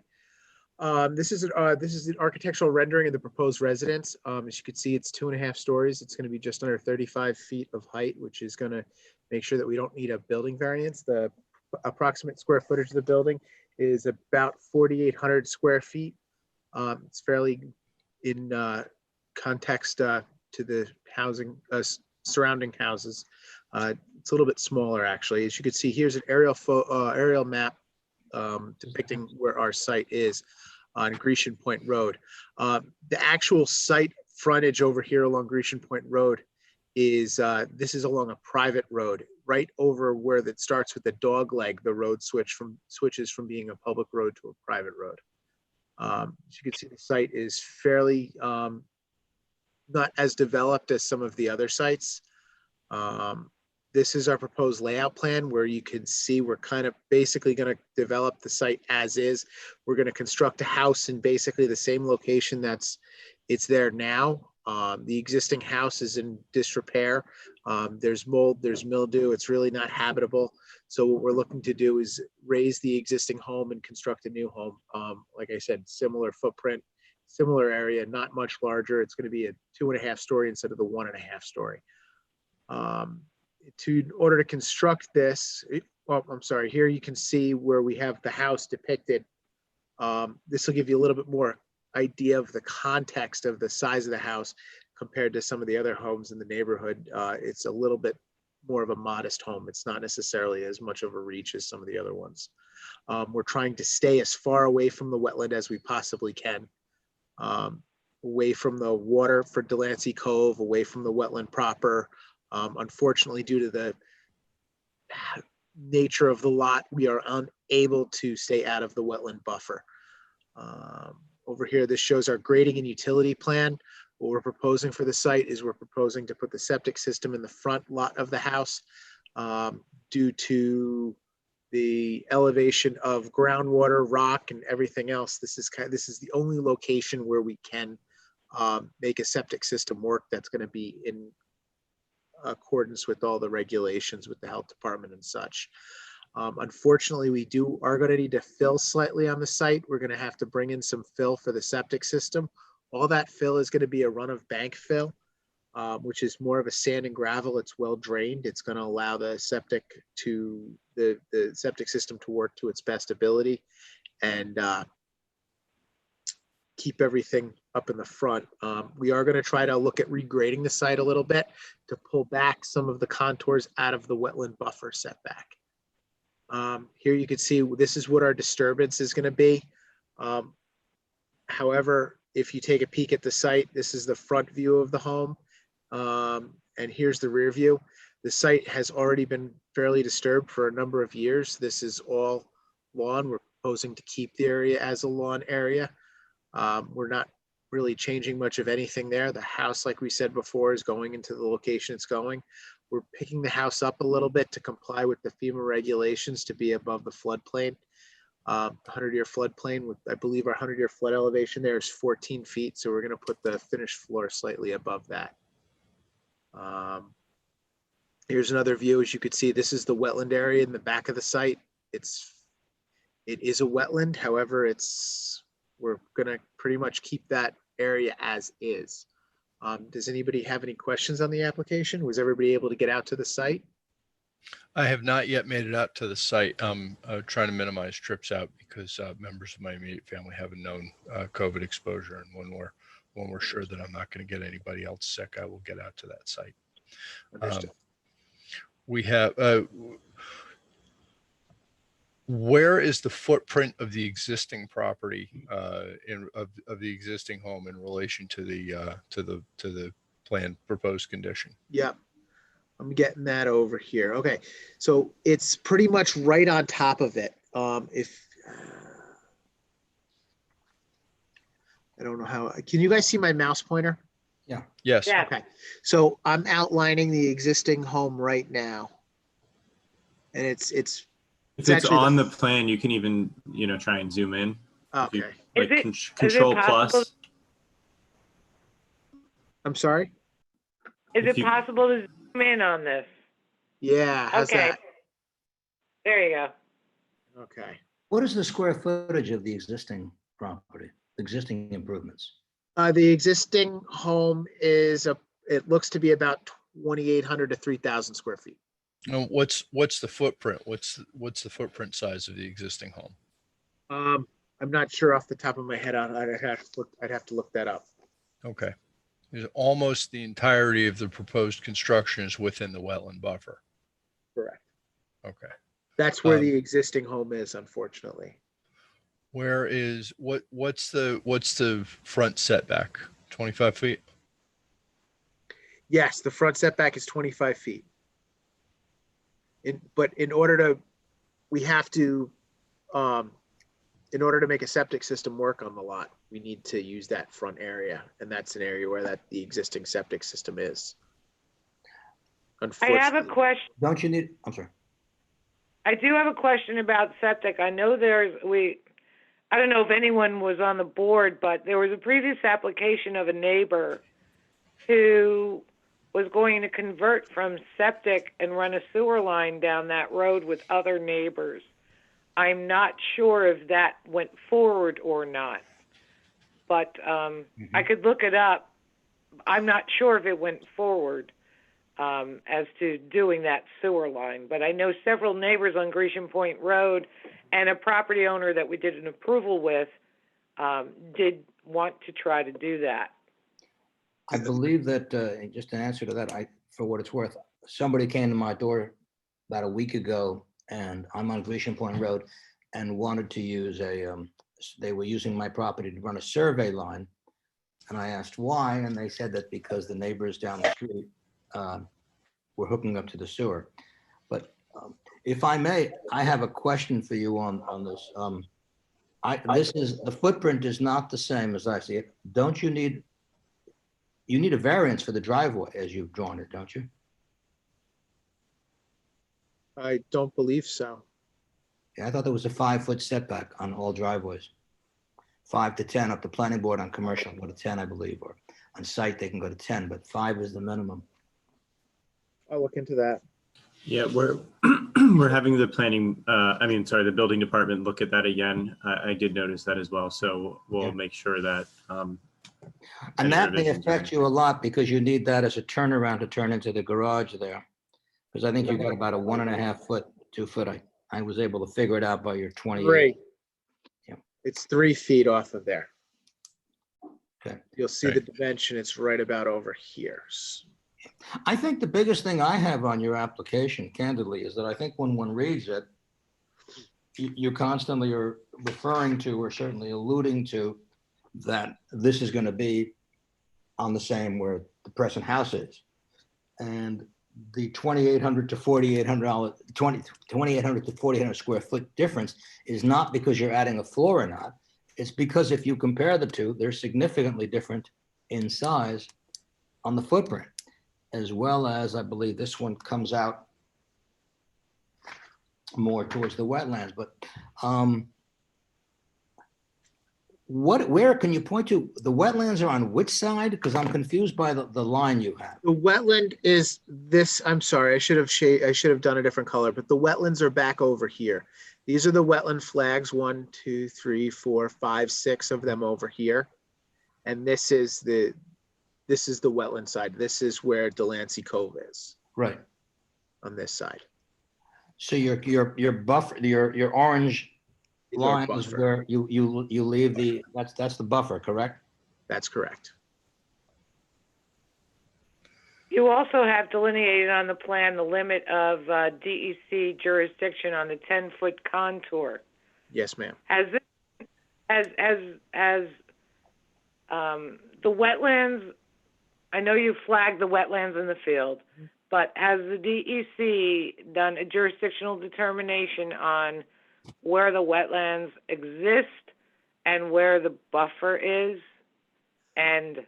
This is the architectural rendering of the proposed residence. As you can see, it's 2.5 stories. It's going to be just under 35 feet of height, which is going to make sure that we don't need a building variance. The approximate square footage of the building is about 4,800 square feet. It's fairly in context to the housing surrounding houses. It's a little bit smaller, actually. As you can see, here's an aerial map depicting where our site is on Grecian Point Road. The actual site frontage over here along Grecian Point Road is, this is along a private road, right over where that starts with the dog leg. The road switches from being a public road to a private road. As you can see, the site is fairly not as developed as some of the other sites. This is our proposed layout plan, where you can see we're kind of basically going to develop the site as is. We're going to construct a house in basically the same location it's there now. The existing house is in disrepair. There's mold, there's mildew. It's really not habitable. So what we're looking to do is raise the existing home and construct a new home. Like I said, similar footprint, similar area, not much larger. It's going to be a 2.5 story instead of the 1.5 story. In order to construct this, well, I'm sorry, here you can see where we have the house depicted. This will give you a little bit more idea of the context of the size of the house compared to some of the other homes in the neighborhood. It's a little bit more of a modest home. It's not necessarily as much of a reach as some of the other ones. We're trying to stay as far away from the wetland as we possibly can, away from the water for Delancey Cove, away from the wetland proper. Unfortunately, due to the nature of the lot, we are unable to stay out of the wetland buffer. Over here, this shows our grading and utility plan. What we're proposing for the site is we're proposing to put the septic system in the front lot of the house. Due to the elevation of groundwater, rock, and everything else, this is the only location where we can make a septic system work that's going to be in accordance with all the regulations with the health department and such. Unfortunately, we are going to need to fill slightly on the site. We're going to have to bring in some fill for the septic system. All that fill is going to be a run of bank fill, which is more of a sand and gravel. It's well drained. It's going to allow the septic system to work to its best ability and keep everything up in the front. We are going to try to look at regrading the site a little bit to pull back some of the contours out of the wetland buffer setback. Here you can see this is what our disturbance is going to be. However, if you take a peek at the site, this is the front view of the home, and here's the rear view. The site has already been fairly disturbed for a number of years. This is all lawn. We're proposing to keep the area as a lawn area. We're not really changing much of anything there. The house, like we said before, is going into the location it's going. We're picking the house up a little bit to comply with the FEMA regulations to be above the floodplain. 100-year floodplain, with I believe our 100-year flood elevation there is 14 feet. So we're going to put the finished floor slightly above that. Here's another view. As you can see, this is the wetland area in the back of the site. It is a wetland. However, we're going to pretty much keep that area as is. Does anybody have any questions on the application? Was everybody able to get out to the site? I have not yet made it out to the site. I'm trying to minimize trips out because members of my immediate family have a known COVID exposure. And when we're sure that I'm not going to get anybody else sick, I will get out to that site. We have, where is the footprint of the existing property of the existing home in relation to the planned proposed condition? Yep. I'm getting that over here. Okay, so it's pretty much right on top of it. I don't know how, can you guys see my mouse pointer? Yeah. Yes. Yeah. Okay, so I'm outlining the existing home right now. And it's If it's on the plan, you can even, try and zoom in. Okay. Like possible- control plus. I'm sorry? Is it possible to zoom in on this? Yeah, how's Okay. that? There you go. Okay. What is the square footage of the existing property, existing improvements? The existing home is it looks to be about 2,800 to 3,000 square feet. Now, what's the footprint? What's the footprint size of the existing home? I'm not sure off the top of my head. I'd have to look that up. Okay. Is almost the entirety of the proposed construction is within the wetland buffer. Correct. Okay. That's where the existing home is, unfortunately. Where is what's the front setback? 25 feet? Yes, the front setback is 25 feet. But in order to make a septic system work on the lot, we need to use that front area, and that's an area where the existing septic system is. I have a question. Don't you need, I'm sorry. I do have a question about septic. I know I don't know if anyone was on the board, but there was a previous application of a neighbor who was going to convert from septic and run a sewer line down that road with other neighbors. I'm not sure if that went forward or not, but I could look it up. I'm not sure if it went forward as to doing that sewer line, but I know several neighbors on Grecian Point Road and a property owner that we did an approval with did want to try to do that. I believe that, just an answer to that, for what it's worth, somebody came to my door about a week ago, and I'm on Grecian Point Road, and wanted to use they were using my property to run a survey line. And I asked why, and they said that because the neighbors down the street were hooking up to the sewer. But if I may, I have a question for you on this. The footprint is not the same as I see it. Don't you need a variance for the driveway as you've drawn it, don't you? I don't believe so. Yeah, I thought there was a 5-foot setback on all driveways. 5 to 10 up the planning board on commercial, go to 10, I believe, or on site they can go to 10, but 5 is the minimum. I'll look into that. Yeah, we're having the the building department look at that again. I did notice that as well, so we'll make sure that. And that may affect you a lot because you need that as a turnaround to turn into the garage there. Because I think you've got about a 1.5 foot, 2 foot. I was able to figure it out by your 28. 3. Yeah. It's 3 feet off of there. Okay. You'll see the dimension. It's right about over here. I think the biggest thing I have on your application, candidly, is that I think when one reads it, you constantly are referring to or certainly alluding to that this is going to be on the same where the present house is. And the $2,800 to $4,800, 2,800 to 4,800 square foot difference is not because you're adding a floor or not. It's because if you compare the two, they're significantly different in size on the footprint, as well as I believe this one comes out more towards the wetlands. But where can you point to? The wetlands are on which side? Because I'm confused by the line you have. The wetland is this. I'm sorry, I should have done a different color, but the wetlands are back over here. These are the wetland flags, 1, 2, 3, 4, 5, 6 of them over here. And this is the wetland side. This is where Delancey Cove is. Right. On this side. So your buffer, your orange line is where you leave that's the buffer, correct? That's correct. You also have delineated on the plan the limit of DEC jurisdiction on the 10-foot contour. Yes, ma'am. Has the wetlands, I know you flagged the wetlands in the field, but has the DEC done a jurisdictional determination on where the wetlands exist and where the buffer is? And,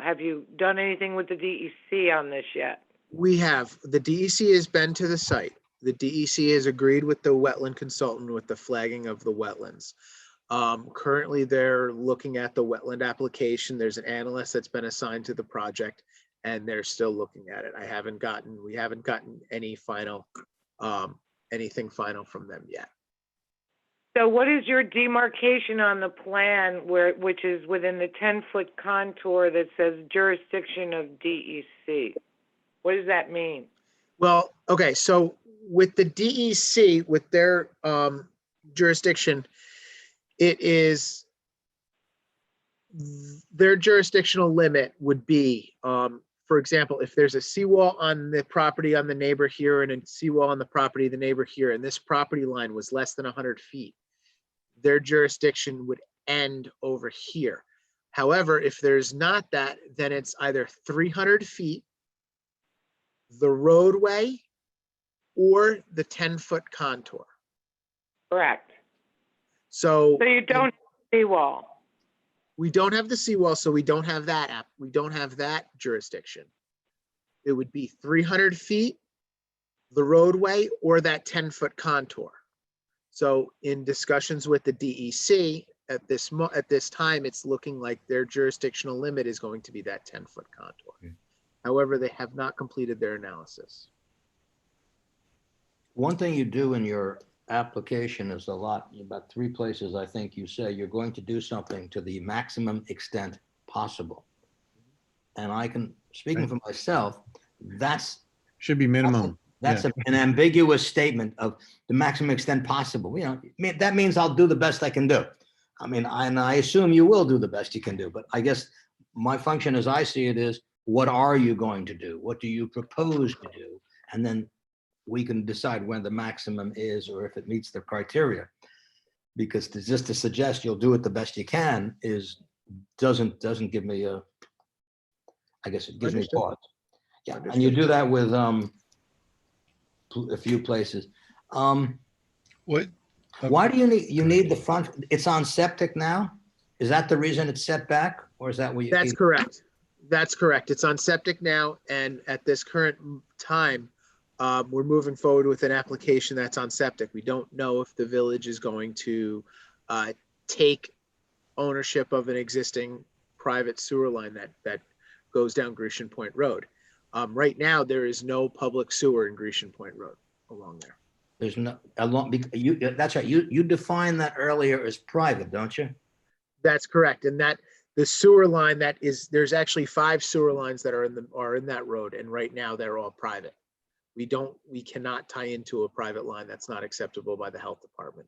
have you done anything with the DEC on this yet? We have. The DEC has been to the site. The DEC has agreed with the wetland consultant with the flagging of the wetlands. Currently, they're looking at the wetland application. There's an analyst that's been assigned to the project, and they're still looking at it. We haven't gotten any final, anything final from them yet. So what is your demarcation on the plan which is within the 10-foot contour that says jurisdiction of DEC? What does that mean? Well, okay, so with the DEC, with their jurisdiction, it is their jurisdictional limit would be, for example, if there's a seawall on the property on the neighbor here and a seawall on the property of the neighbor here, and this property line was less than 100 feet, their jurisdiction would end over here. However, if there's not that, then it's either 300 feet, the roadway, or the 10-foot contour. Correct. So you don't have a seawall. We don't have the seawall, so we don't have that we don't have that jurisdiction. It would be 300 feet, the roadway, or that 10-foot contour. So in discussions with the DEC at this time, it's looking like their jurisdictional limit is going to be that 10-foot contour. Okay. However, they have not completed their analysis. One thing you do in your application is about 3 places, I think you say you're going to do something to the maximum extent possible. And I can, speaking for myself, that's Should be minimum. That's an ambiguous statement of the maximum extent possible. You know, that means I'll do the best I can do. I mean, and I assume you will do the best you can do, but I guess my function as I see it is, what are you going to do? What do you propose to do? And then we can decide when the maximum is, or if it meets the criteria. Because just to suggest you'll do it the best you can doesn't give me I guess it gives me pause. Yeah, and you do that with a few places. What? Why do you need the front? It's on septic now? Is that the reason it's set back, or is that what you? That's correct. That's correct. It's on septic now, and at this current time, we're moving forward with an application that's on septic. We don't know if the village is going to take ownership of an existing private sewer line that goes down Grecian Point Road. Right now, there is no public sewer in Grecian Point Road along there. There's no, that's right. You defined that earlier as private, don't you? That's correct. And that the sewer line there's actually 5 sewer lines that are in that road. And right now they're all private. We cannot tie into a private line. That's not acceptable by the health department.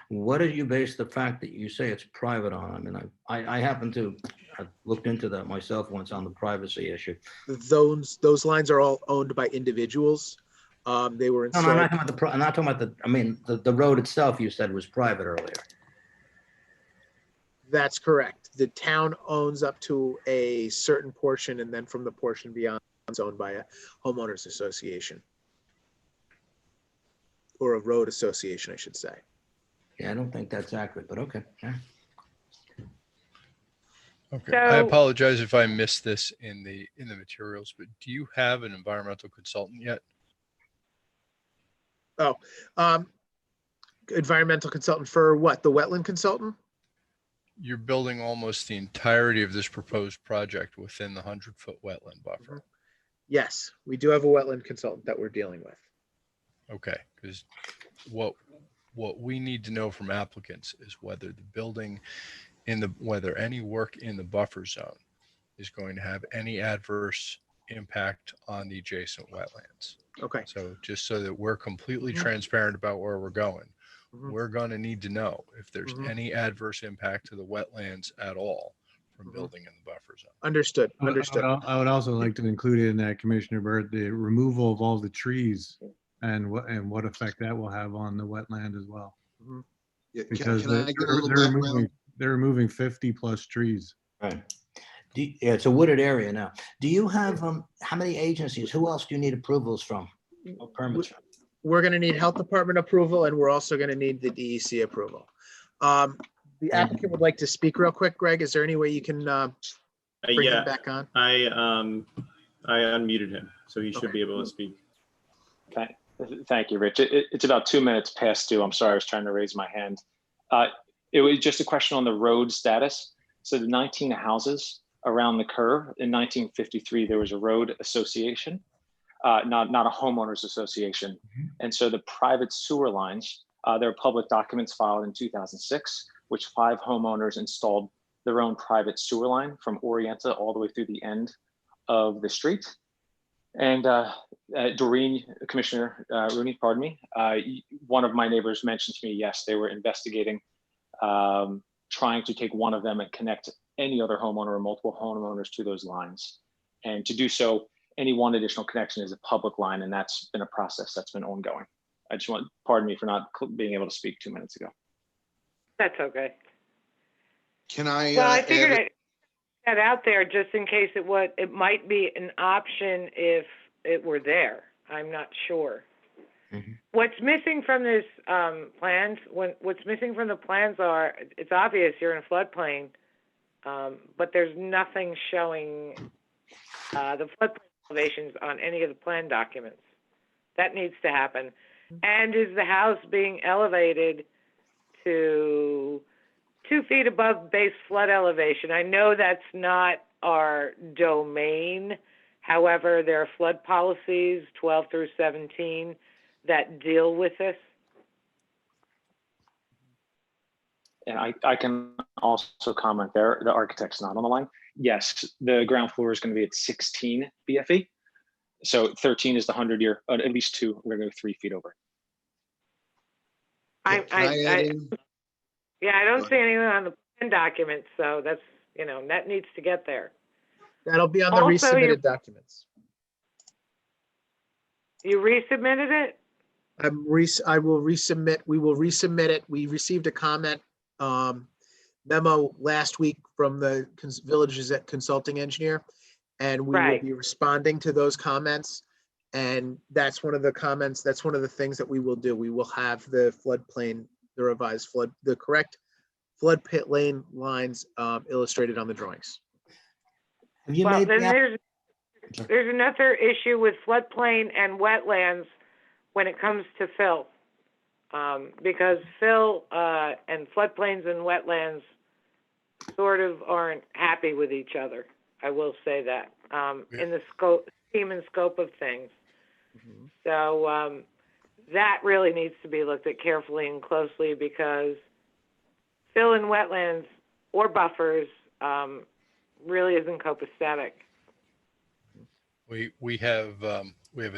What did you base the fact that you say it's private on? I mean, I happen to have looked into that myself once on the privacy issue. Those lines are all owned by individuals. They were installed. No, I'm not talking about the road itself you said was private earlier. That's correct. The town owns up to a certain portion, and then from the portion beyond, it's owned by a homeowners association. Or a road association, I should say. Yeah, I don't think that's accurate, but okay. Yeah. Okay, I apologize if I missed this in the materials, but do you have an environmental consultant yet? Oh, environmental consultant for what? The wetland consultant? You're building almost the entirety of this proposed project within the 100-foot wetland buffer. Yes, we do have a wetland consultant that we're dealing with. Okay, because what we need to know from applicants is whether the building whether any work in the buffer zone is going to have any adverse impact on the adjacent wetlands. Okay. So just so that we're completely transparent about where we're going, we're going to need to know if there's any adverse impact to the wetlands at all from building in the buffer zone. Understood. Understood. I would also like to include in that, Commissioner Burt, the removal of all the trees and what effect that will have on the wetland as well. Yeah, Because can I get a little background? they're removing 50 plus trees. Right. Yeah, it's a wooded area now. Do you have how many agencies? Who else do you need approvals from? Or permits from? We're going to need health department approval, and we're also going to need the DEC approval. The applicant would like to speak real quick. Greg, is there any way you can bring him back on? I unmuted him, so he should be able to speak. Thank you, Rich. It's about 2 minutes past due. I'm sorry, I was trying to raise my hand. It was just a question on the road status. So the 19 houses around the curve, in 1953, there was a road association, not a homeowners association. And so the private sewer lines There are public documents filed in 2006, which 5 homeowners installed their own private sewer line from Orienta all the way through the end of the street. And Doreen, Commissioner Rooney, pardon me, one of my neighbors mentioned to me, yes, they were investigating trying to take one of them and connect any other homeowner or multiple homeowners to those lines. And to do so, any one additional connection is a public line, and that's been a process that's been ongoing. I just want, pardon me for not being able to speak 2 minutes ago. That's okay. Can I? Well, I figured I'd put that out there just in case it might be an option if it were there. I'm not sure. Mhm. What's missing from this plans? What's missing from the plans are, it's obvious you're in a floodplain, but there's nothing showing the floodplain elevations on any of the plan documents. That needs to happen. And is the house being elevated to 2 feet above base flood elevation? I know that's not our domain. However, there are flood policies 12 through 17 that deal with this. And I can also comment there, the architect's not on the line. Yes, the ground floor is going to be at 16 BFE. So 13 is the 100-year, at least 2, we're going to go 3 feet over. I don't see anything on the plan document, so that's, that needs to get there. That'll be on the Also, resubmitted documents. You resubmitted it? I will resubmit, we will resubmit it. We received a comment memo last week from the Villages Consulting Engineer, and we will be responding to those comments. And that's one of the comments, that's one of the things that we will do. We will have the floodplain, the revised flood, the correct flood pit lane lines illustrated on the drawings. Have you Well, made then the there's another issue with floodplain and wetlands when it comes to fill. Because fill and floodplains and wetlands sort of aren't happy with each other. I will say that in the scheme and scope of things. Mm-hmm. So that really needs to be looked at carefully and closely, because fill in wetlands or buffers really isn't copacetic. We have a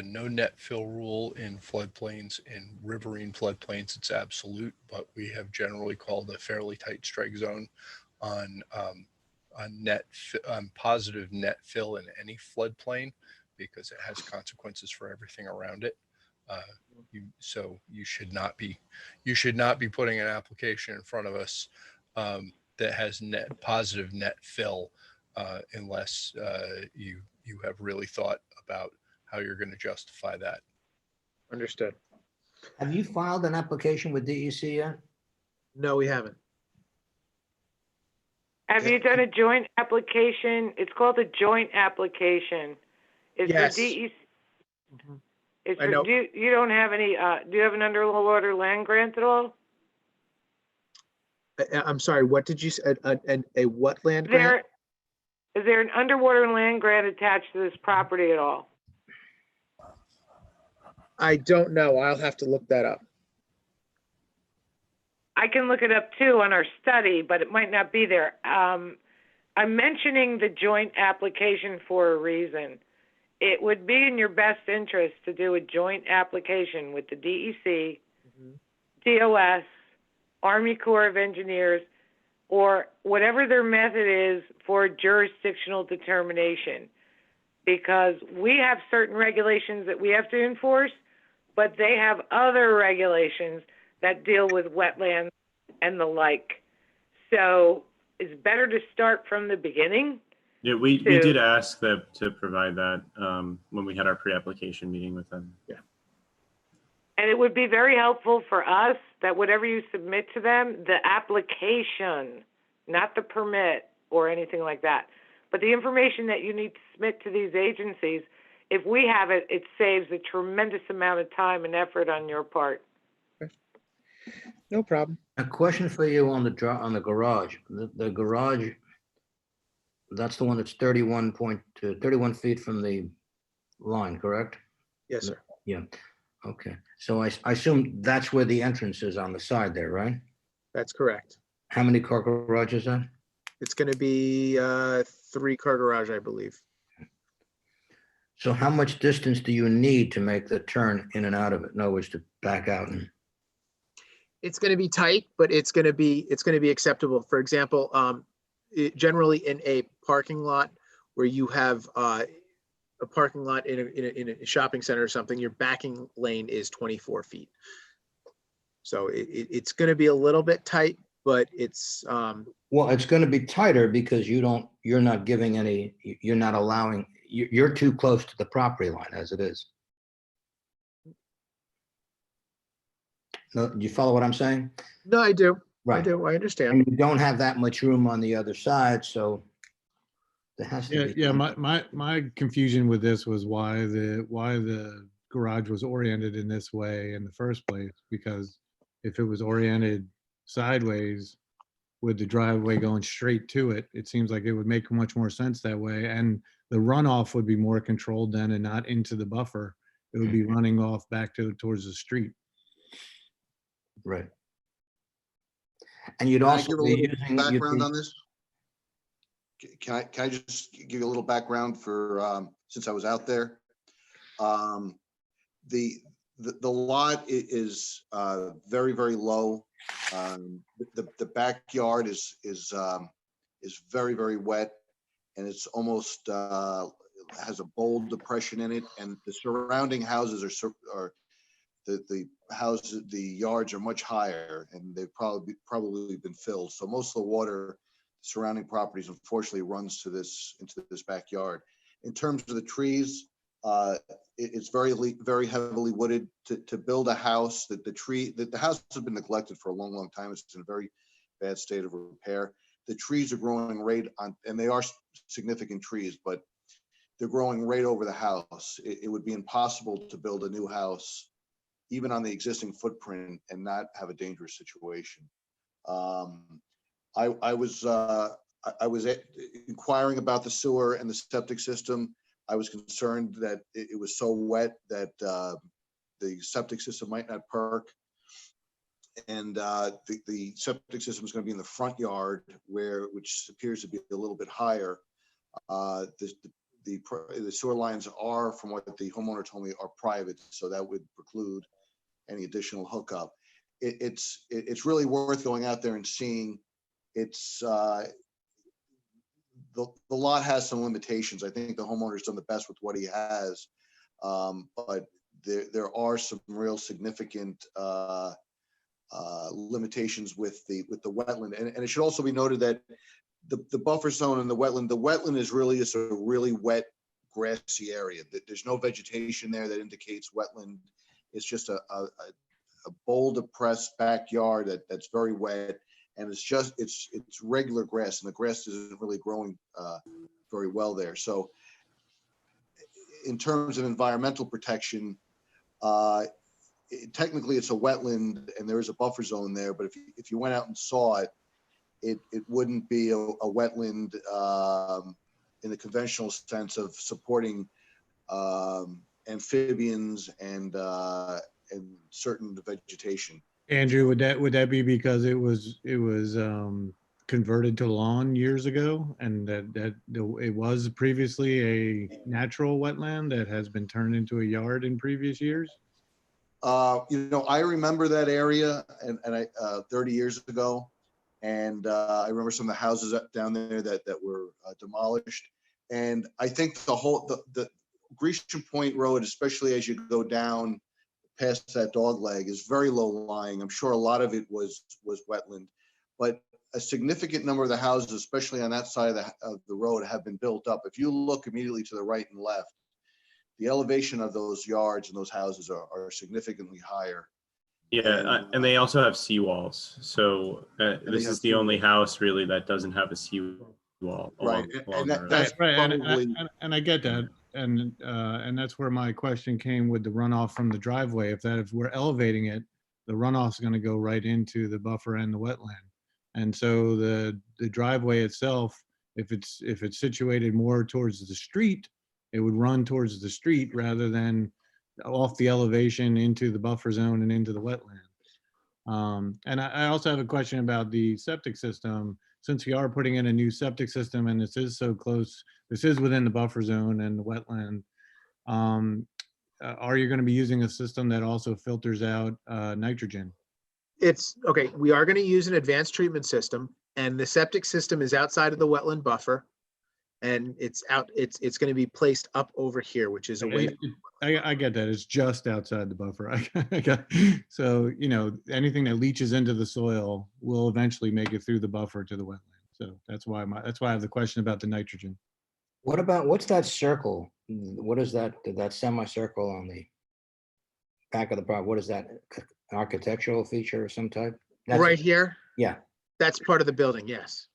no net fill rule in floodplains. In riverine floodplains, it's absolute, but we have generally called a fairly tight strike zone on positive net fill in any floodplain, because it has consequences for everything around it. So you should not be putting an application in front of us that has positive net fill unless you have really thought about how you're going to justify that. Understood. Have you filed an application with DEC yet? No, we haven't. Have you done a joint application? It's called a joint application. It's Yes. for DEC. Mhm. It's I know. you don't have any, do you have an underwater land grant at all? I'm sorry, what did you say? A what land grant? Is there an underwater land grant attached to this property at all? I don't know. I'll have to look that up. I can look it up too on our study, but it might not be there. I'm mentioning the joint application for a reason. It would be in your best interest to do a joint application with the DEC, DOS, Army Corps of Engineers, or whatever their method is for jurisdictional determination. Because we have certain regulations that we have to enforce, but they have other regulations that deal with wetlands and the like. So it's better to start from the beginning. Yeah, we did ask them to provide that when we had our pre-application meeting with them. Yeah. And it would be very helpful for us that whatever you submit to them, the application, not the permit or anything like that, but the information that you need to submit to these agencies, if we have it, it saves a tremendous amount of time and effort on your part. No problem. A question for you on the garage. The garage, that's the one that's 31 feet from the line, correct? Yes, sir. Yeah. Okay, so I assume that's where the entrance is on the side there, right? That's correct. How many car garages are? It's going to be 3-car garage, I believe. So how much distance do you need to make the turn in and out of it? In other words, to back out and, It's going to be tight, but it's going to be acceptable. For example, generally in a parking lot where you have a parking lot in a shopping center or something, your backing lane is 24 feet. So it's going to be a little bit tight, but it's well, it's going to be tighter because you're not giving any, you're not allowing, you're too close to the property line as it is. No, do you follow what I'm saying? no, I do. I Right. do. I understand. And you don't have that much room on the other side, so there has to be. Yeah, my confusion with this was why the garage was oriented in this way in the first place, because if it was oriented sideways with the driveway going straight to it, it seems like it would make much more sense that way. And the runoff would be more controlled then and not into the buffer. It would be running off back towards the street. Right. And you'd Can I also give a be little using. background on this? Can I just give you a little background for, since I was out there? The lot is very, very low. The backyard is very, very wet, and it's almost has a bold depression in it, and the surrounding houses are the houses, the yards are much higher, and they've probably been filled. So most of the water surrounding properties unfortunately runs to into this backyard. In terms of the trees, it's very heavily wooded. To build a house, the house has been neglected for a long, long time. It's in a very bad state of repair. The trees are growing right on, and they are significant trees, but they're growing right over the house. It would be impossible to build a new house, even on the existing footprint, and not have a dangerous situation. I was inquiring about the sewer and the septic system. I was concerned that it was so wet that the septic system might not perk. And the septic system is going to be in the front yard, which appears to be a little bit higher. The sewer lines are, from what the homeowner told me, are private, so that would preclude any additional hookup. It's really worth going out there and seeing. It's the lot has some limitations. I think the homeowner's done the best with what he has, but there are some real significant limitations with the wetland. And it should also be noted that the buffer zone and the wetland is really just a really wet, grassy area. There's no vegetation there that indicates wetland. It's just a bowl depressed backyard that's very wet, and it's regular grass, and the grass isn't really growing very well there. So in terms of environmental protection, technically it's a wetland and there is a buffer zone there, but if you went out and saw it, it wouldn't be a wetland in the conventional sense of supporting amphibians and certain vegetation. Andrew, would that be because it was converted to lawn years ago, and that it was previously a natural wetland that has been turned into a yard in previous years? I remember that area, and I 30 years ago, and I remember some of the houses down there that were demolished. And I think the Grecian Point Road, especially as you go down past that dog leg, is very low lying. I'm sure a lot of it was wetland, but a significant number of the houses, especially on that side of the road, have been built up. If you look immediately to the right and left, the elevation of those yards and those houses are significantly higher. Yeah, and they also have seawalls. So this is the only house really that doesn't have a seawall. Right, That's right, and I get that, and that's where my question came with the runoff from the driveway. If we're elevating it, the runoff's going to go right into the buffer and the wetland, and so the driveway itself, if it's situated more towards the street, it would run towards the street rather than off the elevation into the buffer zone and into the wetland. And I also have a question about the septic system. Since we are putting in a new septic system and this is so close, this is within the buffer zone and the wetland, are you going to be using a system that also filters out nitrogen? It's, okay, we are going to use an advanced treatment system, and the septic system is outside of the wetland buffer. And it's going to be placed up over here, which is away. I get that. It's just outside the buffer. So, you know, anything that leaches into the soil will eventually make it through the buffer to the wetland. So that's why I have the question about the nitrogen. What about, what's that circle? What is that, that semicircle on the back of the property? What is that? An architectural feature of some type? Right here? Yeah. That's part of the building, yes.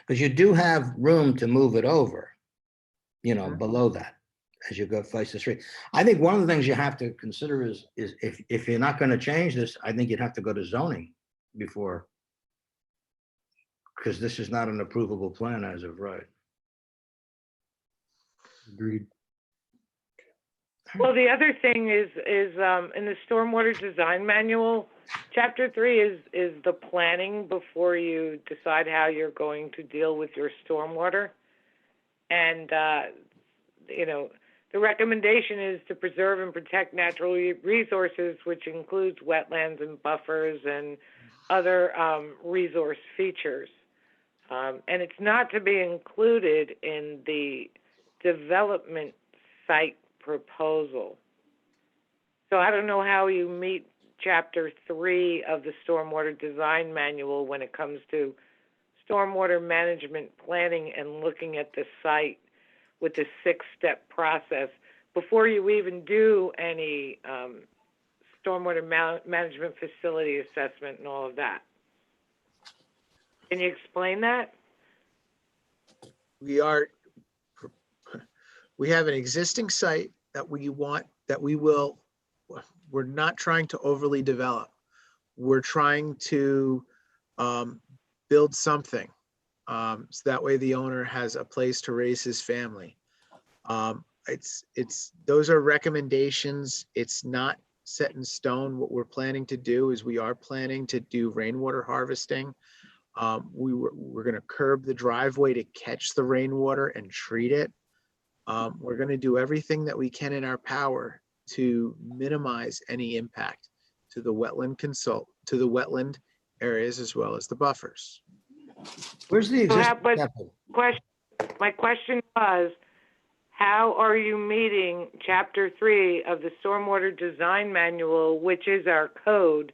Because you do have room to move it over, you know, below that as you go face the street. I think one of the things you have to consider is if you're not going to change this, I think you'd have to go to zoning before, because this is not an approvable plan as of right. Agreed. Well, the other thing is in the stormwater design manual, chapter 3 is the planning before you decide how you're going to deal with your stormwater. And, you know, the recommendation is to preserve and protect natural resources, which includes wetlands and buffers and other resource features. And it's not to be included in the development site proposal. So I don't know how you meet chapter 3 of the stormwater design manual when it comes to stormwater management planning and looking at the site with the 6-step process before you even do any stormwater management facility assessment and all of that. Can you explain that? We have an existing site that we're not trying to overly develop. We're trying to build something. So that way the owner has a place to raise his family. Those are recommendations. It's not set in stone. What we're planning to do is we are planning to do rainwater harvesting. We're going to curb the driveway to catch the rainwater and treat it. We're going to do everything that we can in our power to minimize any impact to the wetland areas as well as the buffers. Where's the existing? My question was, how are you meeting chapter 3 of the stormwater design manual, which is our code,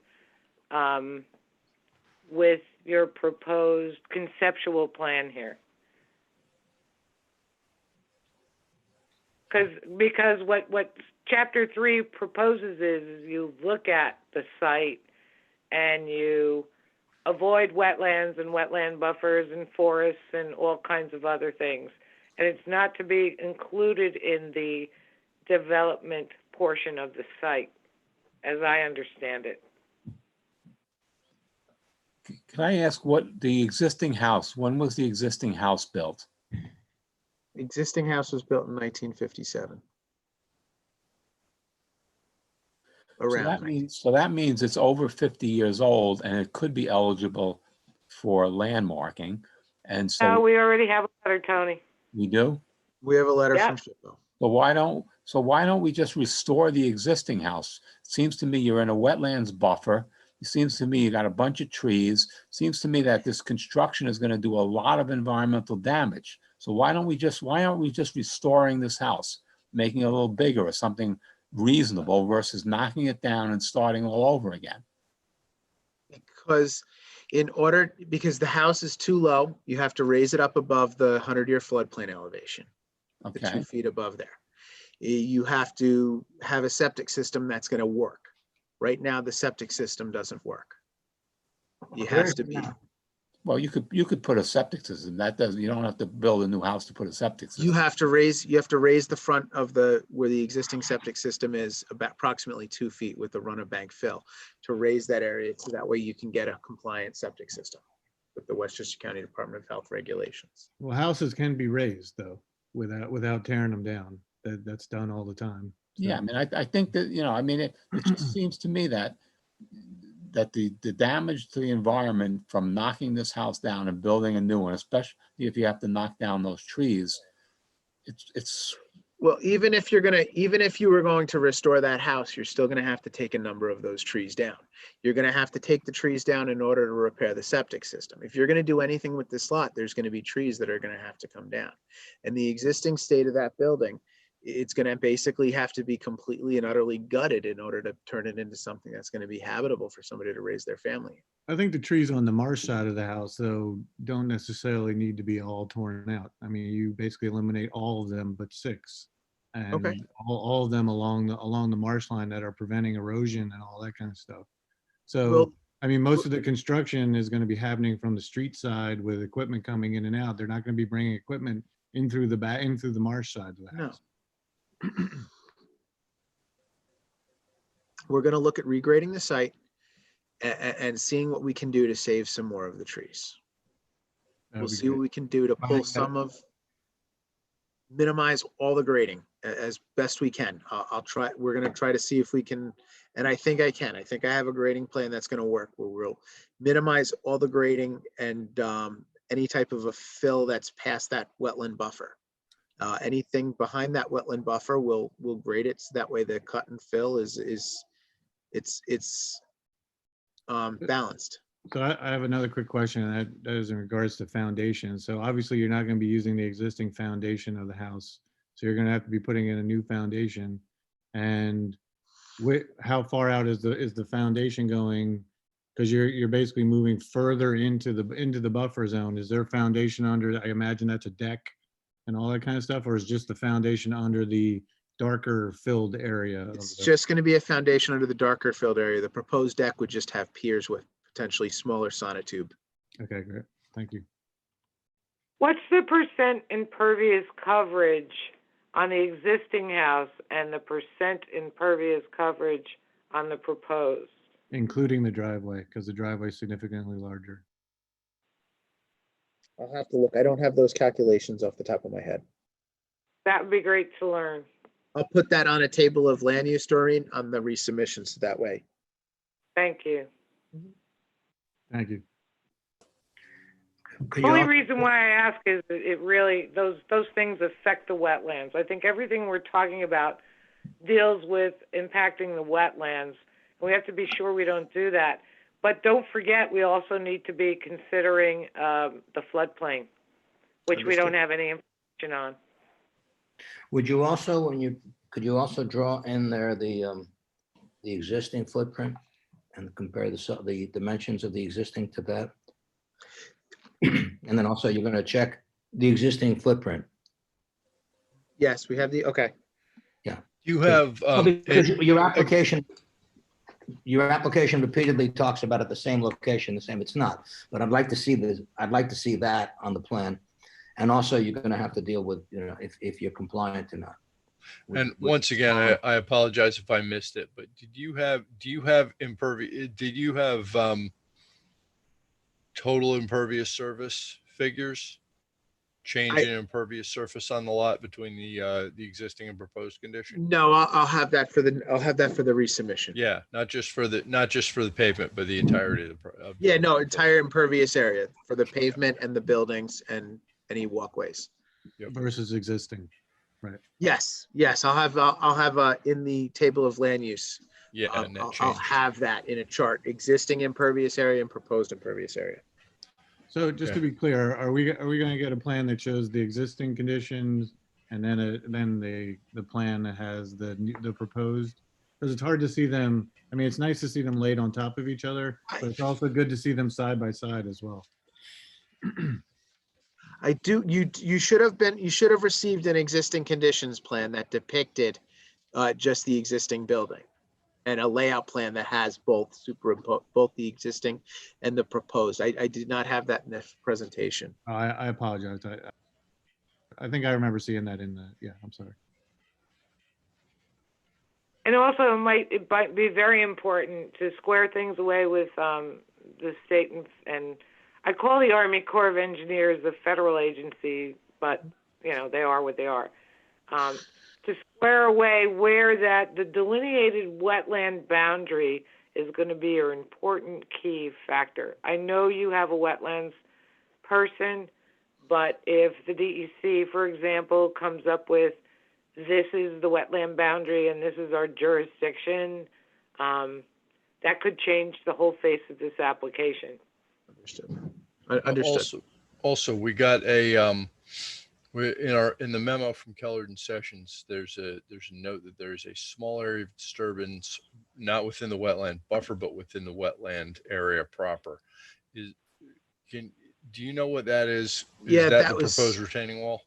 with your proposed conceptual plan here? Because what chapter 3 proposes is you look at the site and you avoid wetlands and wetland buffers and forests and all kinds of other things. And it's not to be included in the development portion of the site, as I understand it. Can I ask what the existing house, when was the existing house built? The existing house was built in 1957. So that means it's over 50 years old and it could be eligible for landmarking. And so we already have a letter, Tony. We do? We have a letter from Shippo. So why don't we just restore the existing house? It seems to me you're in a wetlands buffer. It seems to me you got a bunch of trees. It seems to me that this construction is going to do a lot of environmental damage. So why aren't we just restoring this house, making it a little bigger or something reasonable versus knocking it down and starting all over again? Because the house is too low, you have to raise it up above the 100-year floodplain elevation. Okay. The 2 feet above there. You have to have a septic system that's going to work. Right now, the septic system doesn't work. It has to be. Well, you could put a septic system. You don't have to build a new house to put a septic system. You have to raise the front of where the existing septic system is about approximately 2 feet with the run-of-bank fill to raise that area, so that way you can get a compliant septic system with the Westchester County Department of Health regulations. Well, houses can be raised though, without tearing them down. That's done all the time. Yeah, I mean, I think that, you know, I mean, it just seems to me that the damage to the environment from knocking this house down and building a new one, especially if you have to knock down those trees, it's Well, even if you were going to restore that house, you're still gonna have to take a number of those trees down. You're gonna have to take the trees down in order to repair the septic system. If you're gonna do anything with this lot, there's gonna be trees that are gonna have to come down. And the existing state of that building, it's gonna basically have to be completely and utterly gutted in order to turn it into something that's gonna be habitable for somebody to raise their family. I think the trees on the marsh side of the house, though, don't necessarily need to be all torn out. I mean, you basically eliminate all of them but 6. And Okay. all of them along the marsh line that are preventing erosion and all that kind of stuff. So, Well, I mean, most of the construction is going to be happening from the street side with equipment coming in and out. They're not going to be bringing equipment in through the marsh side of the no. house. We're gonna look at regrading the site and seeing what we can do to save some more of the trees. We'll see what we can do to pull minimize all the grading as best we can. I'll try, we're gonna try to see if we can, and I think I can. I think I have a grading plan that's gonna work, where we'll minimize all the grading and any type of a fill that's past that wetland buffer. Anything behind that wetland buffer, we'll grade it, so that way the cut and fill is balanced. So I have another quick question, and that is in regards to foundation. So obviously you're not going to be using the existing foundation of the house. So you're going to have to be putting in a new foundation. And how far out is the foundation going? Because you're basically moving further into the buffer zone. Is there a foundation under, I imagine that's a deck and all that kind of stuff, or is just the foundation under the darker filled area? It's just going to be a foundation under the darker filled area. The proposed deck would just have piers with potentially smaller sonotube. Okay, great. Thank you. What's the percent impervious coverage on the existing house and the percent impervious coverage on the proposed? Including the driveway, because the driveway is significantly larger. I'll have to look. I don't have those calculations off the top of my head. That would be great to learn. I'll put that on a table of land use, Doreen, on the resubmissions that way. Thank you. Thank you. The only reason why I ask is that it really, those things affect the wetlands. I think everything we're talking about deals with impacting the wetlands. And we have to be sure we don't do that. But don't forget, we also need to be considering the floodplain, which we don't have any information on. Would you also, could you also draw in there the existing footprint and compare the dimensions of the existing to that? And then also you're going to check the existing footprint. Yes, we have okay. Yeah. You have because your application repeatedly talks about it the same location, the same. It's not, but I'd like to see this. I'd like to see that on the plan. And also you're going to have to deal with, if you're compliant or not. And once again, I apologize if I missed it, but do you have impervious, did you have total impervious surface figures? Change in impervious surface on the lot between the existing and proposed condition? No, I'll have that for the resubmission. Yeah, not just for the pavement, but the entirety of yeah, no, entire impervious area for the pavement and the buildings and any walkways. Yep. Versus existing, right? Yes, I'll have in the table of land use. Yeah, I'll have that in a chart: existing impervious area and proposed impervious area. So just to be clear, are we going to get a plan that shows the existing conditions and then the plan that has the proposed? Because it's hard to see them. I mean, it's nice to see them laid on top of each other, but it's also good to see them side by side as well. I do. You should have received an existing conditions plan that depicted just the existing building, and a layout plan that has both the existing and the proposed. I did not have that in this presentation. I apologize. I think I remember seeing that in the, yeah, I'm sorry. And also it might be very important to square things away with the state and I call the Army Corps of Engineers a federal agency, but they are what they are. to square away where the delineated wetland boundary is going to be an important key factor. I know you have a wetlands person, but if the DEC, for example, comes up with this is the wetland boundary and this is our jurisdiction, that could change the whole face of this application. Understood. Understood. Also, we got a in the memo from Kellard and Sessions. There's a note that there is a small area of disturbance, not within the wetland buffer, but within the wetland area proper. Do you know what that is? Yeah, is that the was proposed retaining wall?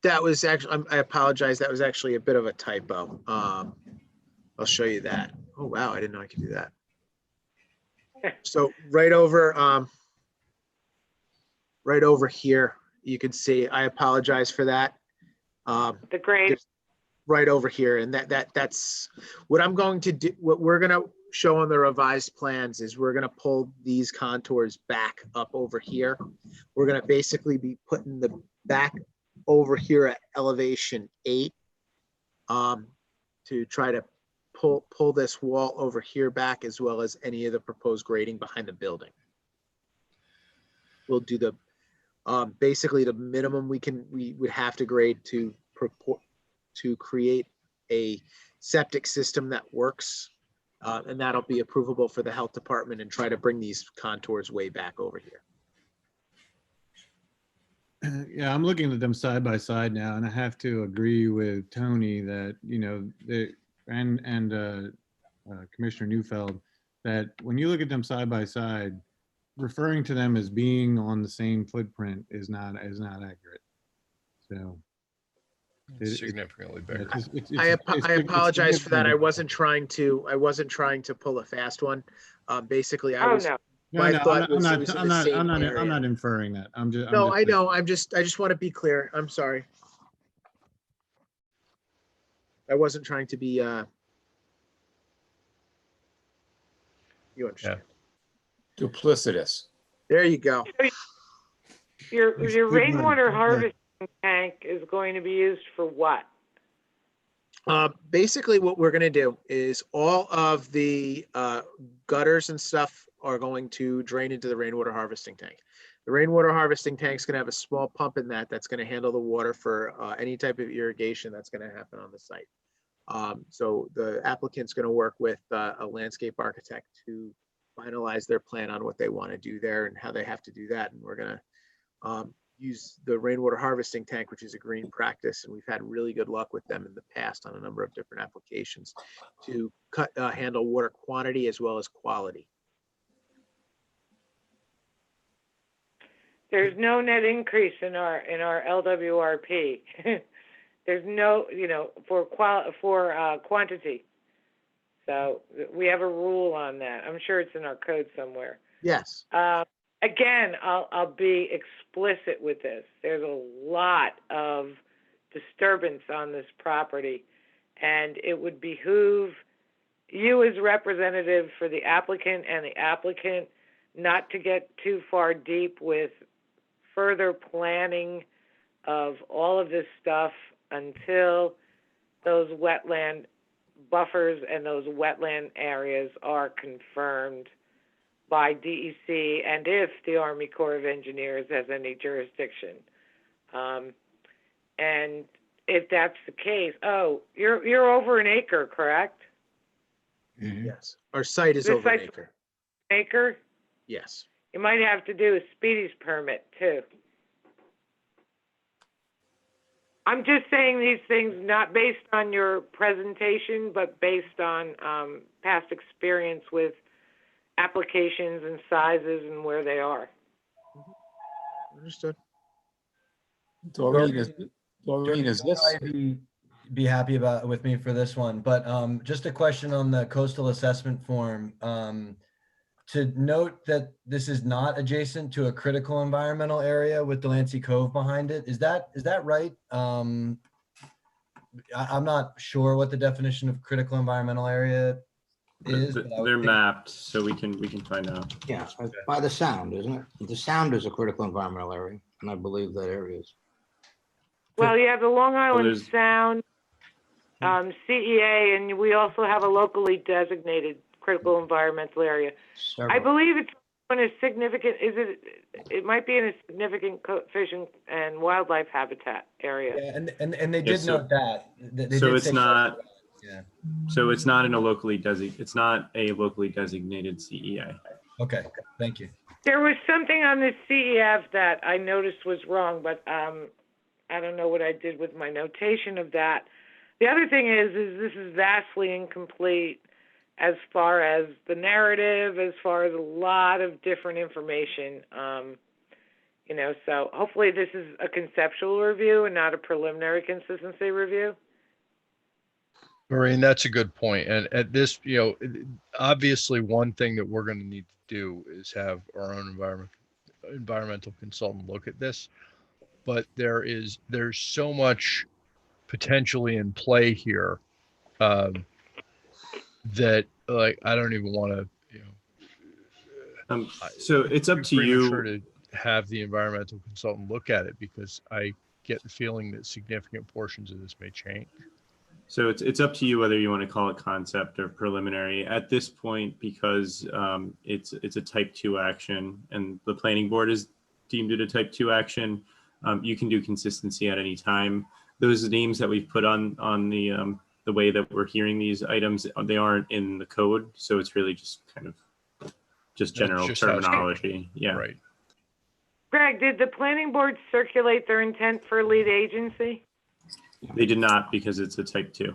That was actually, I apologize. That was actually a bit of a typo. I'll show you that. Oh, wow. I didn't know I could do that. So right over here, you can see, I apologize for that. The grade. Right over here. And that's what I'm going to do. What we're going to show on the revised plans is we're going to pull these contours back up over here. We're going to basically be putting the back over here at elevation 8 to try to pull this wall over here back, as well as any of the proposed grading behind the building. We'll do the basically the minimum we would have to grade to create a septic system that works, and that'll be approvable for the health department, and try to bring these contours way back over here. Yeah, I'm looking at them side by side now, and I have to agree with Tony that, you know, and Commissioner Neufeld, that when you look at them side by side, referring to them as being on the same footprint is not accurate. So significantly bigger. I apologize for that. I wasn't trying to pull a fast one. Basically, I was. I'm not inferring that. I'm just. No, I know. I just want to be clear. I'm sorry. I wasn't trying to be. You understand? Yeah. Duplicitous. There you go. Your rainwater harvesting tank is going to be used for what? Basically, what we're going to do is all of the gutters and stuff are going to drain into the rainwater harvesting tank. The rainwater harvesting tank is going to have a small pump in that's going to handle the water for any type of irrigation that's going to happen on the site. So the applicant's going to work with a landscape architect to finalize their plan on what they want to do there and how they have to do that. And we're going to use the rainwater harvesting tank, which is a green practice, and we've had really good luck with them in the past on a number of different applications to handle water quantity as well as quality. There's no net increase in our LWRP. There's no, for quantity. So we have a rule on that. I'm sure it's in our code somewhere. Yes. Again, I'll be explicit with this. There's a lot of disturbance on this property, and it would behoove you as representative for the applicant and the applicant not to get too far deep with further planning of all of this stuff until those wetland buffers and those wetland areas are confirmed by DEC, and if the Army Corps of Engineers has any jurisdiction. And if that's the case, you're over an acre, correct? Mm-hmm. Yes. Our site is over an acre. Acre? Yes. You might have to do a speedies permit too. I'm just saying these things not based on your presentation, but based on past experience with applications and sizes and where they are. Understood. Doreen, is this? Be happy with me for this one, but just a question on the coastal assessment form. To note that this is not adjacent to a critical environmental area with Delancey Cove behind it. Is that right? I'm not sure what the definition of critical environmental area is. They're mapped, so we can find out. Yeah, by the sound, isn't it? The sound is a critical environmental area, and I believe that area is. Well, you have the Long Island Sound, CEA, and we also have a locally designated critical environmental area. I believe it's in a significant, it might be in a significant fish and wildlife habitat area. Yeah, and they did note that. They So did it's say- not, Yeah. so it's not in a locally it's not a locally designated CEA. Okay, thank you. There was something on the CEF that I noticed was wrong, but I don't know what I did with my notation of that. The other thing is this is vastly incomplete as far as the narrative, as far as a lot of different information. So hopefully this is a conceptual review and not a preliminary consistency review. Maureen, that's a good point. And at this, obviously one thing that we're going to need to do is have our own environmental consultant look at this. But there's so much potentially in play here that I don't even want to, so it's up to premature you. to have the environmental consultant look at it, because I get the feeling that significant portions of this may change. So it's up to you whether you want to call it concept or preliminary at this point, because it's a type 2 action and the planning board is deemed it a type 2 action. You can do consistency at any time. Those names that we've put on the way that we're hearing these items, they aren't in the code, so it's really just kind of general terminology. Yeah. Right. Greg, did the planning board circulate their intent for lead agency? They did not, because it's a type 2.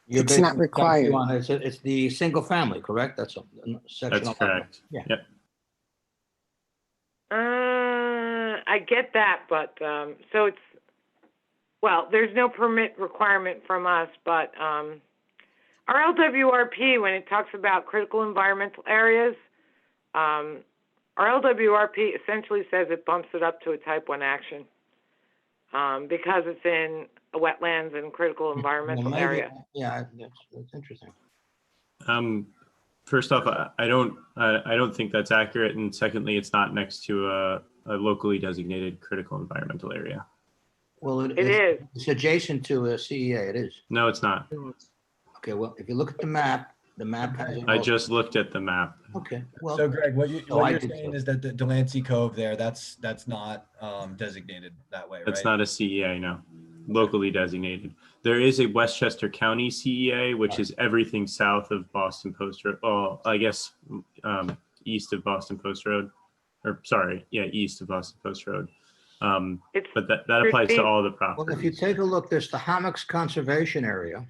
It's not required. It's the single family, correct? That's a section. That's correct. Yeah. Yep. I get that, but so there's no permit requirement from us, but our LWRP, when it talks about critical environmental areas, our LWRP essentially says it bumps it up to a type 1 action because it's in a wetlands and critical environmental area. Yeah, that's interesting. First off, I don't think that's accurate, and secondly, it's not next to a locally designated critical environmental area. Well, it is. It's adjacent to a CEA. It is. No, it's not. Okay. Well, if you look at the map has. I just looked at the map. Okay. Well, So Greg, what you're saying is that the Delancey Cove there, that's not designated that way, right? That's not a CEA, no. Locally designated. There is a Westchester County CEA, which is everything south of Boston Post Road. Well, I guess east of Boston Post Road, or sorry, yeah, east of Boston Post Road. But that applies to all the properties. Well, if you take a look, there's the Hammocks Conservation Area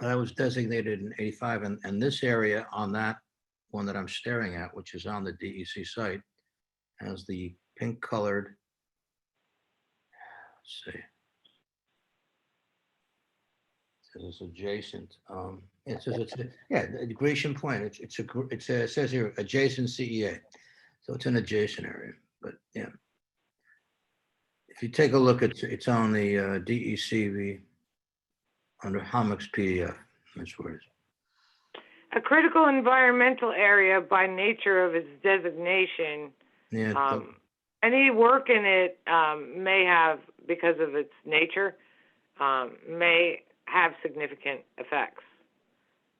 that was designated in '85, and this area on that one that I'm staring at, which is on the DEC site, has the pink colored. Let's see. It's adjacent. It says the Grecian Point. It says here adjacent CEA, so it's an adjacent area. But yeah, if you take a look at it's on the DECV under Hammocks PDF. That's where it is. A critical environmental area, by nature of its designation, any work in it may have, because of its nature, may have significant effects.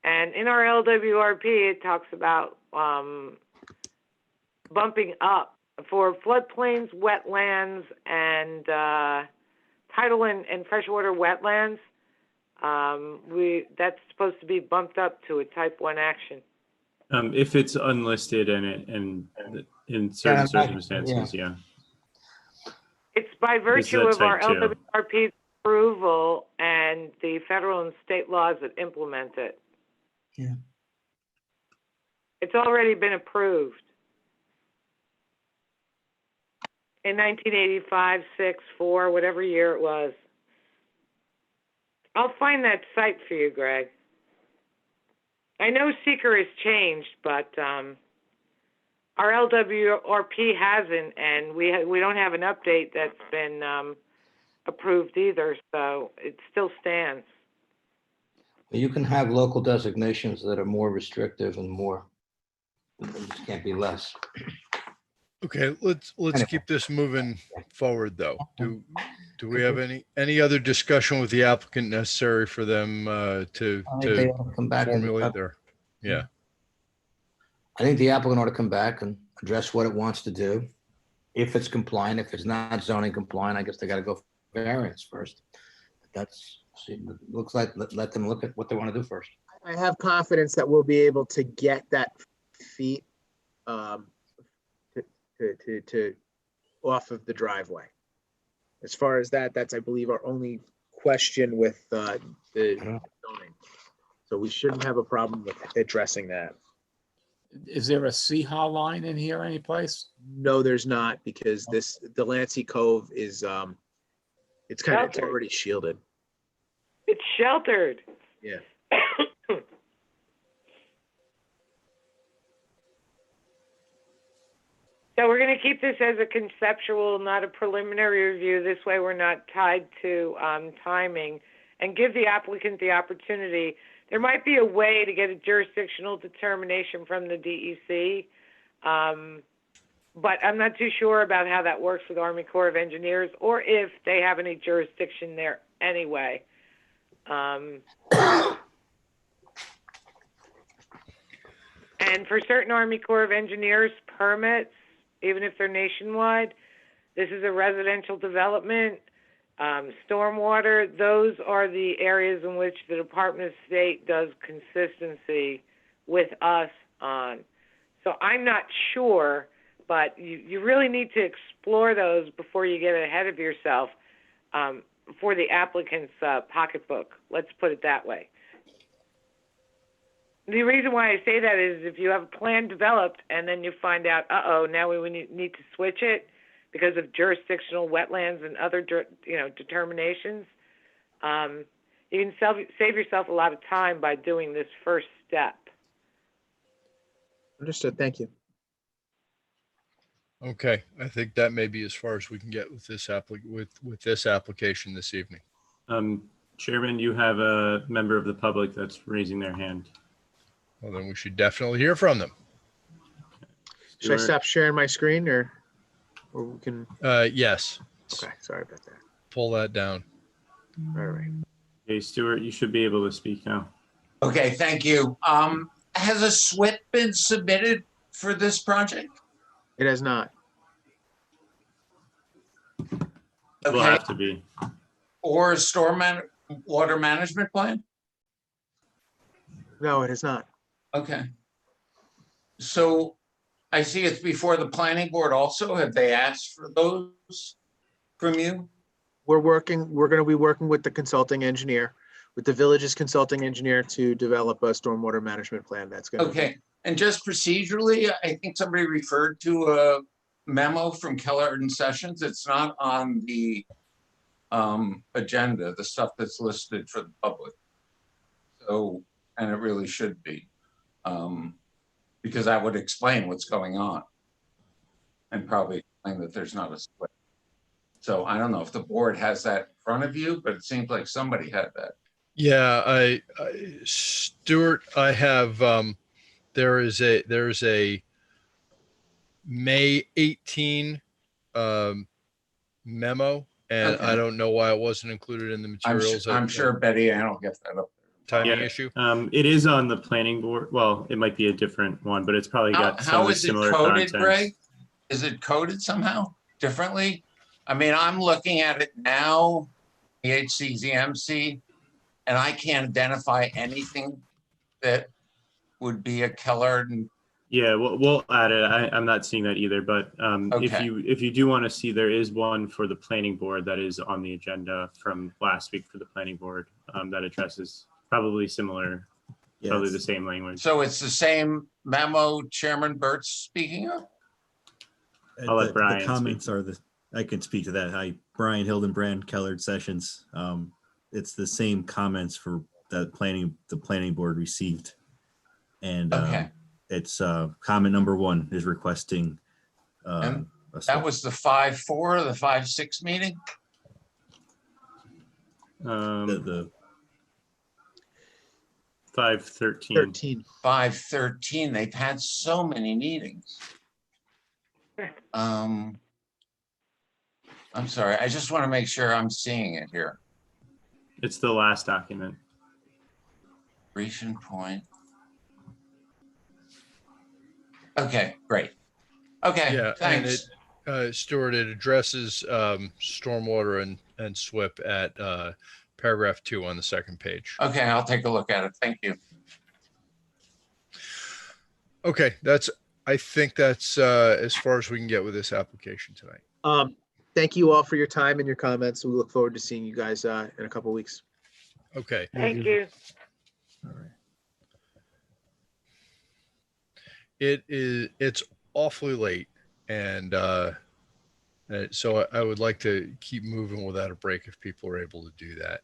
And in our LWRP, it talks about bumping up for floodplains, wetlands, and tidal and freshwater wetlands. That's supposed to be bumped up to a type 1 action. If it's unlisted and in certain circumstances, yeah. It's by virtue of our LWRP approval and the federal and state laws that implement it. Yeah. It's already been approved. In 1985, 6, 4, whatever year it was. I'll find that site for you, Greg. I know seeker has changed, but our LWRP hasn't, and we don't have an update that's been approved either, so it still stands. You can have local designations that are more restrictive and more. It just can't be less. Okay, let's keep this moving forward, though. Do Do we have any other discussion with the applicant necessary for them to I think they ought to come back. formulate their, yeah. I think the applicant ought to come back and address what it wants to do. If it's compliant, if it's not zoning compliant, I guess they got to go for variance first. Looks like, let them look at what they want to do first. I have confidence that we'll be able to get that feet to off of the driveway. As far as that's, I believe, our only question with the zoning. So we shouldn't have a problem with addressing that. Is there a CHA line in here anyplace? No, there's not, because this Delancey Cove is it's already shielded. It's sheltered. Yeah. So we're going to keep this as a conceptual, not a preliminary review. This way we're not tied to timing, and give the applicant the opportunity. There might be a way to get a jurisdictional determination from the DEC, but I'm not too sure about how that works with Army Corps of Engineers, or if they have any jurisdiction there anyway. And for certain Army Corps of Engineers permits, even if they're nationwide, this is a residential development, stormwater, those are the areas in which the Department of State does consistency with us on. So I'm not sure, but you really need to explore those before you get ahead of yourself for the applicant's pocketbook. Let's put it that way. The reason why I say that is if you have a plan developed and then you find out, now we need to switch it because of jurisdictional wetlands and other, determinations, you can save yourself a lot of time by doing this first step. Understood. Thank you. Okay, I think that may be as far as we can get with this this application this evening. Chairman, you have a member of the public that's raising their hand. Well, then we should definitely hear from them. Should I stop sharing my screen or we can? Yes. Okay, sorry about that. Pull that down. All right. Okay, Stuart, you should be able to speak now. Okay, thank you. Has a SWIP been submitted for this project? It has not. It will have to be. Or a water management plan? No, it has not. Okay. So I see it's before the planning board also. Have they asked for those from you? We're going to be working with the consulting engineer, with the village's consulting engineer to develop a stormwater management plan. That's going to Okay. And just procedurally, I think somebody referred to a memo from Keller and Sessions. It's not on the agenda, the stuff that's listed for the public. So, and it really should be, because that would explain what's going on and probably explain that there's not a split. So I don't know if the board has that in front of you, but it seems like somebody had that. Yeah, Stuart, I have, there is a May 18 memo, and Okay. I don't know why it wasn't included in the materials. I'm sure Betty Ann will get that up. Timing issue. It is on the planning board. Well, it might be a different one, but it's probably got some How of the is it similar coded, content. Greg? Is it coded somehow differently? I mean, I'm looking at it now, the HCZMC, and I can't identify anything that would be a Keller. Yeah, we'll add it. I'm not seeing that either, but Okay. if you do want to see, there is one for the planning board that is on the agenda from last week for the planning board that addresses probably similar, probably the same language. So it's the same memo Chairman Burt's speaking of? I'll let Brian The comments are I can speak to that. Hi, Brian Hildenbrand, Kellard Sessions. It's the same comments for the planning board received. And it's comment number 1 is requesting. And that was the 5-4 or the 5-6 meeting? The 5-13. 5-13. They've had so many meetings. I'm sorry. I just want to make sure I'm seeing it here. It's the last document. Creation point. Okay, great. Okay, Yeah, thanks. and Stuart, it addresses stormwater and SWIP at paragraph 2 on the second page. Okay, I'll take a look at it. Thank you. Okay, I think that's as far as we can get with this application tonight. Thank you all for your time and your comments. We look forward to seeing you guys in a couple of weeks. Okay. Thank you. All right. It's awfully late, and so I would like to keep moving without a break if people are able to do that.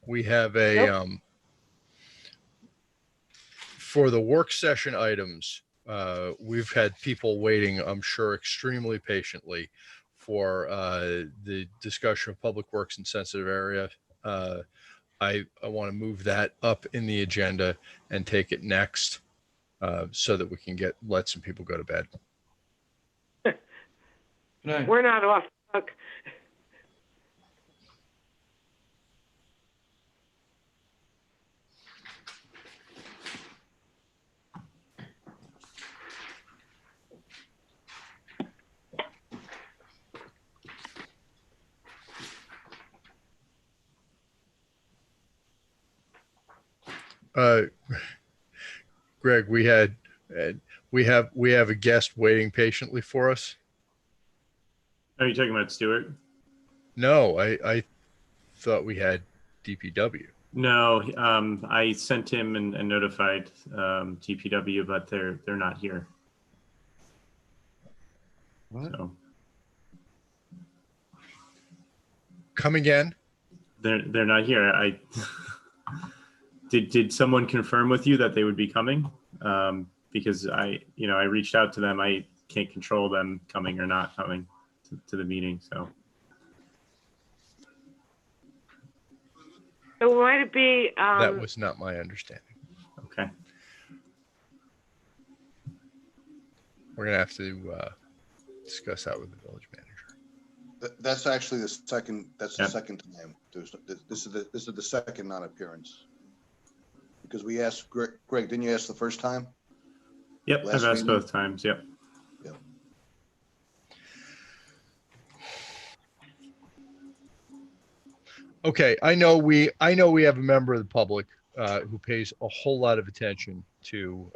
We have a for the work session items, we've had people waiting, I'm sure, extremely patiently for the discussion of public works in sensitive area. I want to move that up in the agenda and take it next so that we can let some people go to bed. We're not off the hook. Greg, we have a guest waiting patiently for us. Are you talking about Stuart? No, I thought we had DPW. No, I sent him and notified DPW, but they're not here. What? So come again? They're not here. I did someone confirm with you that they would be coming? Because I reached out to them. I can't control them coming or not coming to the meeting. So might it be? That was not my understanding. Okay. We're gonna have to discuss that with the village manager. That's actually the second. That's the second time. This is the second non-appearance. Because we asked Greg, didn't you ask the first time? Yep, I've asked both times. Yep. Yep. Okay, I know we have a member of the public who pays a whole lot of attention to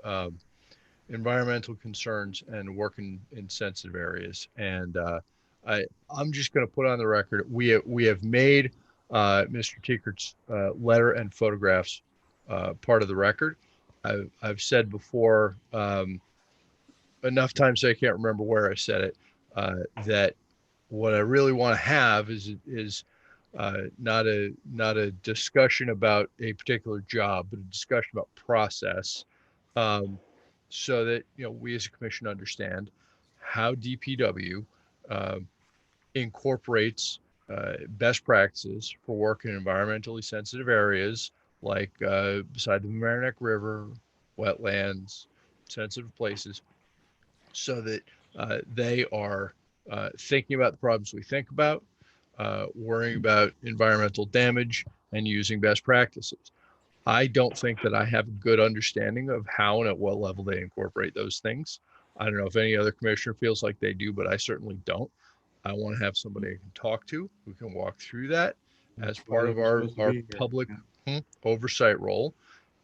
environmental concerns and working in sensitive areas. And I'm just going to put on the record, we have made Mr. Tiekert's letter and photographs part of the record. I've said before, enough times I can't remember where I said it, that what I really want to have is not a discussion about a particular job, but a discussion about process, so that we as a commission understand how DPW incorporates best practices for working in environmentally sensitive areas like beside the Merrimack River, wetlands, sensitive places, so that they are thinking about the problems we think about, worrying about environmental damage, and using best practices. I don't think that I have a good understanding of how and at what level they incorporate those things. I don't know if any other commissioner feels like they do, but I certainly don't. I want to have somebody I can talk to who can walk through that as part of our public oversight role.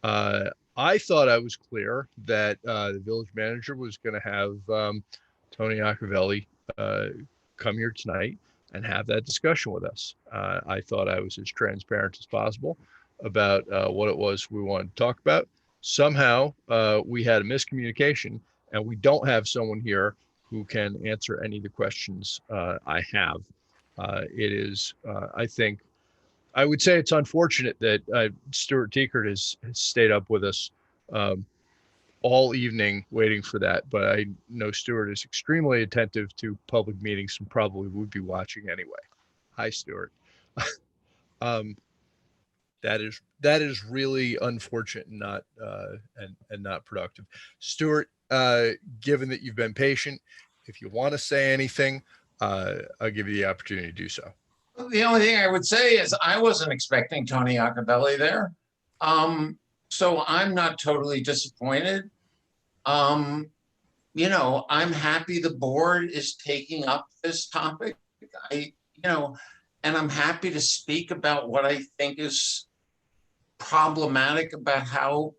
I thought I was clear that the village manager was going to have Tony Iacovelli come here tonight and have that discussion with us. I thought I was as transparent as possible about what it was we wanted to talk about. Somehow we had a miscommunication, and we don't have someone here who can answer any of the questions I have. It is, I think, I would say it's unfortunate that Stuart Tiekert has stayed up with us all evening waiting for that, but I know Stuart is extremely attentive to public meetings and probably would be watching anyway. Hi, Stuart. That is really unfortunate and not and not productive. Stuart, given that you've been patient, if you want to say anything, I'll give you the opportunity to do so. The only thing I would say is I wasn't expecting Tony Acabelli there. So I'm not totally disappointed. You know, I'm happy the board is taking up this topic. And I'm happy to speak about what I think is problematic about how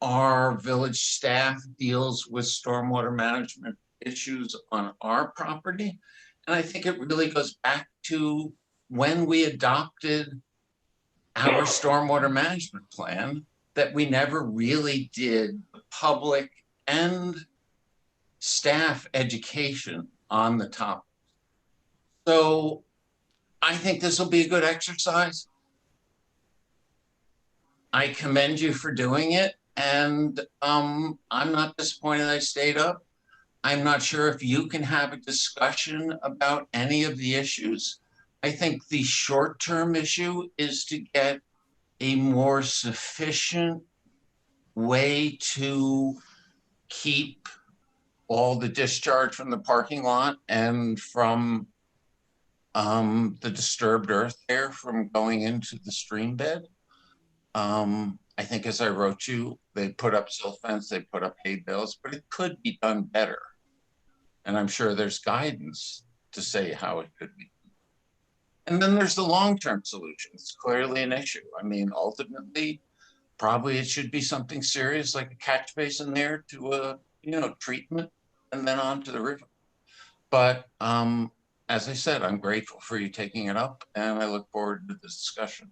our village staff deals with stormwater management issues on our property. And I think it really goes back to when we adopted our stormwater management plan, that we never really did public and staff education on the topic. So I think this will be a good exercise. I commend you for doing it. And I'm not disappointed I stayed up. I'm not sure if you can have a discussion about any of the issues. I think the short-term issue is to get a more sufficient way to keep all the discharge from the parking lot and from the disturbed earth there from going into the stream bed. I think, as I wrote you, they put up silt fence, they put up hay bales, but it could be done better. And I'm sure there's guidance to say how it could be. And then there's the long-term solution. It's clearly an issue. I mean, ultimately, probably it should be something serious like a catch basin there to a, treatment and then on to the river. But as I said, I'm grateful for you taking it up and I look forward to the discussion.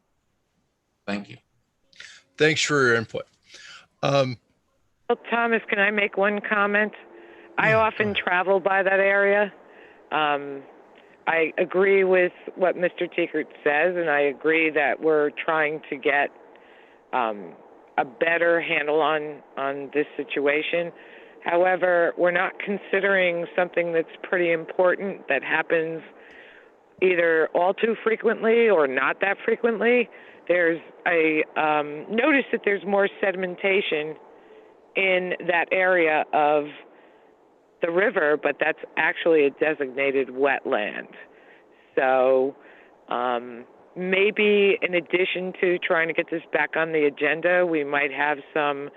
Thank you. Thanks for your input. Well, Thomas, can I make one comment? I often travel by that area. I agree with what Mr. Tiekert says, and I agree that we're trying to get a better handle on this situation. However, we're not considering something that's pretty important that happens either all too frequently or not that frequently. There's a notice that there's more sedimentation in that area of the river, but that's actually a designated wetland. So maybe in addition to trying to get this back on the agenda, we might have some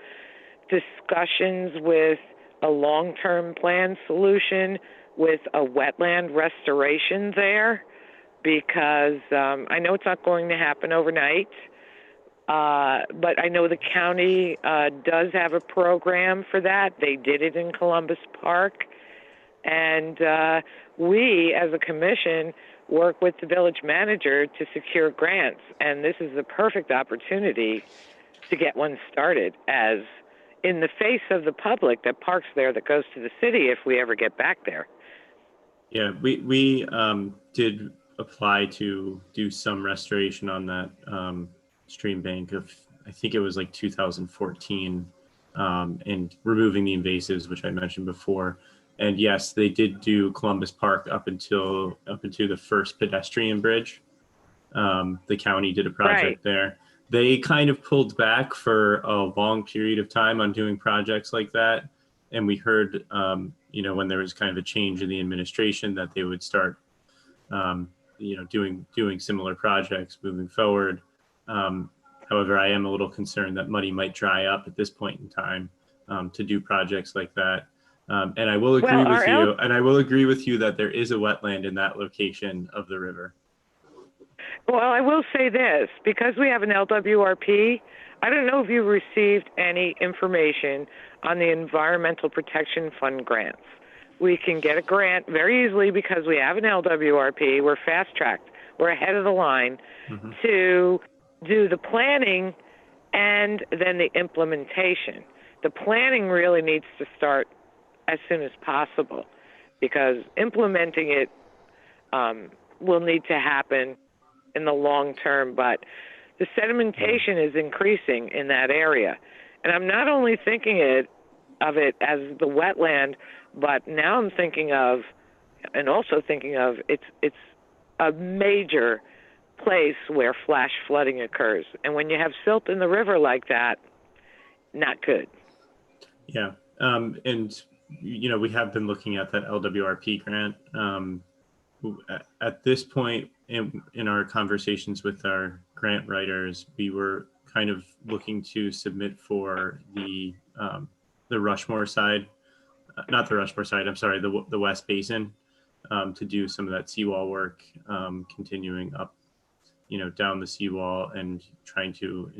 discussions with a long-term plan solution with a wetland restoration there, because I know it's not going to happen overnight, but I know the county does have a program for that. They did it in Columbus Park. And we, as a commission, work with the village manager to secure grants. And this is the perfect opportunity to get one started, as in the face of the public that parks there that goes to the city if we ever get back there. Yeah, we did apply to do some restoration on that stream bank of, I think it was like 2014, and removing the invasives, which I mentioned before. And yes, they did do Columbus Park up into the first pedestrian bridge. The county did a project there. They kind of pulled back for a long period of time on doing projects like that. And we heard, when there was kind of a change in the administration, that they would start, doing similar projects moving forward. However, I am a little concerned that money might dry up at this point in time to do projects like that. And I will agree with you. And I will agree with you that there is a wetland in that location of the river. Well, I will say this, because we have an LWRP, I don't know if you received any information on the Environmental Protection Fund grants. We can get a grant very easily because we have an LWRP. We're fast-tracked. We're ahead of the line to do the planning and then the implementation. The planning really needs to start as soon as possible, because implementing it will need to happen in the long term, but the sedimentation is increasing in that area. And I'm not only thinking of it as the wetland, but now I'm thinking of, and also thinking of, it's a major place where flash flooding occurs. And when you have silt in the river like that, not good. Yeah. And we have been looking at that LWRP grant. At this point in our conversations with our grant writers, we were kind of looking to submit for the Rushmore side, not the Rushmore side, I'm sorry, the West Basin, to do some of that seawall work, continuing up, down the seawall and trying to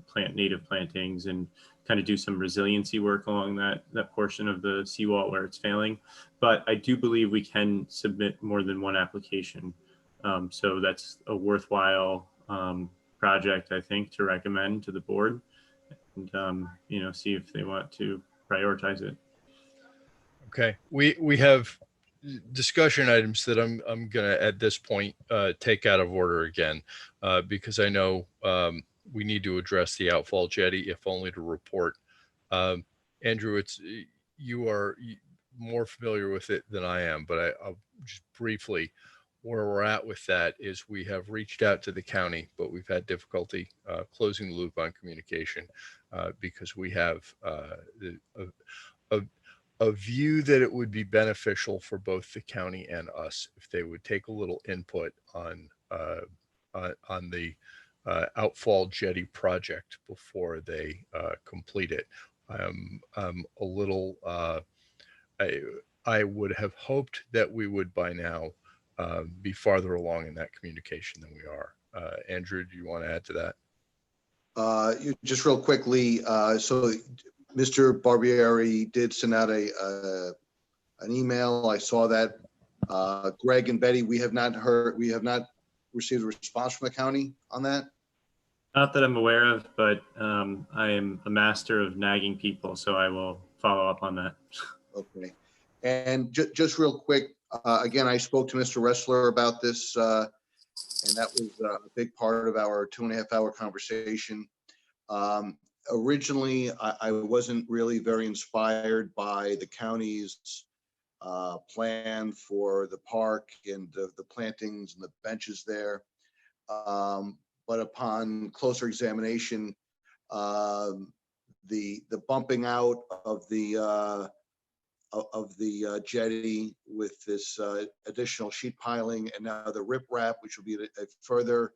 plant native plantings and kind of do some resiliency work along that portion of the seawall where it's failing. But I do believe we can submit more than one application. So that's a worthwhile project, I think, to recommend to the board and, see if they want to prioritize it. Okay, we have discussion items that I'm gonna at this point take out of order again because I know we need to address the outfall jetty, if only to report. Andrew, you are more familiar with it than I am, but I'll just briefly, where we're at with that is we have reached out to the county, but we've had difficulty closing the loop on communication because we have a view that it would be beneficial for both the county and us if they would take a little input on the outfall jetty project before they complete it. I'm a little, I would have hoped that we would by now be farther along in that communication than we are. Andrew, do you want to add to that? Just real quickly, so Mr. Barbieri did send out an email. I saw that. Greg and Betty, we have not received a response from the county on that. Not that I'm aware of, but I am a master of nagging people, so I will follow up on that. Okay. And just real quick, again, I spoke to Mr. Ressler about this, and that was a big part of our 2.5-hour conversation. Originally, I wasn't really very inspired by the county's plan for the park and the plantings and the benches there. But upon closer examination, the bumping out of the jetty with this additional sheet piling and now the riprap, which will be a further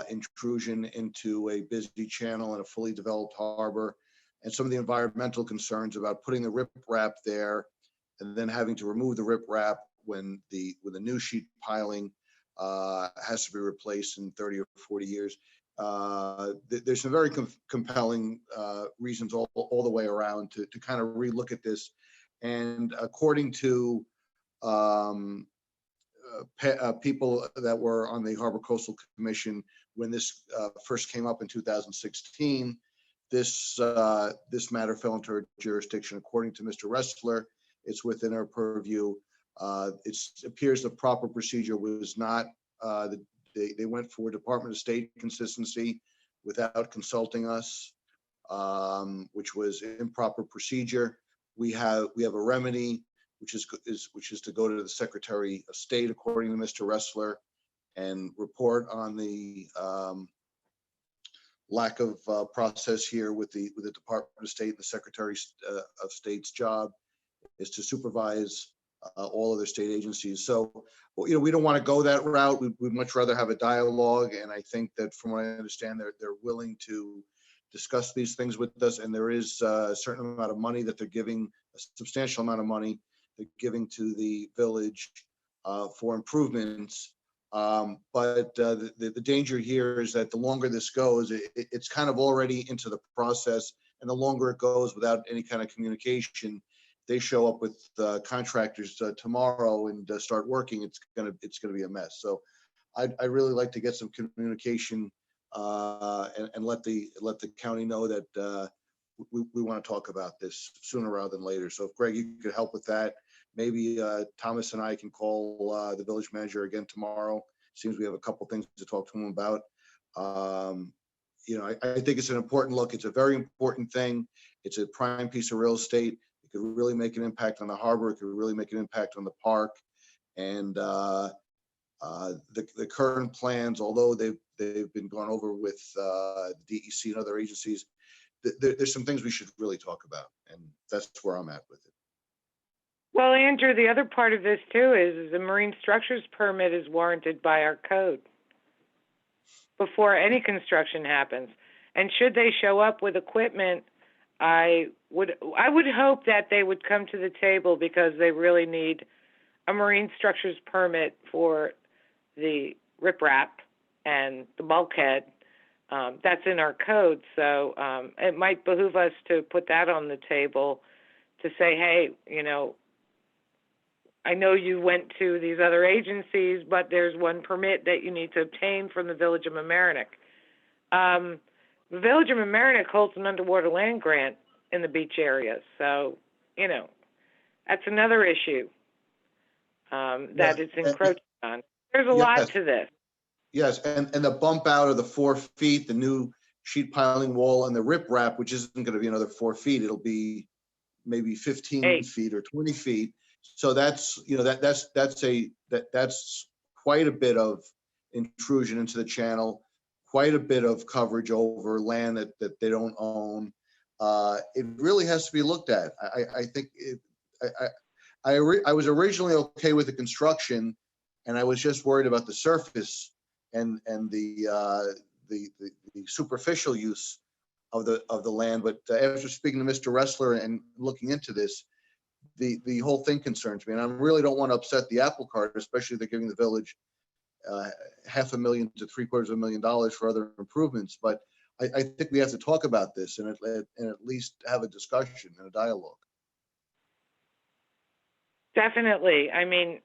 intrusion into a busy channel and a fully developed harbor, and some of the environmental concerns about putting the riprap there and then having to remove the riprap when the new sheet piling has to be replaced in 30 or 40 years. There's some very compelling reasons all the way around to kind of relook at this. And according to people that were on the Harbor Coastal Commission when this first came up in 2016, this matter fell into our jurisdiction. According to Mr. Ressler, it's within our purview. It appears the proper procedure was not, they went for Department of State consistency without consulting us, which was improper procedure. We have a remedy, which is to go to the Secretary of State, according to Mr. Ressler, and report on the lack of process here with the Department of State. The Secretary of State's job is to supervise all other state agencies. So, we don't want to go that route. We'd much rather have a dialogue, and I think that from what I understand, they're willing to discuss these things with us, and there is a certain amount of money that they're giving, a substantial amount of money they're giving to the village for improvements. But the danger here is that the longer this goes, it's kind of already into the process, and the longer it goes without any kind of communication, they show up with contractors tomorrow and start working, it's gonna be a mess. So I'd really like to get some communication and let the county know that we want to talk about this sooner rather than later. So if Greg, you could help with that, maybe Thomas and I can call the village manager again tomorrow. Seems we have a couple things to talk to him about. I think it's an important look. It's a very important thing. It's a prime piece of real estate. It could really make an impact on the harbor. It could really make an impact on the park. And the current plans, although they've been gone over with the DEC and other agencies, there's some things we should really talk about, and that's where I'm at with it. Well, Andrew, the other part of this too is the marine structures permit is warranted by our code before any construction happens. And should they show up with equipment, I would hope that they would come to the table because they really need a marine structures permit for the riprap and the bulkhead. That's in our code, so it might behoove us to put that on the table to say, hey, you know, I know you went to these other agencies, but there's one permit that you need to obtain from the Village of Mamaroneck. The Village of Mamaroneck holds an underwater land grant in the beach area, so, you know, that's another issue that it's encroaching on. There's a lot to this. Yes, and the bump out of the 4 feet, the new sheet piling wall, and the riprap, which isn't going to be another 4 feet. It'll be maybe 15 feet or 20 feet. So that's, you know, that's quite a bit of intrusion into the channel, quite a bit of coverage over land that they don't own. It really has to be looked at. I think I was originally okay with the construction, and I was just worried about the surface and the superficial use of the land. But after speaking to Mr. Ressler and looking into this, the whole thing concerns me, and I really don't want to upset the apple cart, especially if they're giving the village $500,000 to $750,000 for other improvements. But I think we have to talk about this and at least have a discussion and a dialogue. Definitely. I mean,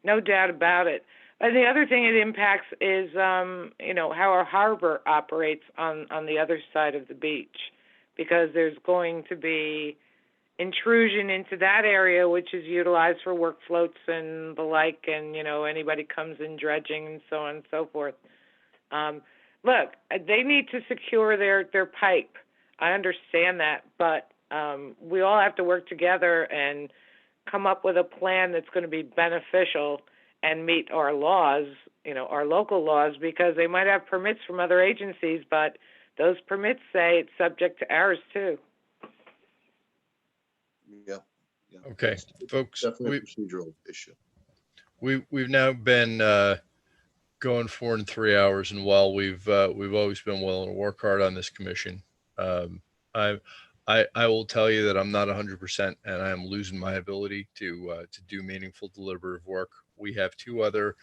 no doubt about it. And the other thing it impacts is, you know, how our harbor operates on the other side of the beach, because there's going to be intrusion into that area, which is utilized for work floats and the like, and, you know, anybody comes in dredging and so on and so forth. Look, they need to secure their pipe. I understand that, but we all have to work together and come up with a plan that's going to be beneficial and meet our laws, you know, our local laws, because they might have permits from other agencies, but those permits say it's subject to ours too. Yeah. Okay, It's folks, definitely a procedural issue. We've now been going 4 and 3 hours, and while we've always been willing to work hard on this commission, I will tell you that I'm not 100%, and I am losing my ability to do meaningful deliberative work. We have 2 other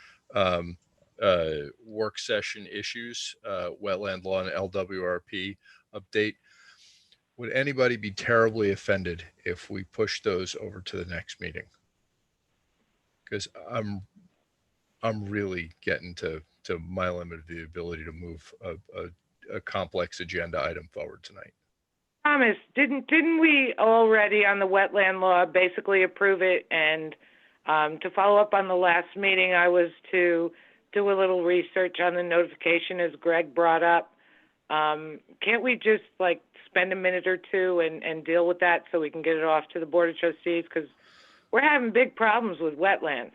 work session issues, wetland law and LWRP update. Would anybody be terribly offended if we push those over to the next meeting? Because I'm really getting to my limit of the ability to move a complex agenda item forward tonight. Thomas, didn't we already on the wetland law basically approve it? And to follow up on the last meeting, I was to do a little research on the notification, as Greg brought up. Can't we just like spend a minute or two and deal with that so we can get it off to the Board of Trustees? Because we're having big problems with wetlands.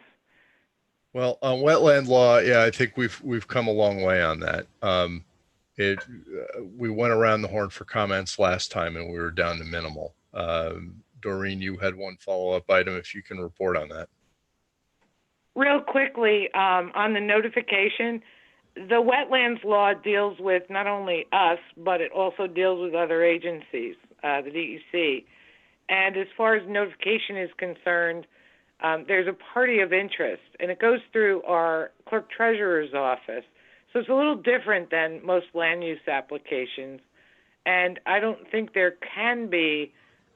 Well, on wetland law, yeah, I think we've come a long way on that. We went around the horn for comments last time, and we were down to minimal. Doreen, you had one follow-up item, if you can report on that. Real quickly, on the notification, the wetlands law deals with not only us, but it also deals with other agencies, the DEC. And as far as notification is concerned, there's a party of interest, and it goes through our clerk treasurer's office. So it's a little different than most land use applications. And I don't think there can be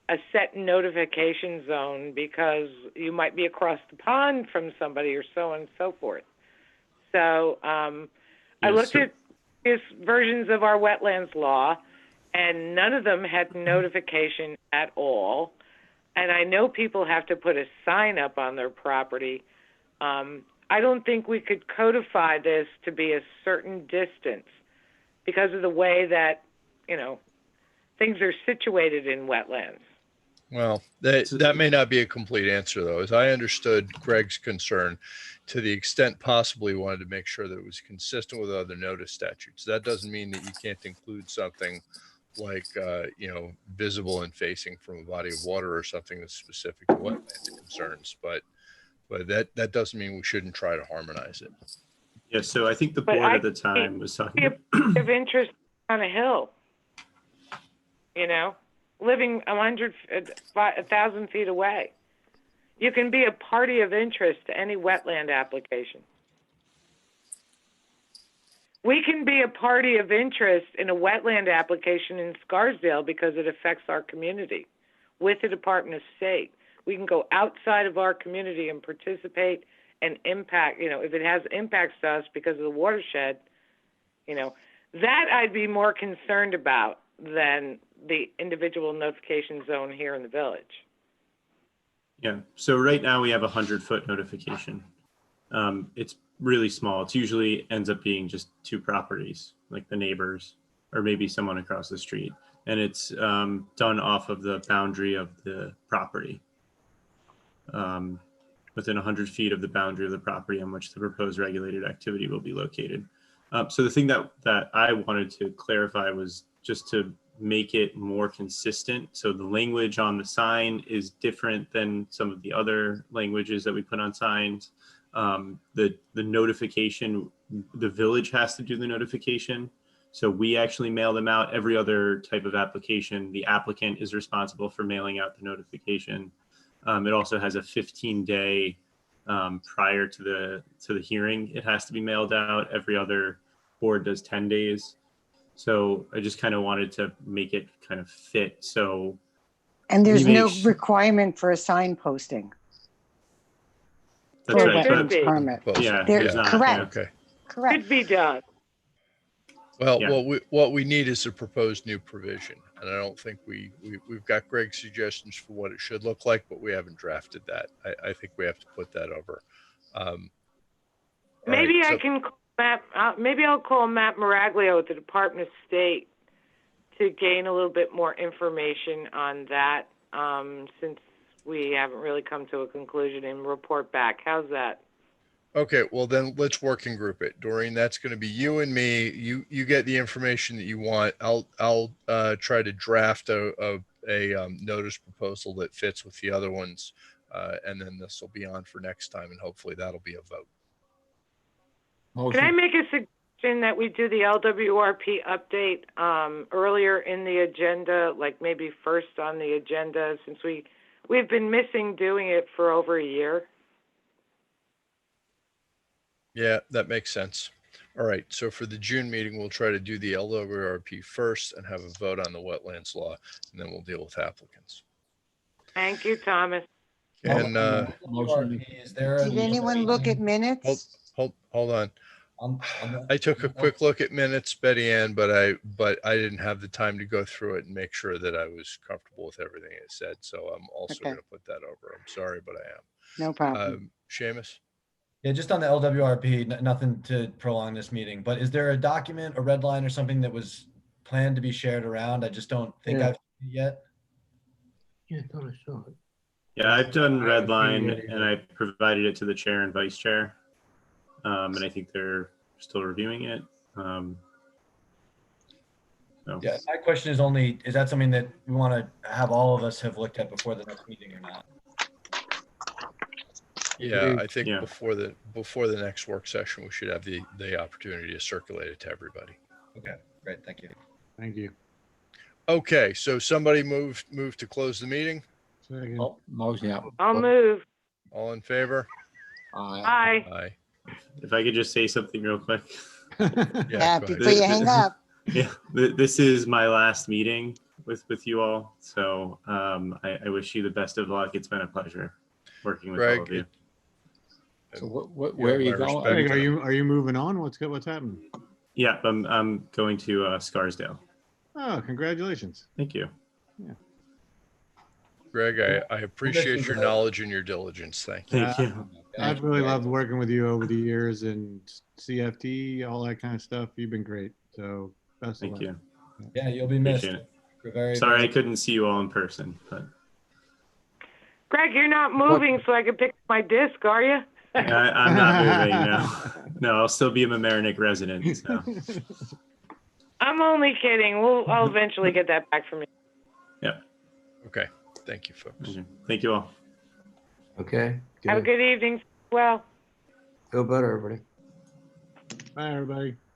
a set notification zone because you might be across the pond from somebody or so on and so forth. So I looked at various versions of our wetlands law, and none of them had notification at all. And I know people have to put a sign up on their property. I don't think we could codify this to be a certain distance because of the way that, you know, things are situated in wetlands. Well, that may not be a complete answer, though. As I understood Greg's concern, to the extent possibly wanted to make sure that it was consistent with other notice statutes. That doesn't mean that you can't include something like, visible and facing from a body of water or something that's specific to wetland concerns, but that doesn't mean we shouldn't try to harmonize it. Yeah, so I think the But board I at the time was talking. of interest on a hill, living 1,000 feet away. You can be a party of interest to any wetland application. We can be a party of interest in a wetland application in Scarsdale because it affects our community with the Department of State. We can go outside of our community and participate and impact, if it has impacts to us because of the watershed, that I'd be more concerned about than the individual notification zone here in the village. Yeah, so right now we have 100-foot notification. It's really small. It's usually ends up being just 2 properties, like the neighbors or maybe someone across the street. And it's done off of the boundary of the property. Within 100 feet of the boundary of the property on which the proposed regulated activity will be located. So the thing that I wanted to clarify was just to make it more consistent. So the language on the sign is different than some of the other languages that we put on signs. The notification, the village has to do the notification. So we actually mail them out. Every other type of application, the applicant is responsible for mailing out the notification. It also has a 15-day prior to the hearing. It has to be mailed out. Every other board does 10 days. So I just kind of wanted to make it kind of fit. So, And there's no requirement for a sign posting. That's right. Should be. Permit. Yeah, There- there's not. correct. Okay. Correct. Should be done. Well, Yeah. what we need is a proposed new provision, and I don't think we've got Greg's suggestions for what it should look like, but we haven't drafted that. I think we have to put that over. Maybe I can call Matt. Maybe I'll call Matt Maraglio at the Department of State to gain a little bit more information on that, since we haven't really come to a conclusion, and report back. How's that? Okay, well then let's working group it. Doreen, that's going to be you and me. You get the information that you want. I'll try to draft a notice proposal that fits with the other ones, and then this will be on for next time, and hopefully that'll be a vote. Can I make a suggestion that we do the LWRP update earlier in the agenda, like maybe first on the agenda, since we've been missing doing it for over a year? Yeah, that makes sense. All right, so for the June meeting, we'll try to do the LWRP first and have a vote on the wetlands law, and then we'll deal with applicants. Thank you, Thomas. And Is there Did anyone look at minutes? hold on. I took a quick look at minutes, Betty Ann, but I didn't have the time to go through it and make sure that I was comfortable with everything it said. So I'm also Okay. going to put that over. I'm sorry, but I am. No problem. Seamus? Yeah, just on the LWRP, nothing to prolong this meeting, but is there a document, a red line or something that was planned to be shared around? I just don't think I've seen it yet. Yeah, I thought I saw it. Yeah, I've done red line and I provided it to the chair and vice chair. And I think they're still reviewing it. So. Yeah, my question is only, is that something that we want to have all of us have looked at before the next meeting or not? Yeah, I think before the next work session, we should have the opportunity to circulate it to everybody. Okay, great. Thank you. Thank you. Okay, so somebody move to close the meeting. Second. Oh, motion, yeah. I'll move. All in favor? Aye. Aye. If I could just say something real quick. Yeah, before you hang up. Yeah, this is my last meeting with you all. So I wish you the best of luck. It's been a pleasure working with all of you. So where are you going? Greg, are you moving on? What's happening? Yeah, I'm going to Scarsdale. Oh, congratulations. Thank you. Yeah. Greg, I appreciate your knowledge and your diligence. Thank you. Thank you. I've really loved working with you over the years, and CFT, all that kind of stuff. You've been great. So best of luck. Thank you. Yeah, you'll be missed. Appreciate it. Sorry I couldn't see you all in person, but Greg, you're not moving, so I can pick up my disc, are you? I'm not moving. No, I'll still be a Mamaroneck resident. So. I'm only kidding. I'll eventually get that back from you. Yeah. Okay. Thank you, folks. Thank you all. Okay. Have a good evening. Well. Feel better, everybody. Bye, everybody.